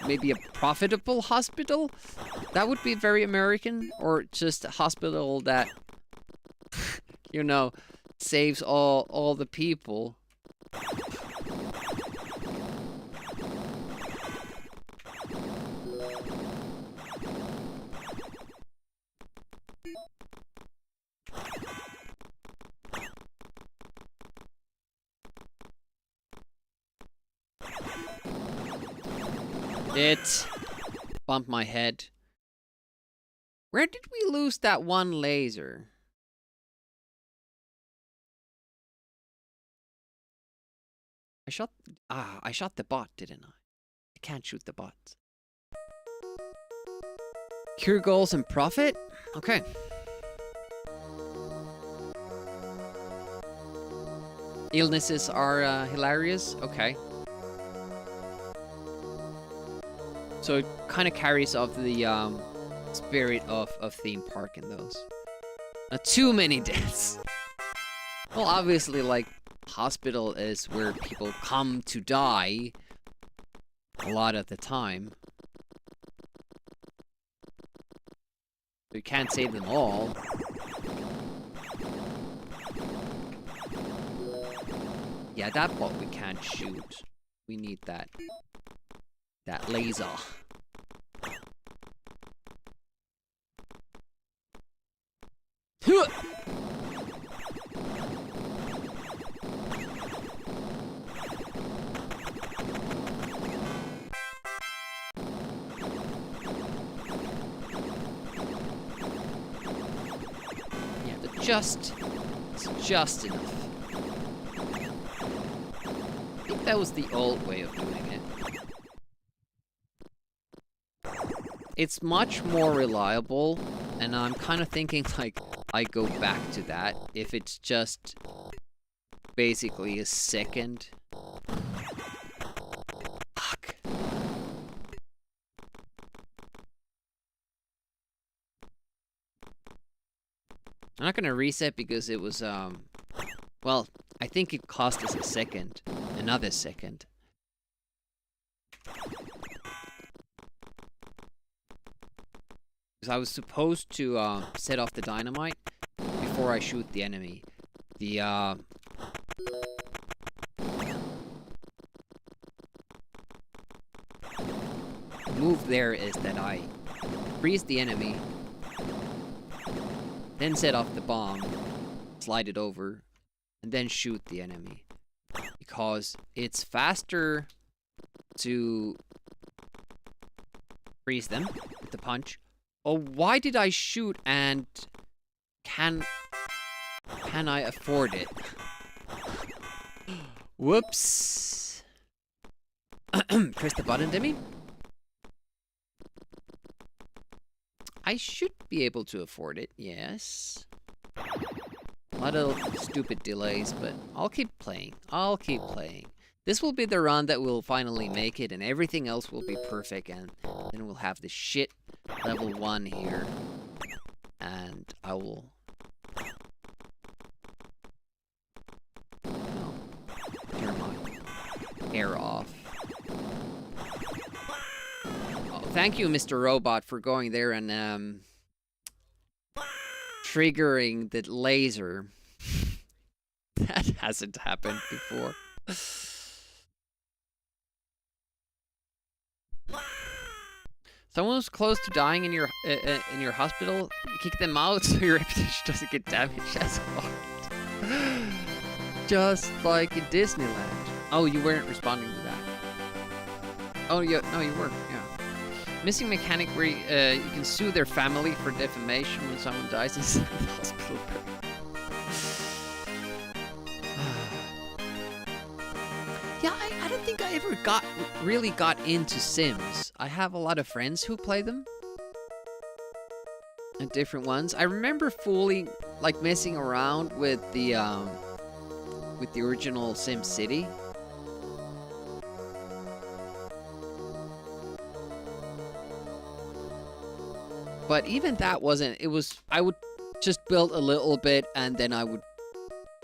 maybe a profitable hospital? That would be very American, or just a hospital that you know, saves all the people. It bumped my head. Where did we lose that one laser? I shot the bot, didn't I? I can't shoot the bots. Cure goals and profit? Okay. Illnesses are hilarious? Okay. So it kind of carries off the spirit of theme park in those. Not too many deaths. Well, obviously, like, hospital is where people come to die a lot of the time. You can't save them all. Yeah, that bot we can't shoot. We need that laser. It's just enough. I think that was the old way of doing it. It's much more reliable, and I'm kind of thinking like I go back to that if it's just basically a second. Fuck. I'm not gonna reset because it was, well, I think it cost us a second. Another second. Because I was supposed to, set off the dynamite before I shoot the enemy. The, move there is that I freeze the enemy, then set off the bomb, slide it over, and then shoot the enemy. Because it's faster to freeze them with the punch. Oh, why did I shoot, and can I afford it? Whoops. Press the button, Demi. I should be able to afford it, yes. A lot of stupid delays, but I'll keep playing. I'll keep playing. This will be the run that will finally make it, and everything else will be perfect, and then we'll have the shit level 1 here. And I will... No. Never mind. hair off. Oh, thank you, Mr. Robot, for going there and triggering the laser. That hasn't happened before. Someone was close to dying in your hospital. You kick them out so your reputation doesn't get damaged as hard. Just like in Disneyland. Oh, you weren't responding to that. Oh, yeah, no, you were. Yeah. Missing mechanic where you can sue their family for defamation when someone dies inside the hospital. Yeah, I don't think I ever really got into Sims. I have a lot of friends who play them. And different ones. I remember fully, like, messing around with the original Sim City. But even that wasn't, I would just build a little bit and then I would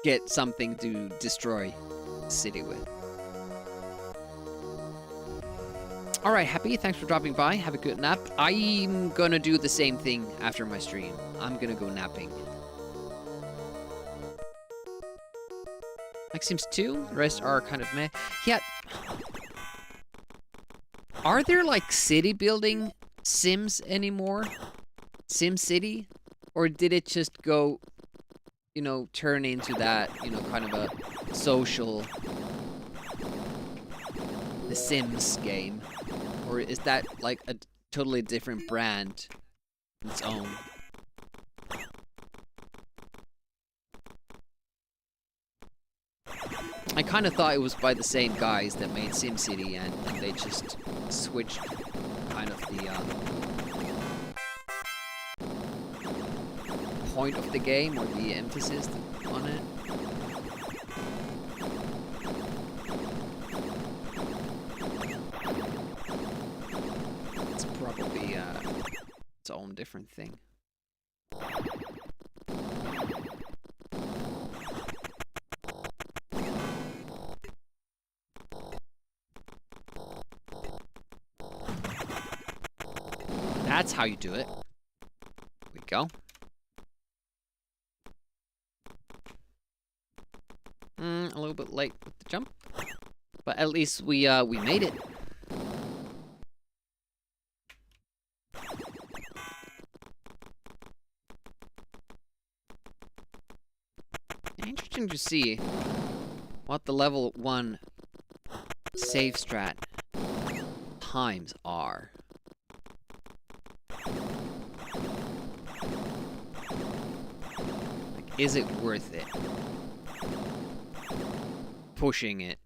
get something to destroy the city with. Alright, Happy, thanks for dropping by. Have a good nap. I'm gonna do the same thing after my stream. I'm gonna go napping. Like Sims 2, the rest are kind of meh. Yeah. Are there like city building Sims anymore? Sim City? Or did it just go, you know, turn into that, you know, kind of a social The Sims game? Or is that like a totally different brand on its own? I kind of thought it was by the same guys that made SimCity and they just switched kind of the point of the game or the emphasis on it. It's probably its own different thing. That's how you do it. There we go. A little bit late with the jump, but at least we made it. Interesting to see what the level 1 save strat times are. Like, is it worth it? Pushing it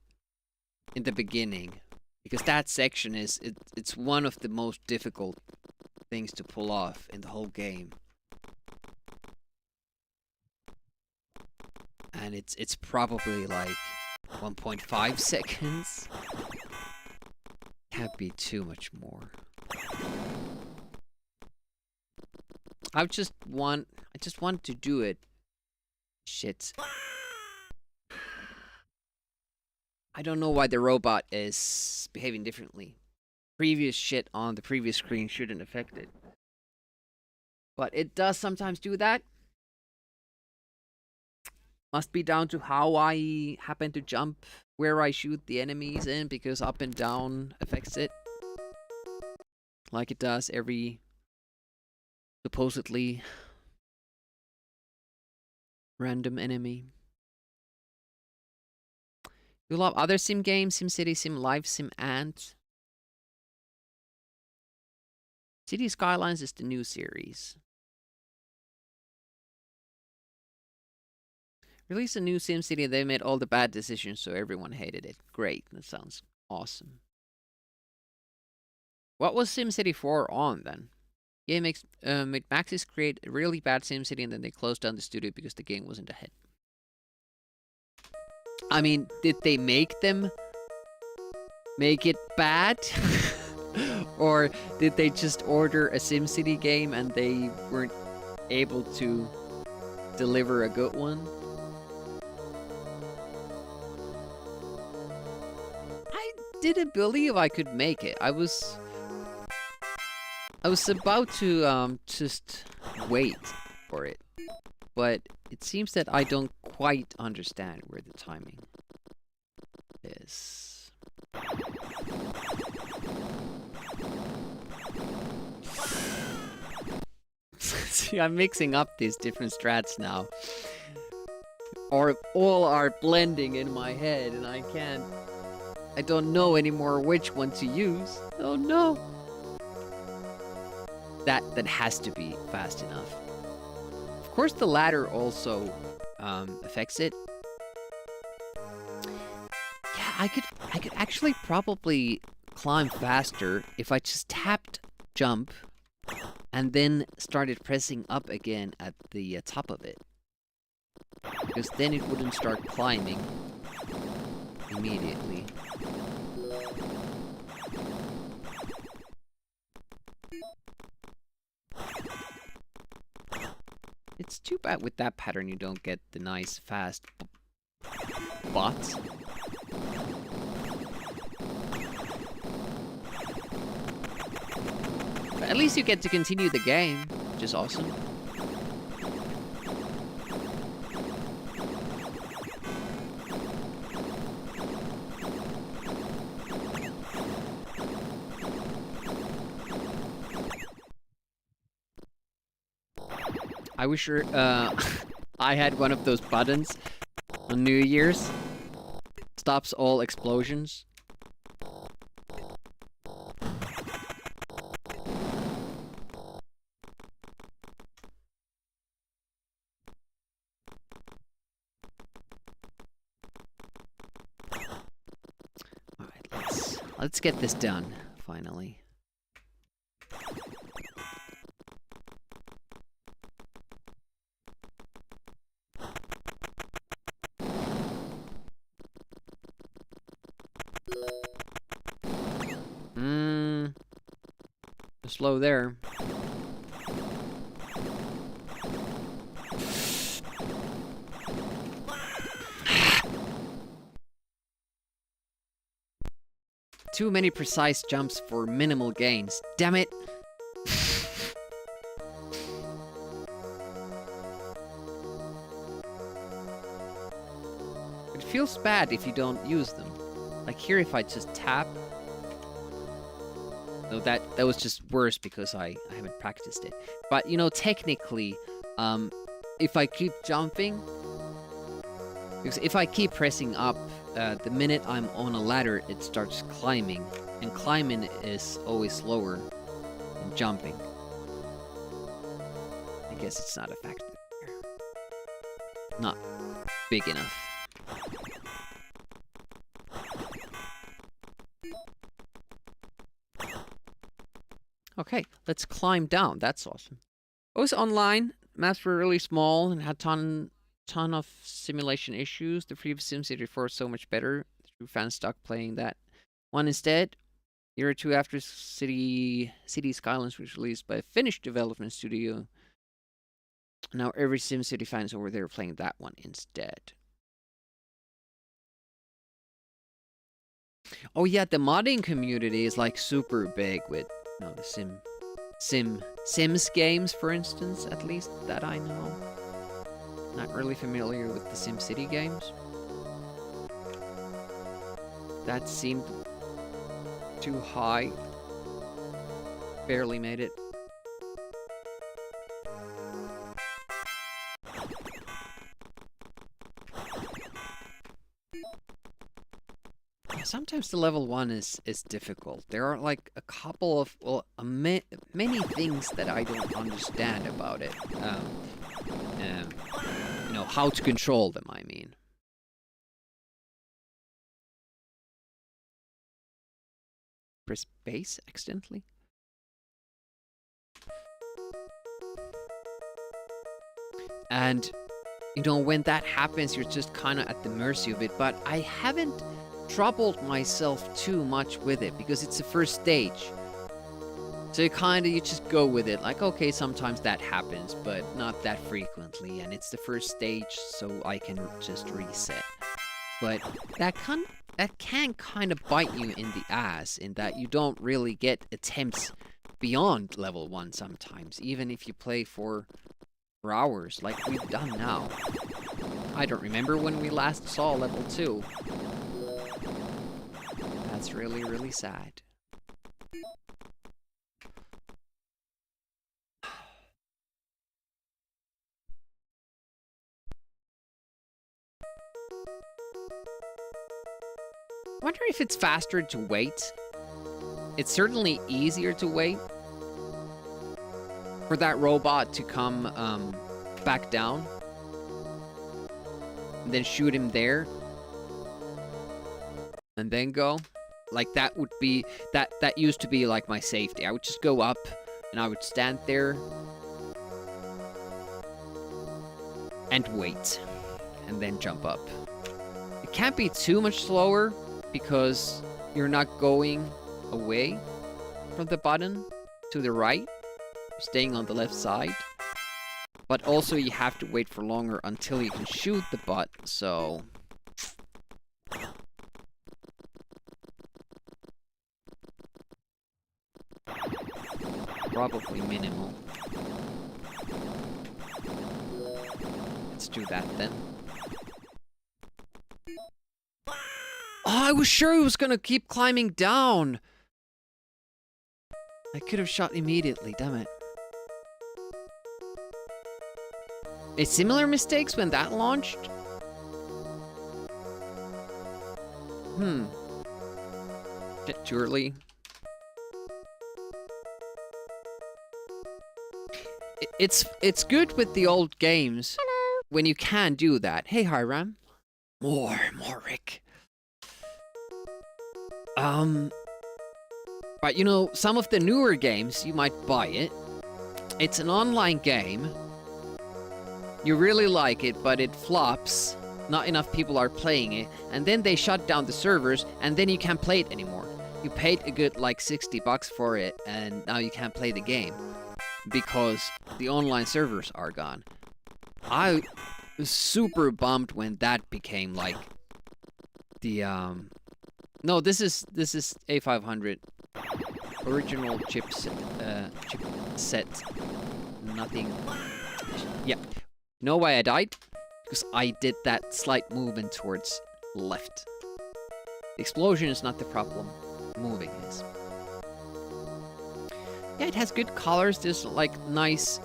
in the beginning, because that section it's one of the most difficult things to pull off in the whole game, and it's probably like 1.5 seconds. Can't be too much more. I just want to do it. Shit. I don't know why the robot is behaving differently. Previous shit on the previous screen shouldn't affect it. But it does sometimes do that. Must be down to how I happen to jump, where I shoot the enemies in, because up and down affects it. Like it does every supposedly random enemy. You love other Sim games, SimCity, Sim Life, Sim Ant. City Skylines is the new series. Released a new SimCity and they made all the bad decisions so everyone hated it. Great, that sounds awesome. What was SimCity 4 on then? Yeah, made Maxis create a really bad SimCity and then they closed down the studio because the game wasn't a hit. I mean, did they make them make it bad? Or did they just order a SimCity game and they weren't able to deliver a good one? didn't believe I could make it. I was about to just wait for it, but it seems that I don't quite understand where the timing is. See, I'm mixing up these different strats now. Or all are blending in my head, and I don't know anymore which one to use. Oh no! That has to be fast enough. Of course, the ladder also affects it. Yeah, I could actually probably climb faster if I just tapped jump and then started pressing up again at the top of it. Because then it wouldn't start climbing immediately. It's too bad with that pattern you don't get the nice fast bots. But at least you get to continue the game, which is awesome. I wish I had one of those buttons on New Year's. Stops all explosions. Alright, let's get this done, finally. Slow there. Too many precise jumps for minimal gains. Damn it! It feels bad if you don't use them. Like here, if I just tap. No, that was just worse because I haven't practiced it. But, you know, technically, if I keep jumping... Because if I keep pressing up, the minute I'm on a ladder, it starts climbing. And climbing is always slower than jumping. I guess it's not a factor here. Not big enough. Okay, let's climb down. That's awesome. It was online. Maps were really small and had ton of simulation issues. The previous SimCity 4 is so much better. The fans stuck playing that one instead. A year or two after City Skylines was released by a Finnish development studio. Now every SimCity fan is over there playing that one instead. Oh yeah, the modding community is like super big with the Sims games, for instance, at least that I know. Not really familiar with the SimCity games. That seemed too high. Barely made it. Sometimes the level 1 is difficult. There are like a couple of, well, many things that I don't understand about it. You know, how to control them, I mean. Press base accidentally? And, you know, when that happens, you're just kind of at the mercy of it. But I haven't troubled myself too much with it because it's the first stage. So you just go with it, like, okay, sometimes that happens, but not that frequently, and it's the first stage, so I can just reset. But that that can kind of bite you in the ass in that you don't really get attempts beyond level 1 sometimes, even if you play for hours like we've done now. I don't remember when we last saw level 2. That's really, really sad. I wonder if it's faster to wait. It's certainly easier to wait for that robot to come back down and then shoot him there and then go. Like that would be that used to be like my safety. I would just go up and I would stand there and wait and then jump up. It can't be too much slower because you're not going away from the button to the right, staying on the left side. But also you have to wait for longer until you can shoot the butt, so... Probably minimal. Let's do that then. Oh, I was sure he was gonna keep climbing down! I could have shot immediately, damn it. Similar mistakes when that launched? Bit too early. It's good with the old games when you can do that. Hey, Hiram. More Rick. But you know, some of the newer games, you might buy it. It's an online game. You really like it, but it flops. Not enough people are playing it. And then they shut down the servers, and then you can't play it anymore. You paid a good, like, $60 for it, and now you can't play the game. Because the online servers are gone. I was super bummed when that became, like, the, No, this is A500. Original chipset. Nothing. Yeah. You know why I died? Because I did that slight movement towards left. The explosion is not the problem. Moving is. Yeah, it has good colors. There's like nice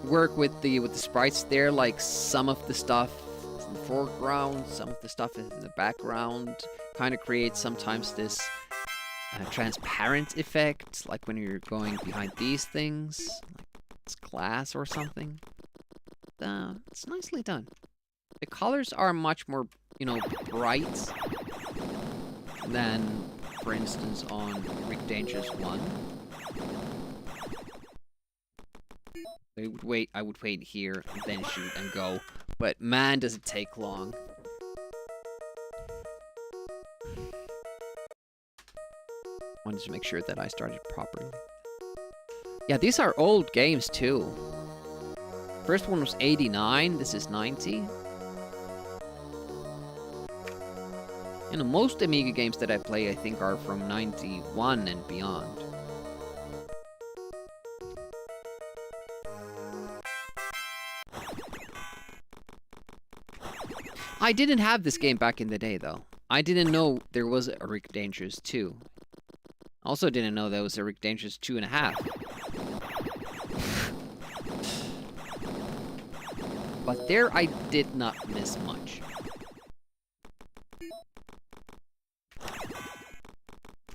work with the sprites there. Like some of the stuff is in the foreground, some of the stuff is in the background. Kind of creates sometimes this transparent effect, like when you're going behind these things, like it's glass or something. It's nicely done. The colors are much more, you know, bright than, for instance, on Rick Dangerous 1. I would wait here, and then shoot and go. But man, does it take long. Wanted to make sure that I started properly. Yeah, these are old games too. First one was 89, this is 90. You know, most Amiga games that I play, I think, are from 91 and beyond. I didn't have this game back in the day, though. I didn't know there was a Rick Dangerous 2. Also didn't know there was a Rick Dangerous 2.5. But there I did not miss much.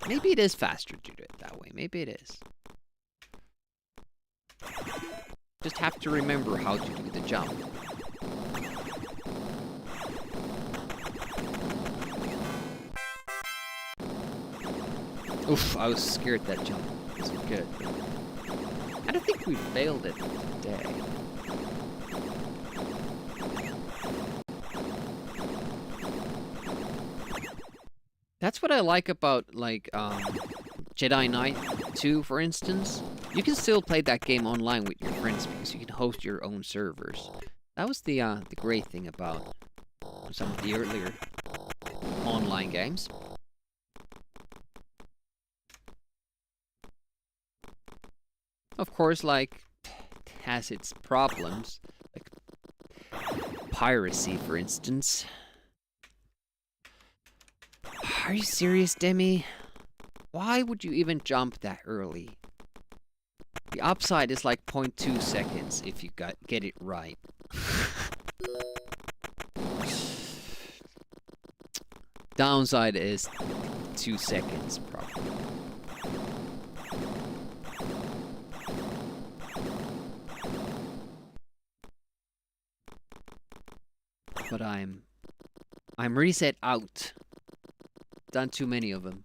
Maybe it is faster to do it that way. Maybe it is. Just have to remember how to do the jump. Oof, I was scared that jump wasn't good. I don't think we failed it today. That's what I like about, like, Jedi Knight 2, for instance. You can still play that game online with your friends because you can host your own servers. That was the great thing about some of the earlier online games. Of course, like, it has its problems, like piracy, for instance. Are you serious, Demi? Why would you even jump that early? The upside is like 0.2 seconds if you get it right. Downside is 2 seconds, probably. But I'm reset out. Done too many of them.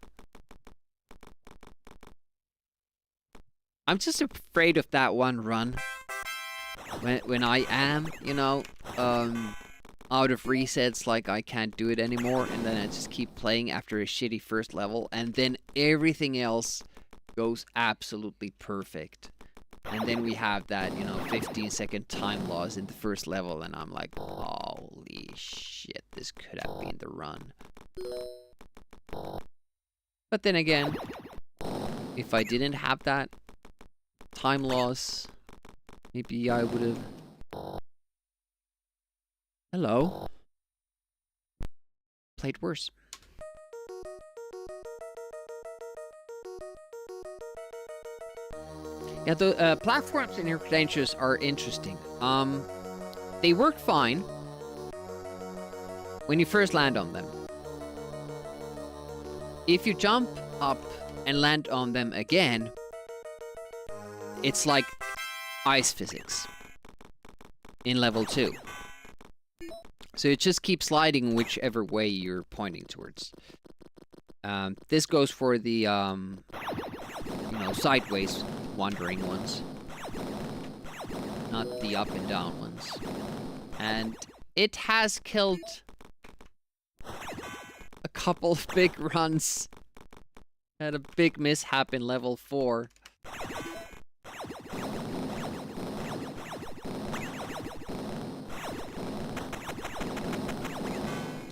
I'm just afraid of that one run. When I am, you know, out of resets, like I can't do it anymore, and then I just keep playing after a shitty first level, and then everything else goes absolutely perfect. And then we have that, you know, 15-second time loss in the first level, and I'm like, holy shit, this could have been the run. But then again, if I didn't have that time loss, maybe I would have... Hello? Played worse. Yeah, the platforms in your credentials are interesting. They work fine when you first land on them. If you jump up and land on them again, it's like ice physics in level 2. So it just keeps sliding whichever way you're pointing towards. This goes for the, you know, sideways wandering ones. Not the up and down ones. And it has killed a couple of big runs. Had a big mishap in level 4.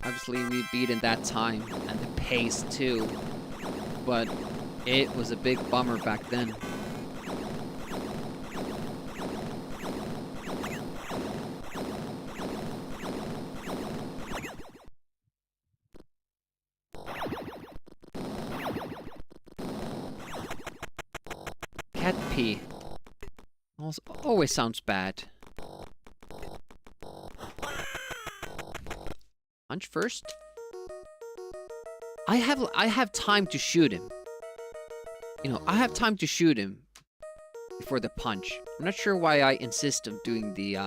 Obviously, we've beaten that time and the pace too, but it was a big bummer back then. Cat pee. Always sounds bad. Punch first. I have time to shoot him. You know, I have time to shoot him before the punch. I'm not sure why I insist on doing the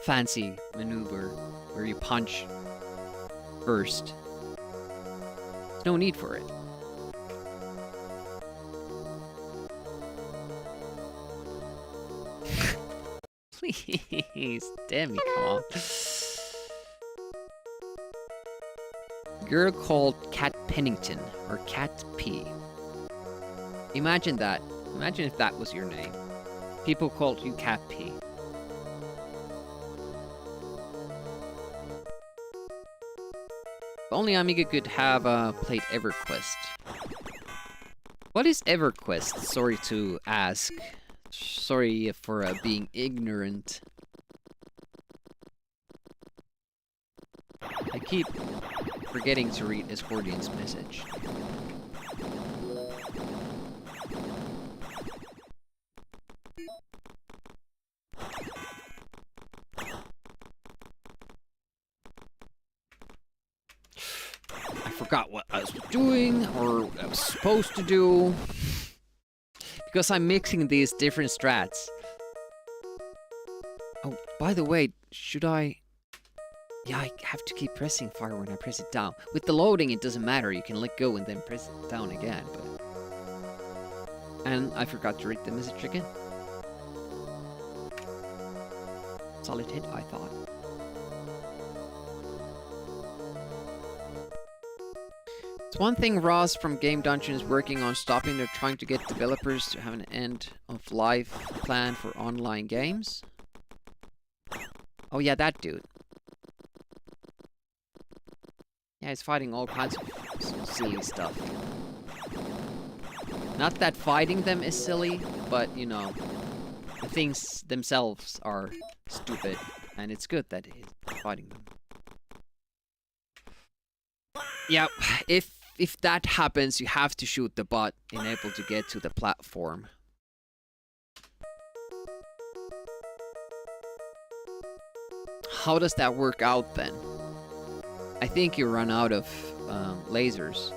fancy maneuver where you punch first. There's no need for it. Please, Demi, come on. Girl called Cat Pennington, or Cat P. Imagine that. Imagine if that was your name. People called you Cat P. If only Amiga could have played EverQuest. What is EverQuest? Sorry to ask. Sorry for being ignorant. I keep forgetting to read Escordian's message. I forgot what I was doing, or what I was supposed to do. Because I'm mixing these different strats. Oh, by the way, should I... Yeah, I have to keep pressing fire when I press it down. With the loading, it doesn't matter. You can let go and then press it down again. But... And I forgot to read the message again. Solid hit, I thought. It's one thing Ross from Game Dungeon is working on stopping. They're trying to get developers to have an end-of-life plan for online games. Oh yeah, that dude. Yeah, he's fighting all kinds of silly stuff. Not that fighting them is silly, but, you know, the things themselves are stupid, and it's good that he's fighting them. Yeah, if that happens, you have to shoot the bot in able to get to the platform. How does that work out then? I think you run out of lasers.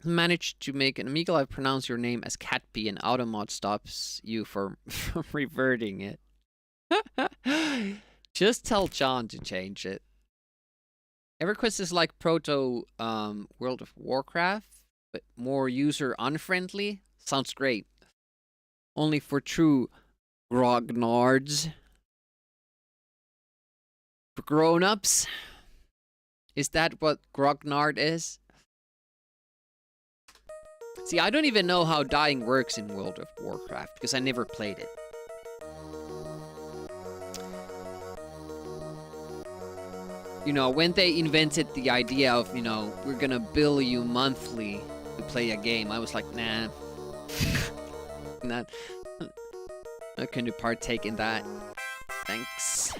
Managed to make an Amiga Live pronounce your name as Catby, and Automod stops you from reverting it. Just tell John to change it. EverQuest is like proto World of Warcraft, but more user unfriendly. Sounds great. Only for true grognards. For grown-ups? Is that what grognard is? See, I don't even know how dying works in World of Warcraft, because I never played it. You know, when they invented the idea of, you know, we're gonna bill you monthly to play a game, I was like, nah. Not going to partake in that. Thanks.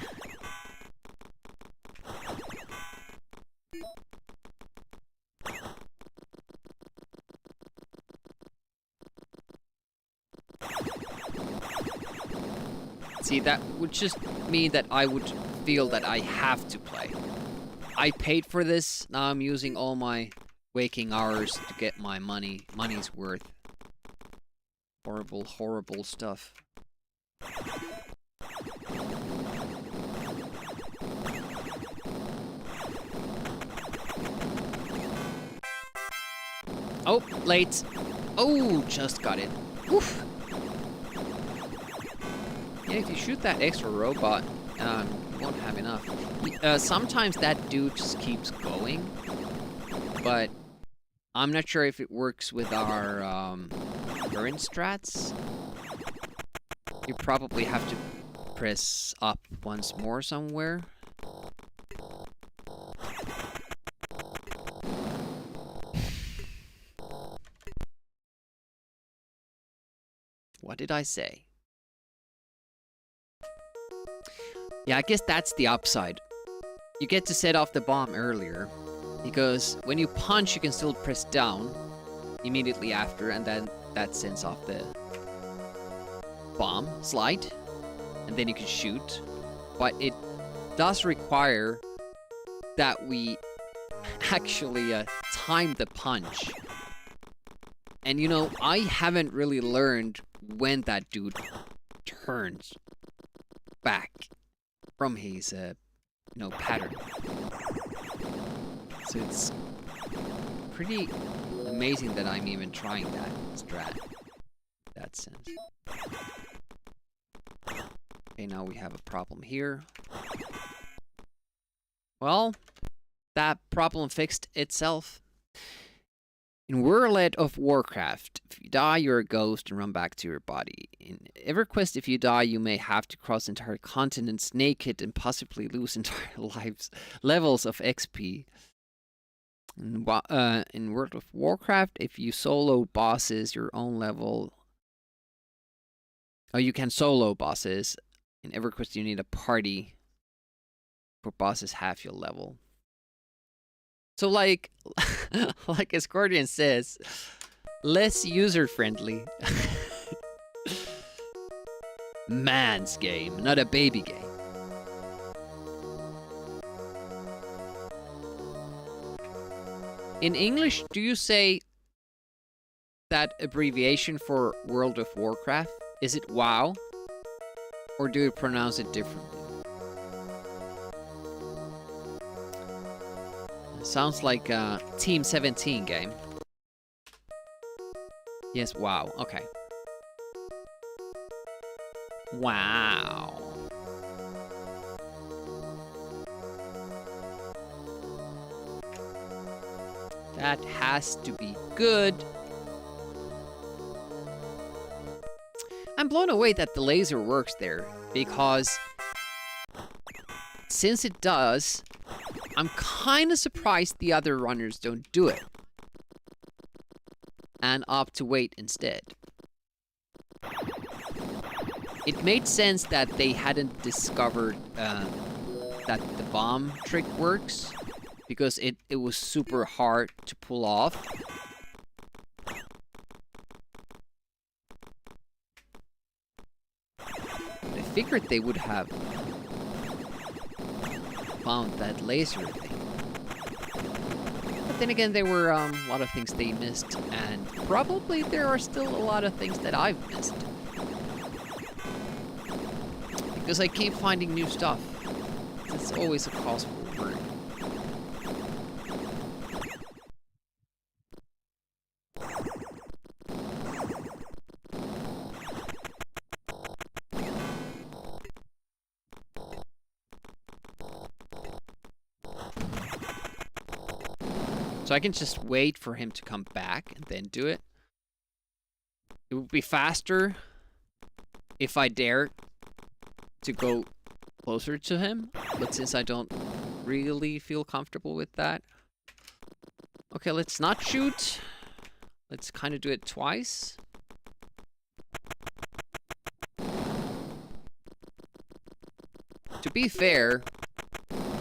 See, that would just mean that I would feel that I have to play. I paid for this, now I'm using all my waking hours to get my money's worth. Horrible, horrible stuff. Oh, late. Oh, just got it. Oof. Yeah, if you shoot that extra robot, you won't have enough. Sometimes that dude just keeps going, but I'm not sure if it works with our current strats. You probably have to press up once more somewhere. What did I say? Yeah, I guess that's the upside. You get to set off the bomb earlier, because when you punch, you can still press down immediately after, and then that sends off the bomb slide, and then you can shoot. But it does require that we actually time the punch. And you know, I haven't really learned when that dude turns back from his, you know, pattern. So it's pretty amazing that I'm even trying that strat. In that sense. Okay, now we have a problem here. Well, that problem fixed itself. In World of Warcraft, if you die, you're a ghost and run back to your body. In EverQuest, if you die, you may have to cross entire continents naked and possibly lose entire levels of XP. In World of Warcraft, if you solo bosses your own level... Oh, you can solo bosses. In EverQuest, you need a party for bosses half your level. So, like Escordian says, less user-friendly. Man's game, not a baby game. In English, do you say that abbreviation for World of Warcraft? Is it WoW? Or do you pronounce it differently? Sounds like a Team 17 game. Yes, WoW. Okay. Wow. That has to be good. blown away that the laser works there, because since it does, I'm kind of surprised the other runners don't do it and opt to wait instead. It made sense that they hadn't discovered that the bomb trick works, because it was super hard to pull off. I figured they would have found that laser thing. But then again, there were a lot of things they missed, and probably there are still a lot of things that I've missed. Because I keep finding new stuff. It's always a cause for worry. So I can just wait for him to come back and then do it. It would be faster if I dare to go closer to him, but since I don't really feel comfortable with that. Okay, let's not shoot. Let's kind of do it twice. To be fair,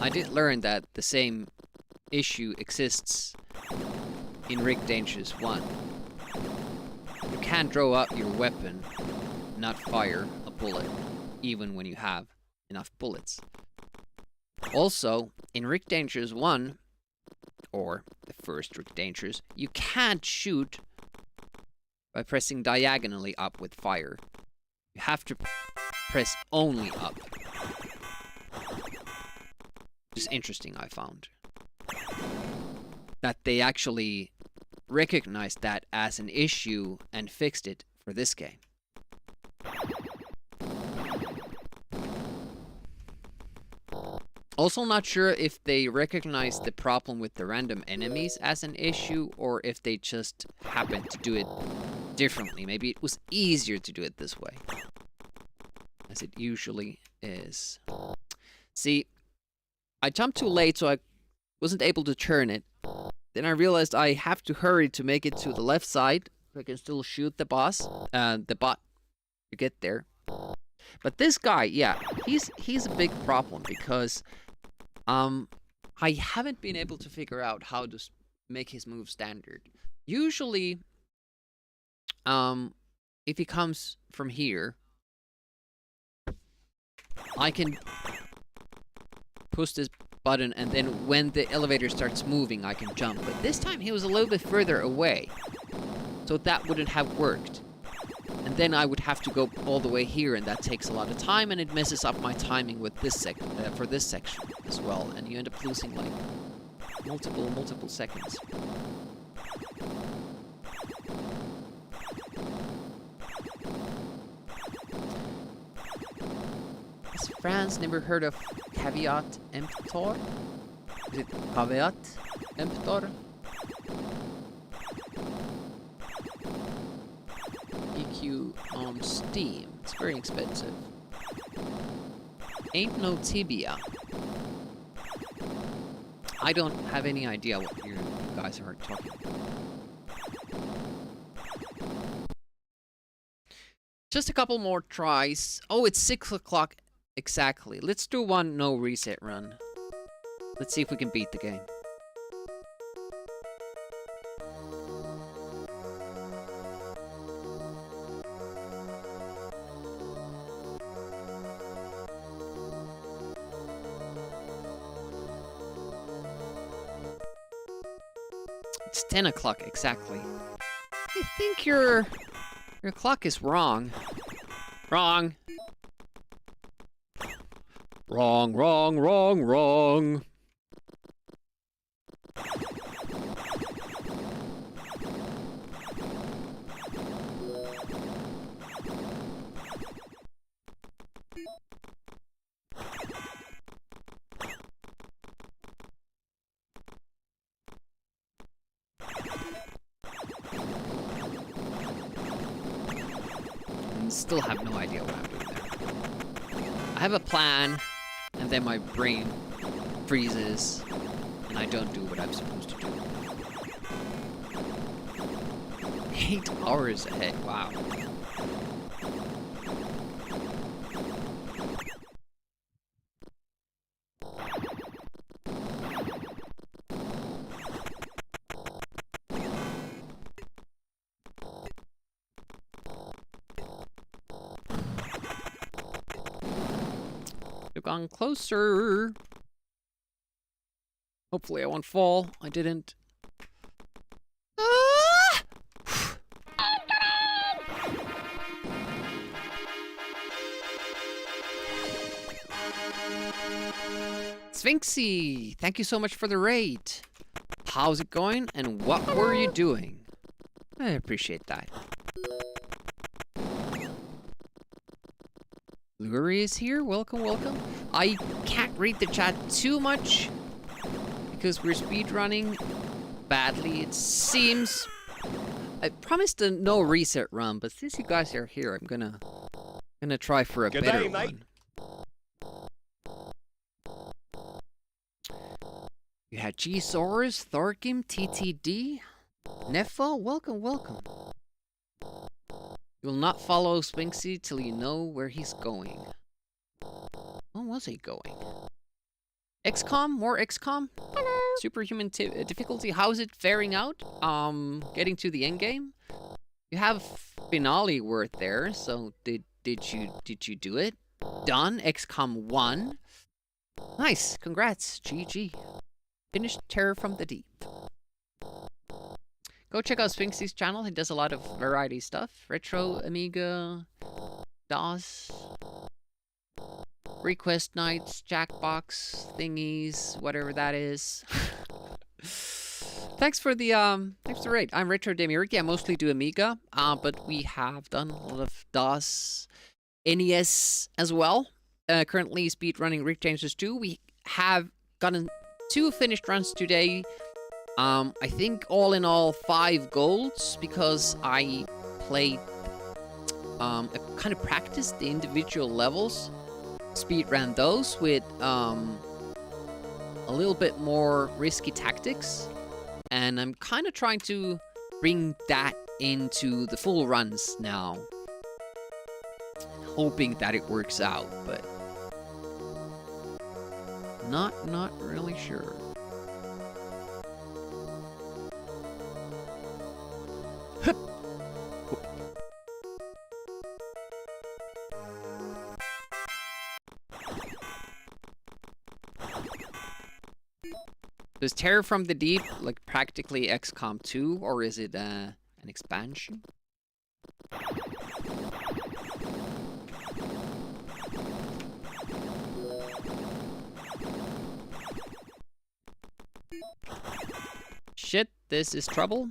I did learn that the same issue exists in Rick Dangerous 1. You can't draw up your weapon, not fire a bullet, even when you have enough bullets. Also, in Rick Dangerous 1, or the first Rick Dangerous, you can't shoot by pressing diagonally up with fire. You have to press only up. Which is interesting, I found. That they actually recognized that as an issue and fixed it for this game. Also not sure if they recognized the problem with the random enemies as an issue, or if they just happened to do it differently. Maybe it was easier to do it this way, as it usually is. See, I jumped too late, so I wasn't able to turn it. Then I realized I have to hurry to make it to the left side, so I can still shoot the boss, the bot, to get there. But this guy, yeah, he's a big problem, because I haven't been able to figure out how to make his move standard. Usually, if he comes from here, I can push this button, and then when the elevator starts moving, I can jump. But this time he was a little bit further away, so that wouldn't have worked. And then I would have to go all the way here, and that takes a lot of time, and it messes up my timing with this for this section as well, and you end up losing like multiple seconds. Has France never heard of caveat emptor? Is it caveat emptor? EQ on Steam. It's very expensive. Ain't no tibia. I don't have any idea what you guys are talking about. Just a couple more tries. Oh, it's 6 o'clock exactly. Let's do one no reset run. Let's see if we can beat the game. It's 10 o'clock exactly. I think your clock is wrong. Wrong. Wrong, wrong, wrong, wrong. Still have no idea what I'm doing there. I have a plan, and then my brain freezes, and I don't do what I'm supposed to do. 8 hours ahead, wow. You've gone closer. Hopefully I won't fall. I didn't. Ah! Sphinxy, thank you so much for the raid. How's it going and what were you doing? I appreciate that. Lurie is here. Welcome, welcome. I can't read the chat too much because we're speedrunning badly, it seems. I promised a no reset run, but since you guys are here, I'm gonna try for a better one. You had G-Saurus, Thorkim, TTD, Nefo. Welcome, welcome. You will not follow Sphinxy till you know where he's going. Where was he going? XCOM? More XCOM? Hello. Superhuman difficulty. How's it faring out? Getting to the end game. You have finale word there. So did you do it? Done. XCOM 1. Nice. Congrats. GG. Finished Terror from the Deep. Go check out Sphinxy's channel. He does a lot of variety stuff. Retro, Amiga, DOS, request nights, Jackbox, thingies, whatever that is. Thanks for the raid. I'm Retro Demiric. Yeah, mostly do Amiga, but we have done a lot of DOS, NES as well. Currently speedrunning Rick James's 2. We have gotten 2 finished runs today. I think all in all 5 golds because I played, I kind of practiced the individual levels, speedran those with a little bit more risky tactics, and I'm kind of trying to bring that into the full runs now, hoping that it works out, but not really sure. Is Terror from the Deep like practically XCOM 2, or is it an expansion? Shit, this is trouble.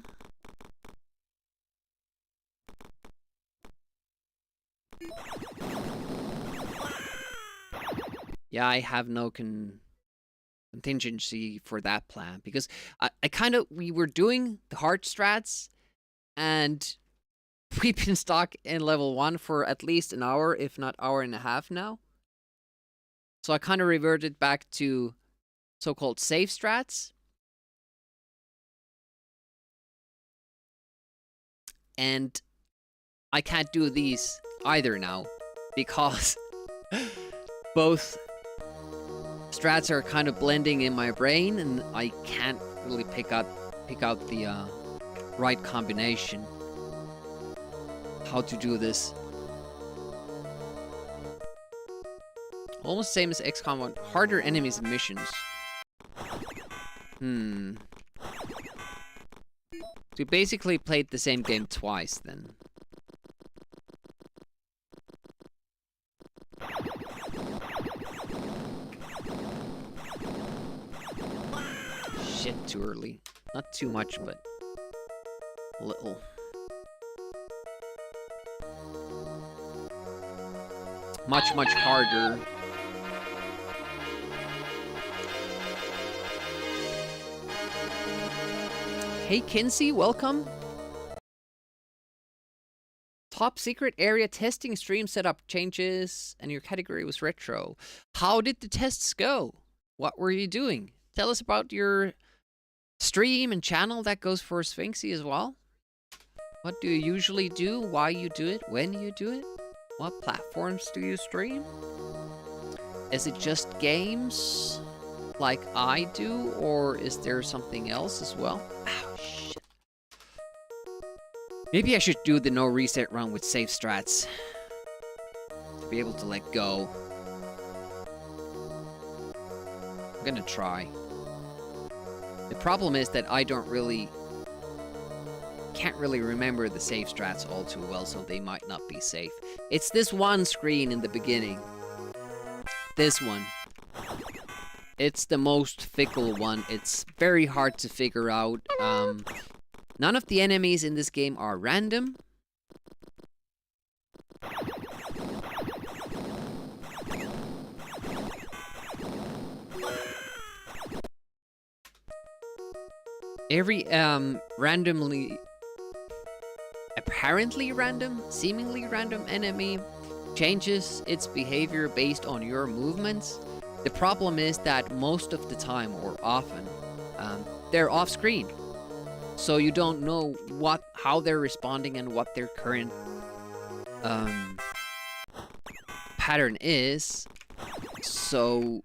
Yeah, I have no contingency for that plan because we were doing the hard strats and we've been stuck in level 1 for at least an hour, if not hour and a half now. So I kind of reverted back to so-called safe strats. And I can't do these either now because both strats are kind of blending in my brain and I can't really pick out the right combination. How to do this. Almost same as XCOM 1. Harder enemies and missions. So we basically played the same game twice then. Shit, too early. Not too much, but a little. Much harder. Hey Kinsey, welcome. top secret area testing stream setup changes and your category was retro. How did the tests go? What were you doing? Tell us about your stream and channel. That goes for Sphinxy as well. What do you usually do? Why you do it? When you do it? What platforms do you stream? Is it just games like I do, or is there something else as well? Ow, shit. Maybe I should do the no reset run with safe strats to be able to let go. I'm gonna try. The problem is that I can't really remember the safe strats all too well, so they might not be safe. It's this one screen in the beginning. This one. It's the most fickle one. It's very hard to figure out. None of the enemies in this game are random. Every apparently random, seemingly random enemy changes its behavior based on your movements. The problem is that most of the time, or often, they're off screen. So you don't know how they're responding and what their current pattern is. So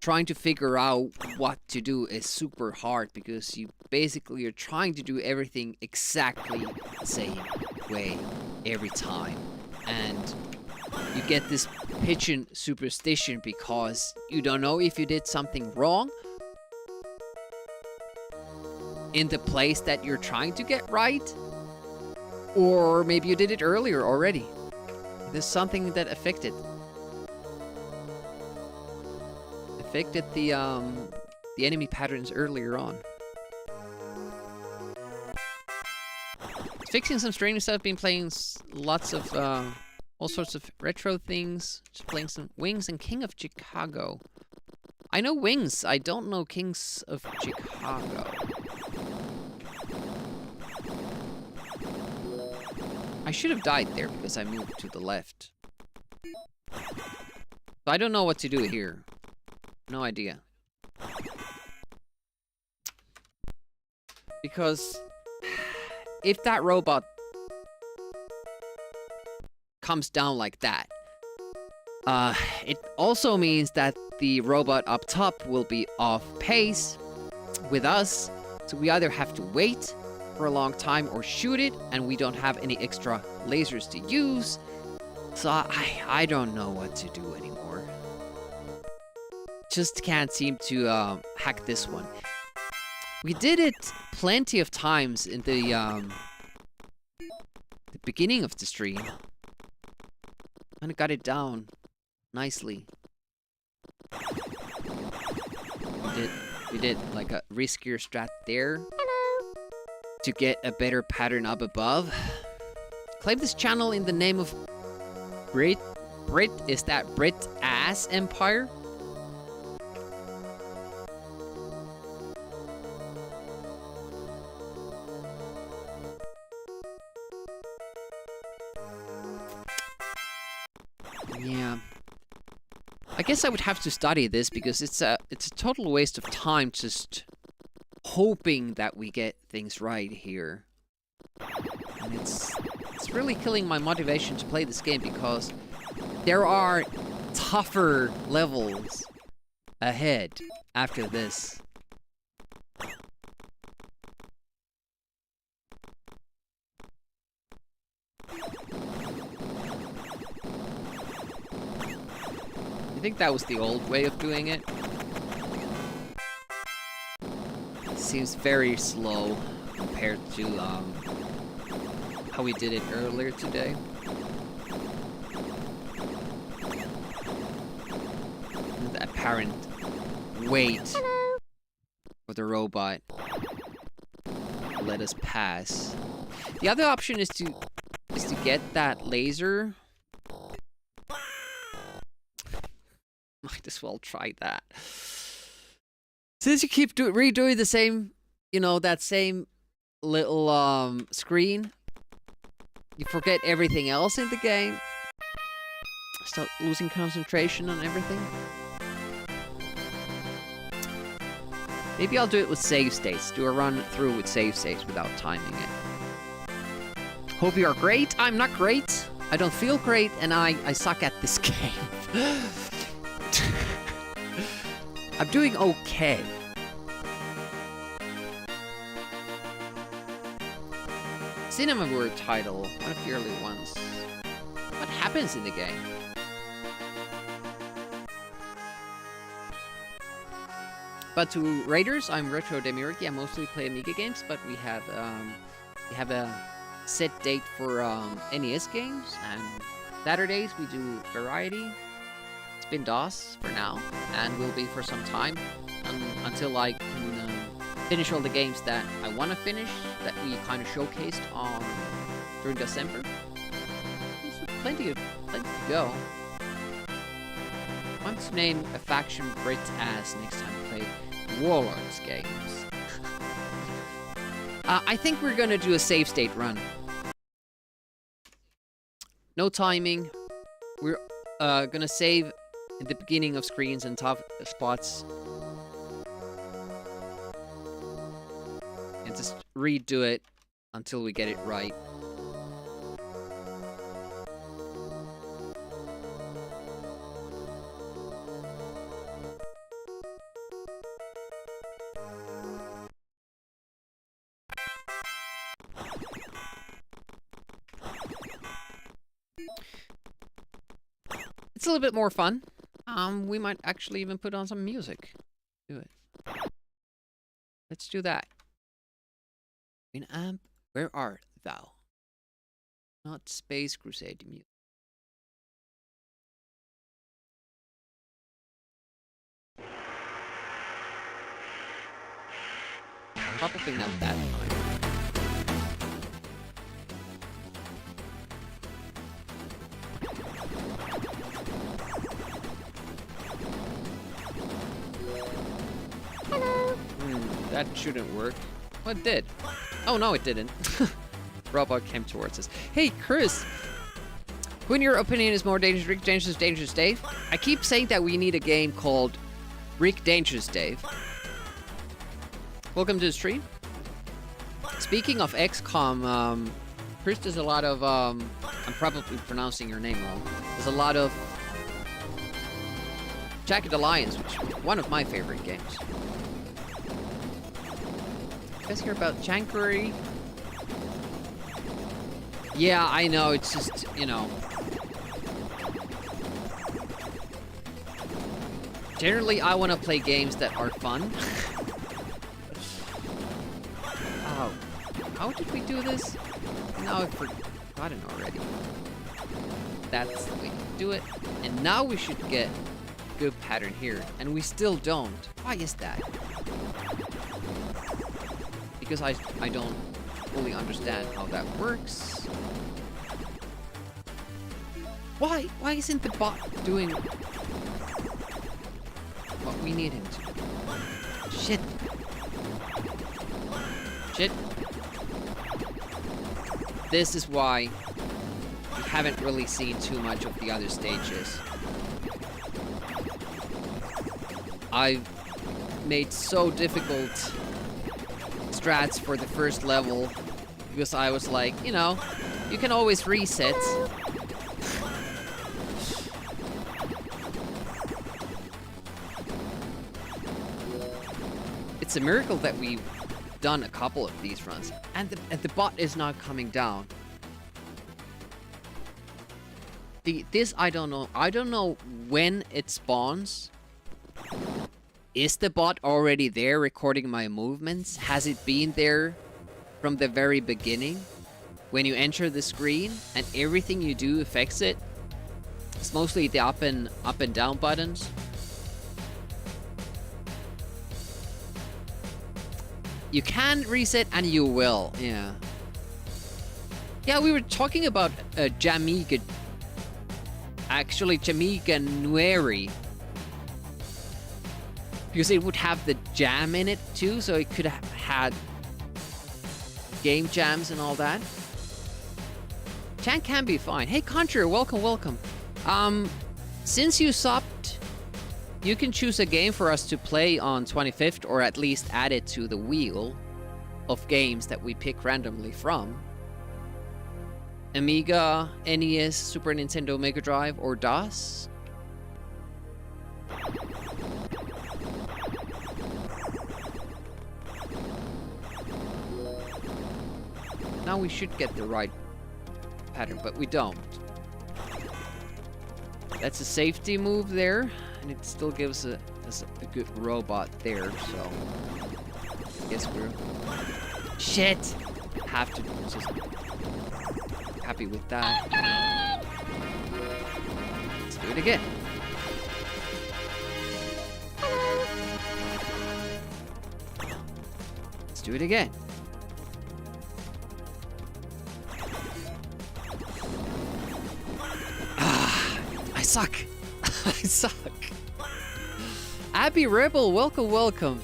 trying to figure out what to do is super hard, because you're trying to do everything exactly the same way every time. And you get this pigeon superstition because you don't know if you did something wrong in the place that you're trying to get right, or maybe you did it earlier already. There's something that affected the enemy patterns earlier on. Fixing some strange stuff. Been playing lots of all sorts of retro things. Just playing some Wings and King of Chicago. I know Wings. I don't know Kings of Chicago. I should have died there because I moved to the left. So I don't know what to do here. No idea. Because if that robot comes down like that, it also means that the robot up top will be off pace with us. So we either have to wait for a long time or shoot it, and we don't have any extra lasers to use. So I don't know what to do anymore. Just can't seem to hack this one. We did it plenty of times in the beginning of the stream. And got it down nicely. We did like a riskier strat there. Hello. To get a better pattern up above. Claim this channel in the name of Brit. Is that Brit Ass Empire? Yeah. I guess I would have to study this because it's a total waste of time just hoping that we get things right here. And it's really killing my motivation to play this game because there are tougher levels ahead after this. I think that was the old way of doing it. Seems very slow compared to how we did it earlier today. The apparent wait for the robot to let us pass. The other option is to get that laser. Might as well try that. Since you keep redoing the same, that same little screen, you forget everything else in the game. Start losing concentration on everything. Maybe I'll do it with save states. Do a run through with save states without timing it. Hope you are great. I'm not great. I don't feel great, and I suck at this game. I'm doing okay. Cinema word title, one of the early ones. What happens in the game? But to Raiders, I'm Retro Demiurge. I mostly play Amiga games, but we have a set date for NES games, and Saturdays we do variety. It's been DOS for now, and will be for some time until I can finish all the games that I want to finish, that we kind of showcased during December. There's plenty to go. I want to name a faction Brit as next time I play Warlords games. I think we're gonna do a save state run. No timing. We're gonna save at the beginning of screens and top spots. And just redo it until we get it right. It's a little bit more fun. We might actually even put on some music. Do it. Let's do that. Winamp, where art thou? Not Space Crusade music. Probably not that fine. That shouldn't work. Well, it did. Oh, no, it didn't. Robot came towards us. Hey, Chris! Who in your opinion is more dangerous, Rick Dangerous, Dangerous Dave? I keep saying that we need a game called Rick Dangerous Dave. Welcome to the stream. Speaking of XCOM, Chris, there's a lot of, I'm probably pronouncing your name wrong. There's a lot of Jagged Alliance, which is one of my favorite games. You guys hear about Jankery? Yeah, I know, it's just, you know. Generally, I want to play games that are fun. Oh, how did we do this? Now I've forgotten already. That's the way to do it. And now we should get a good pattern here. And we still don't. Why is that? Because I don't fully understand how that works. Why isn't the bot doing what we need him to? Shit. Shit. This is why we haven't really seen too much of the other stages. I've made so difficult strats for the first level because I was like, you know, you can always reset. It's a miracle that we've done a couple of these runs, and the bot is not coming down. This I don't know. I don't know when it spawns. Is the bot already there recording my movements? Has it been there from the very beginning? When you enter the screen and everything you do affects it? It's mostly the up and down buttons. You can reset and you will, yeah. Yeah, we were talking about Jamiga. Actually, Jamiga Nueri. Because it would have the jam in it too, so it could have had game jams and all that. Chan can be fine. Hey, Contra, welcome, welcome. Since you subbed, you can choose a game for us to play on 25th, or at least add it to the wheel of games that we pick randomly from. Amiga, NES, Super Nintendo, Mega Drive, or DOS. Now we should get the right pattern, but we don't. That's a safety move there, and it still gives us a good robot there, so... I guess we're... Shit! Have to just... Happy with that. Let's do it again. Let's do it again. I suck. I suck. Abby Rebel, welcome, welcome.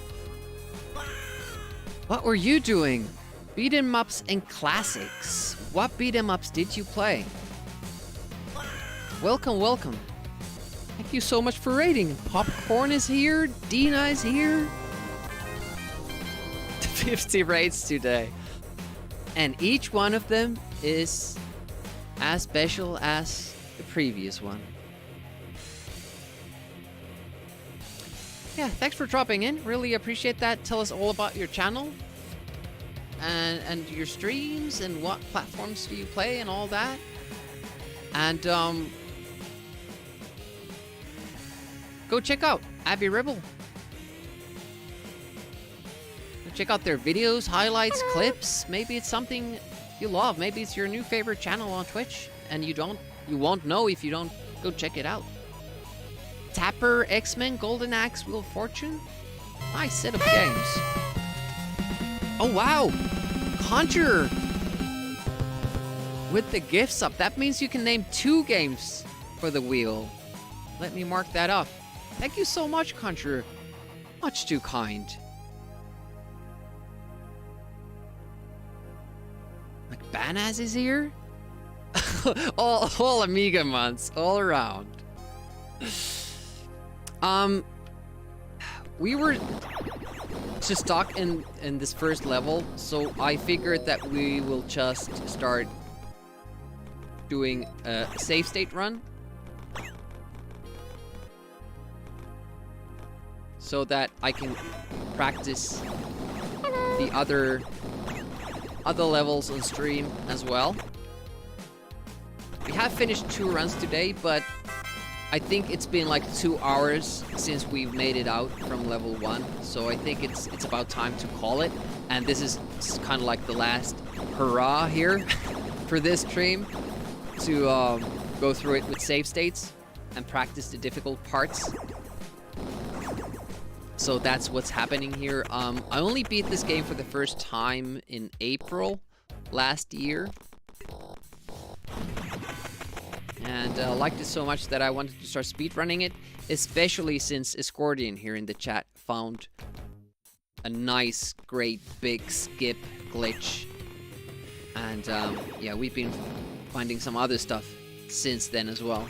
What were you doing? Beat 'em ups and classics. What beat 'em ups did you play? Welcome, welcome. Thank you so much for rating. Popcorn is here. Dina is here. 50 raids today. And each one of them is as special as the previous one. Yeah, thanks for dropping in. Really appreciate that. Tell us all about your channel and your streams and what platforms do you play and all that. And go check out Abby Ribble. Go check out their videos, highlights, clips. Maybe it's something you love. Maybe it's your new favorite channel on Twitch, and you won't know if you don't go check it out. Tapper, X-Men, Golden Axe, Wheel of Fortune. Nice set of games. Oh wow! Conjure! With the gifts up, that means you can name 2 games for the wheel. Let me mark that up. Thank you so much, Conjure. Much too kind. Like Banaz is here? all Amiga months, all around. We were just stuck in this first level, so I figured that we will just start doing a save state run, so that I can practice the other levels on stream as well. We have finished 2 runs today, but I think it's been like 2 hours since we've made it out from level 1, so I think it's about time to call it. And this is kind of like the last hurrah here for this stream, to go through it with save states and practice the difficult parts. So that's what's happening here. I only beat this game for the first time in April last year. And I liked it so much that I wanted to start speedrunning it, especially since Escordian here in the chat found a nice, great, big skip glitch. And yeah, we've been finding some other stuff since then as well.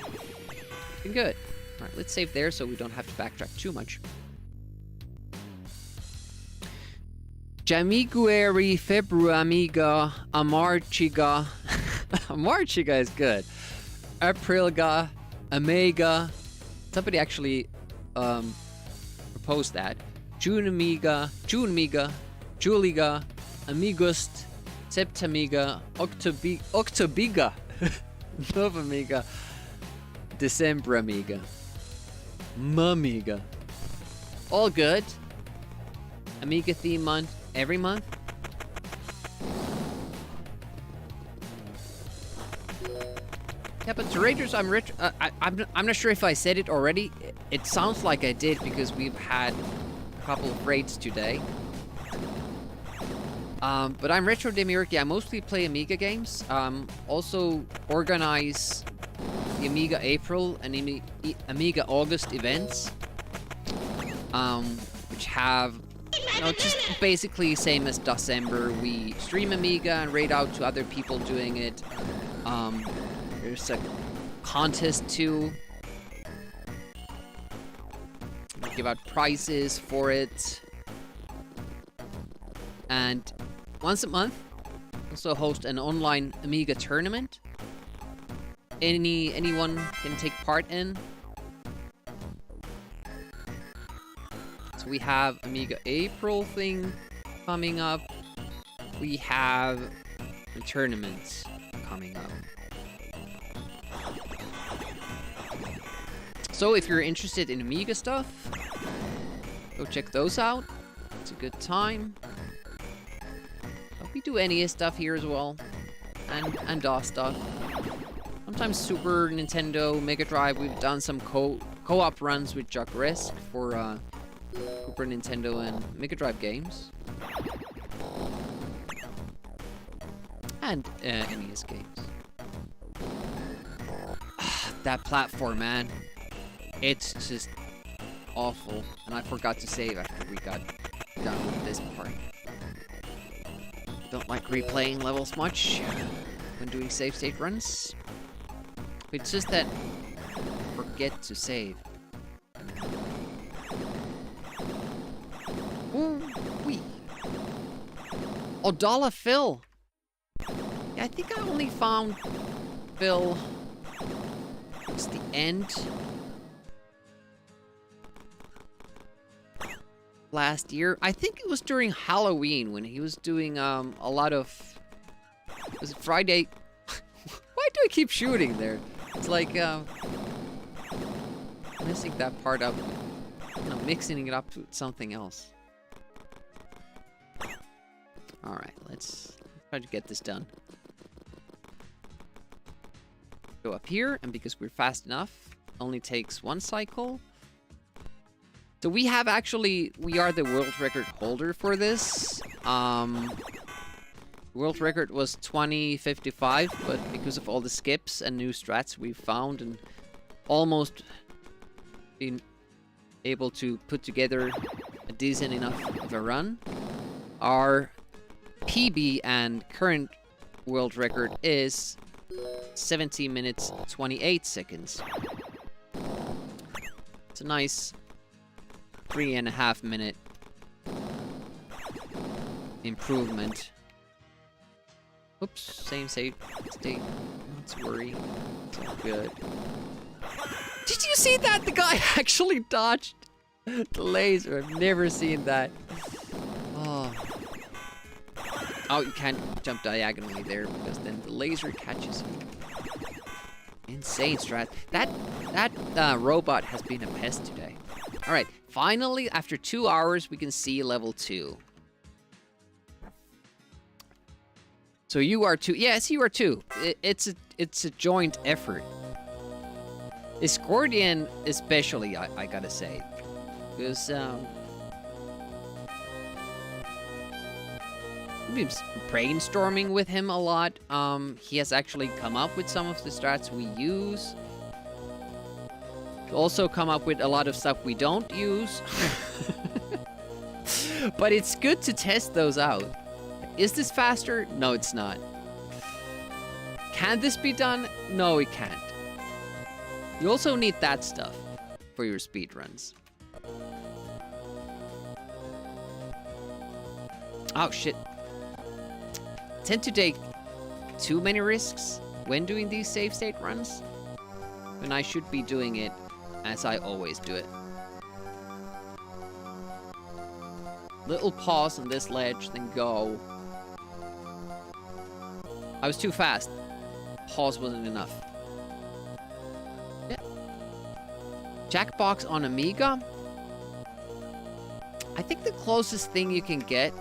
Been good. Alright, let's save there so we don't have to backtrack too much. Jamiguari, Februamiga, Amarchiga. Amarchiga is good. Aprilga, Amiga. Somebody actually proposed that. Junamiga, Juliga, Amigust, Septamiga, Octobiga, Novamiga, Decemberamiga, Mamiga. All good. Amiga theme month every month. Yeah, but to Ragers, I'm rich. I'm not sure if I said it already. It sounds like I did because we've had a couple of raids today. But I'm Retro Demiurge. I mostly play Amiga games. Also organize the Amiga April and Amiga August events, which have, you know, just basically same as December. We stream Amiga and raid out to other people doing it. There's a contest too. We give out prizes for it. And once a month, also host an online Amiga tournament. Anyone can take part in. So we have Amiga April thing coming up. We have the tournaments coming up. So if you're interested in Amiga stuff, go check those out. It's a good time. But we do NES stuff here as well. And DOS stuff. Sometimes Super Nintendo, Mega Drive. We've done some co-op runs with Jock Risk for Super Nintendo and Mega Drive games. And NES games. That platform, man. It's just awful. And I forgot to save after we got done with this part. Don't like replaying levels much when doing save state runs. It's just that forget to save. Ooh, wee. Oh, Dollar Phil. Yeah, I think I only found Phil. It's the end. Last year. I think it was during Halloween when he was doing a lot of... Was it Friday? Why do I keep shooting there? It's like messing that part up. You know, mixing it up with something else. Alright, let's try to get this done. Go up here, and because we're fast enough, only takes one cycle. So we have actually, we are the world record holder for this. World record was 20:55, but because of all the skips and new strats we've found and almost been able to put together a decent enough of a run, our PB and current world record is 17 minutes 28 seconds. It's a nice 3.5 minute improvement. Oops, same state. Not to worry. It's all good. Did you see that? The guy actually dodged the laser. I've never seen that. Oh. Oh, you can't jump diagonally there because then the laser catches you. Insane strat. That robot has been a pest today. Alright, finally, after 2 hours, we can see level 2. So you are 2. Yes, you are 2. It's a joint effort. Escordian especially, I gotta say. Because, we've been brainstorming with him a lot. He has actually come up with some of the strats we use. Also come up with a lot of stuff we don't use. But it's good to test those out. Is this faster? No, it's not. Can this be done? No, it can't. You also need that stuff for your speedruns. Oh, shit. Tend to take too many risks when doing these save state runs, when I should be doing it as I always do it. Little pause on this ledge, then go. I was too fast. Pause wasn't enough. Yeah. Jackbox on Amiga. I think the closest thing you can get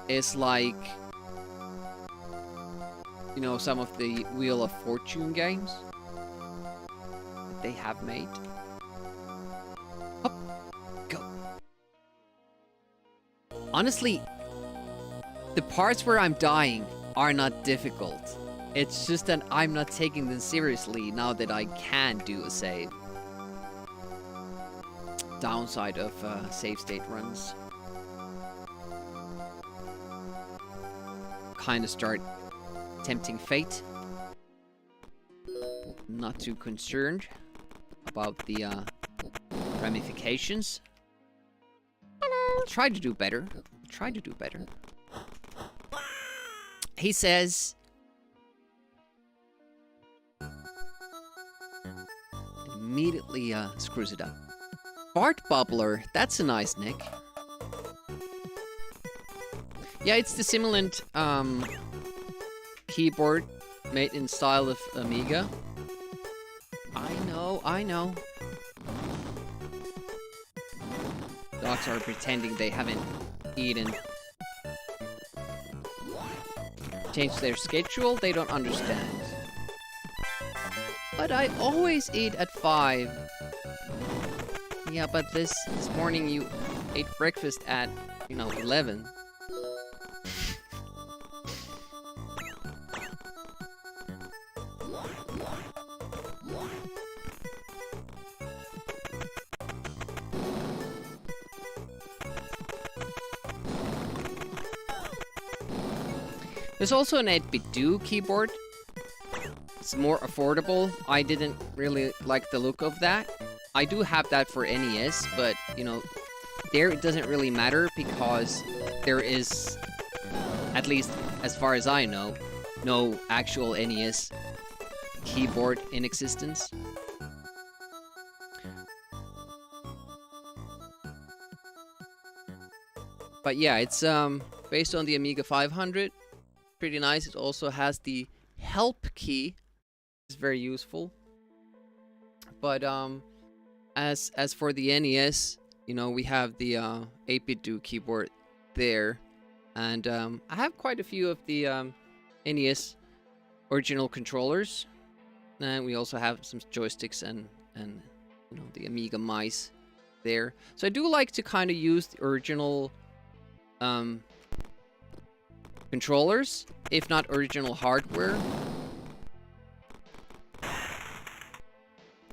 is like, you know, some of the Wheel of Fortune games that they have made. Up, go. Honestly, the parts where I'm dying are not difficult. It's just that I'm not taking them seriously now that I can do a save. Downside of save state runs. Kind of start tempting fate. Not too concerned about the ramifications. I'll try to do better. Try to do better. He says... Immediately screws it up. Fart Bubbler. That's a nice nick. Yeah, it's the simulant keyboard made in style of Amiga. I know. Dogs are pretending they haven't eaten. Change their schedule, they don't understand. But I always eat at 5. Yeah, but this morning you ate breakfast at, 11. There's also an 8-bit keyboard. It's more affordable. I didn't really like the look of that. I do have that for NES, but, there it doesn't really matter because there is, at least as far as I know, no actual NES keyboard in existence. But yeah, it's based on the Amiga 500. Pretty nice. It also has the help key. It's very useful. But as for the NES, we have the 8-bit keyboard there, and I have quite a few of the NES original controllers, and we also have some joysticks and the Amiga mice there. So I do like to kind of use the original controllers, if not original hardware,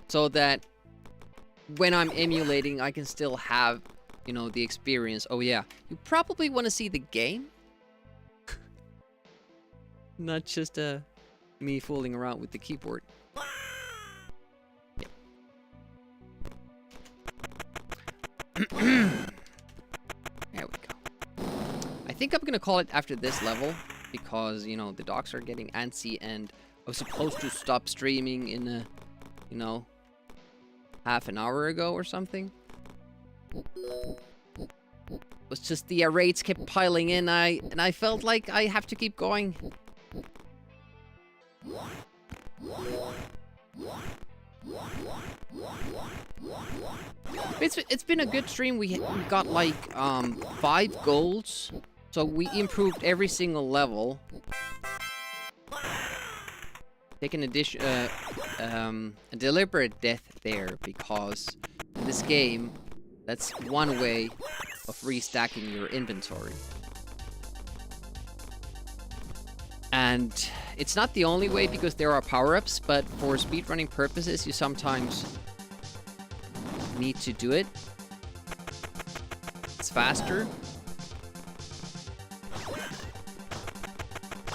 so that when I'm emulating, I can still have, the experience. Oh yeah, you probably want to see the game, not just me fooling around with the keyboard. Yeah. There we go. I think I'm gonna call it after this level because the dogs are getting antsy, and I was supposed to stop streaming in a half an hour ago or something. It was just the raids kept piling in, and I felt like I have to keep going. It's been a good stream. We got like 5 golds, so we improved every single level. Take an addition, a deliberate death there, because in this game, that's one way of restacking your inventory. And it's not the only way, because there are power-ups, but for speedrunning purposes, you sometimes need to do it. It's faster.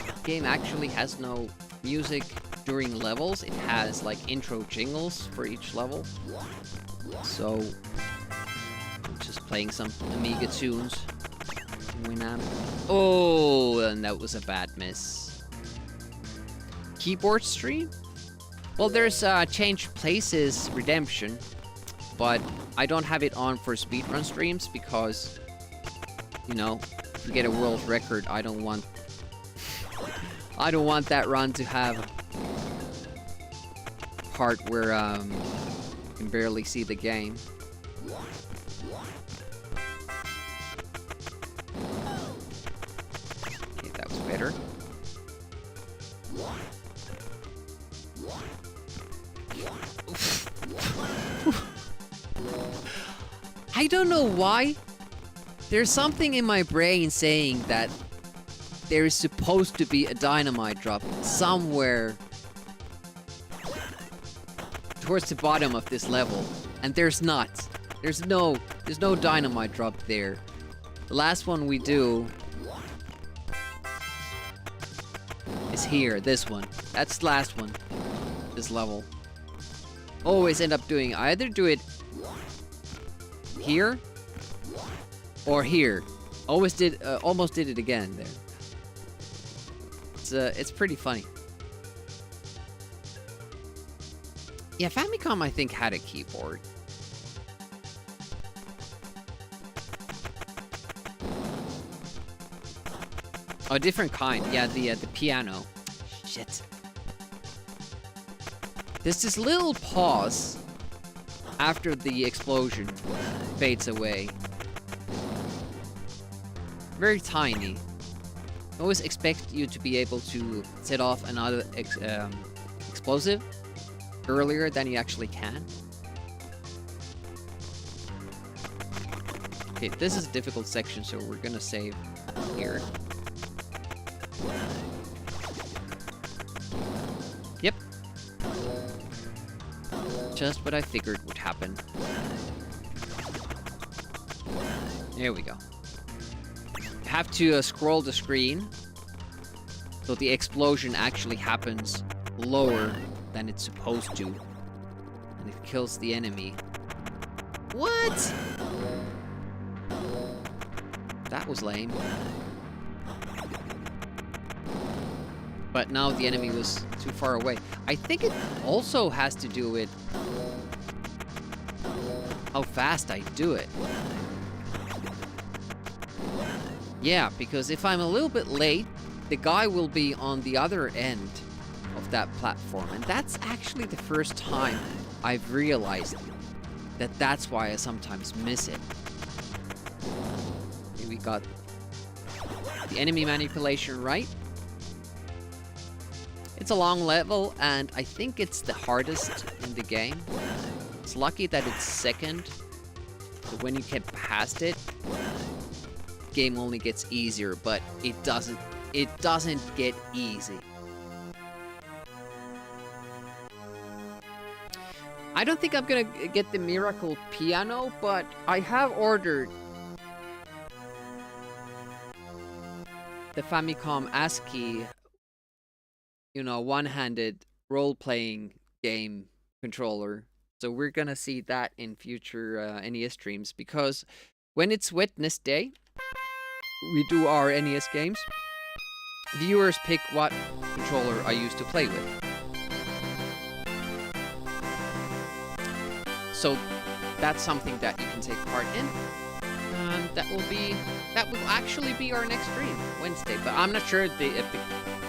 The game actually has no music during levels. It has like intro jingles for each level. So I'm just playing some Amiga tunes. Oh, and that was a bad miss. Keyboard stream? Well, there's Change Places Redemption, but I don't have it on for speedrun streams because, if you get a world record, I don't want that run to have a part where you can barely see the game. Okay, that was better. I don't know why. There's something in my brain saying that there is supposed to be a dynamite drop somewhere towards the bottom of this level, and there's not. There's no dynamite drop there. The last one we do is here, this one. That's the last one. This level. Always end up doing, I either do it here or here. Almost did it again there. It's pretty funny. Yeah, Famicom I think had a keyboard. Oh, a different kind. Yeah, the piano. Shit. There's this little pause after the explosion fades away. Very tiny. I always expect you to be able to set off another explosive earlier than you actually can. Okay, this is a difficult section, so we're gonna save here. Yep. Just what I figured would happen. There we go. You have to scroll the screen so the explosion actually happens lower than it's supposed to. And it kills the enemy. What? That was lame. But now the enemy was too far away. I think it also has to do with how fast I do it. Yeah, because if I'm a little bit late, the guy will be on the other end of that platform. And that's actually the first time I've realized that that's why I sometimes miss it. Okay, we got the enemy manipulation right. It's a long level, and I think it's the hardest in the game. It's lucky that it's second, so when you get past it, the game only gets easier, but it doesn't get easy. I don't think I'm gonna get the miracle piano, but I have ordered the Famicom ASCII, you know, one-handed role-playing game controller. So we're gonna see that in future NES streams, because when it's Wednesday, we do our NES games. Viewers pick what controller I used to play with. So that's something that you can take part in. That will actually be our next stream, Wednesday. But I'm not sure if the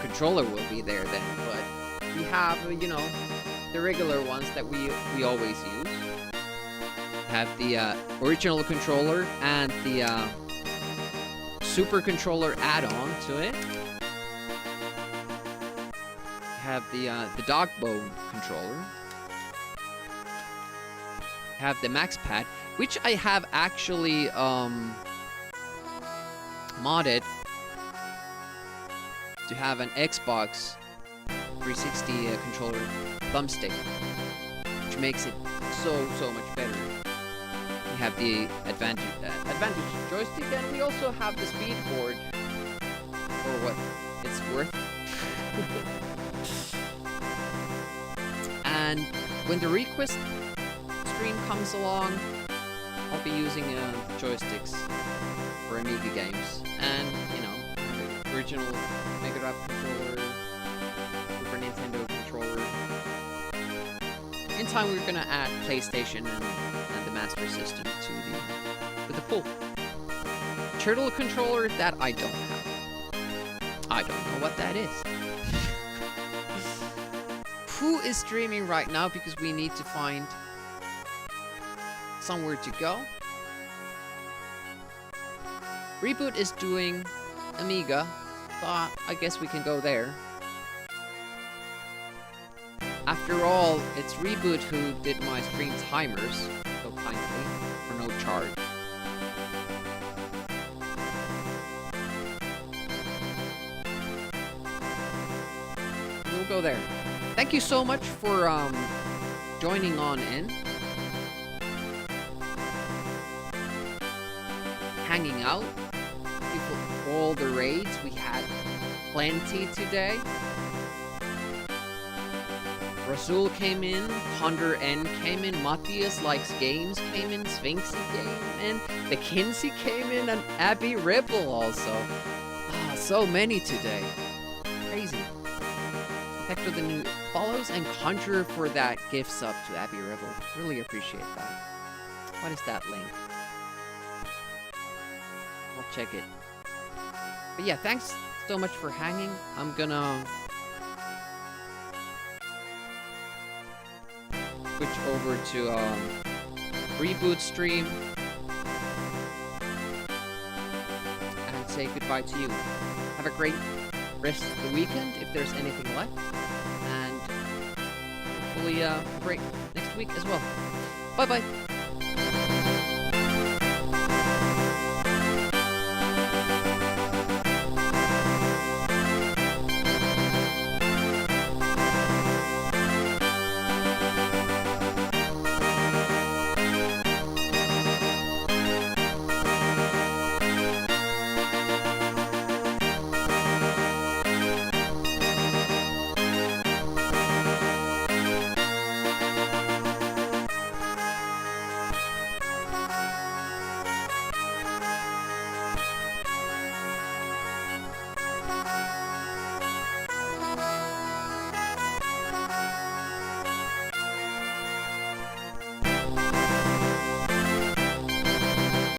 controller will be there then. But we have, you know, the regular ones that we always use. Have the original controller and the super controller add-on to it. Have the dog bone controller. Have the max pad, which I have actually modded to have an Xbox 360 controller thumbstick, which makes it so much better. We have the advantage joystick, and we also have the speed board for what it's worth. And when the request stream comes along, I'll be using joysticks for Amiga games, and you know, the original Mega Drive controller, Super Nintendo controller. In time, we're gonna add PlayStation and the Master System to the pool. Turtle controller that I don't have. I don't know what that is. Who is streaming right now, because we need to find somewhere to go. Reboot is doing Amiga, so I guess we can go there. After all, it's Reboot who did my stream timers so kindly for no charge. We'll go there. Thank you so much for joining on in. Hanging out. All the raids, we had plenty today. Rasul came in, Hunter N came in, Matthias Likes Games came in, Sphinxy came in, the Kinsey came in, and Abby Ripple also. Ah, so many today. Crazy. Hector the new follows, and Conjure for that gift sub to Abby Ripple. Really appreciate that. What is that link? I'll check it. But yeah, thanks so much for hanging. I'm gonna switch over to reboot stream and say goodbye to you. Have a great rest of the weekend if there's anything left, and hopefully a great next week as well. Bye bye.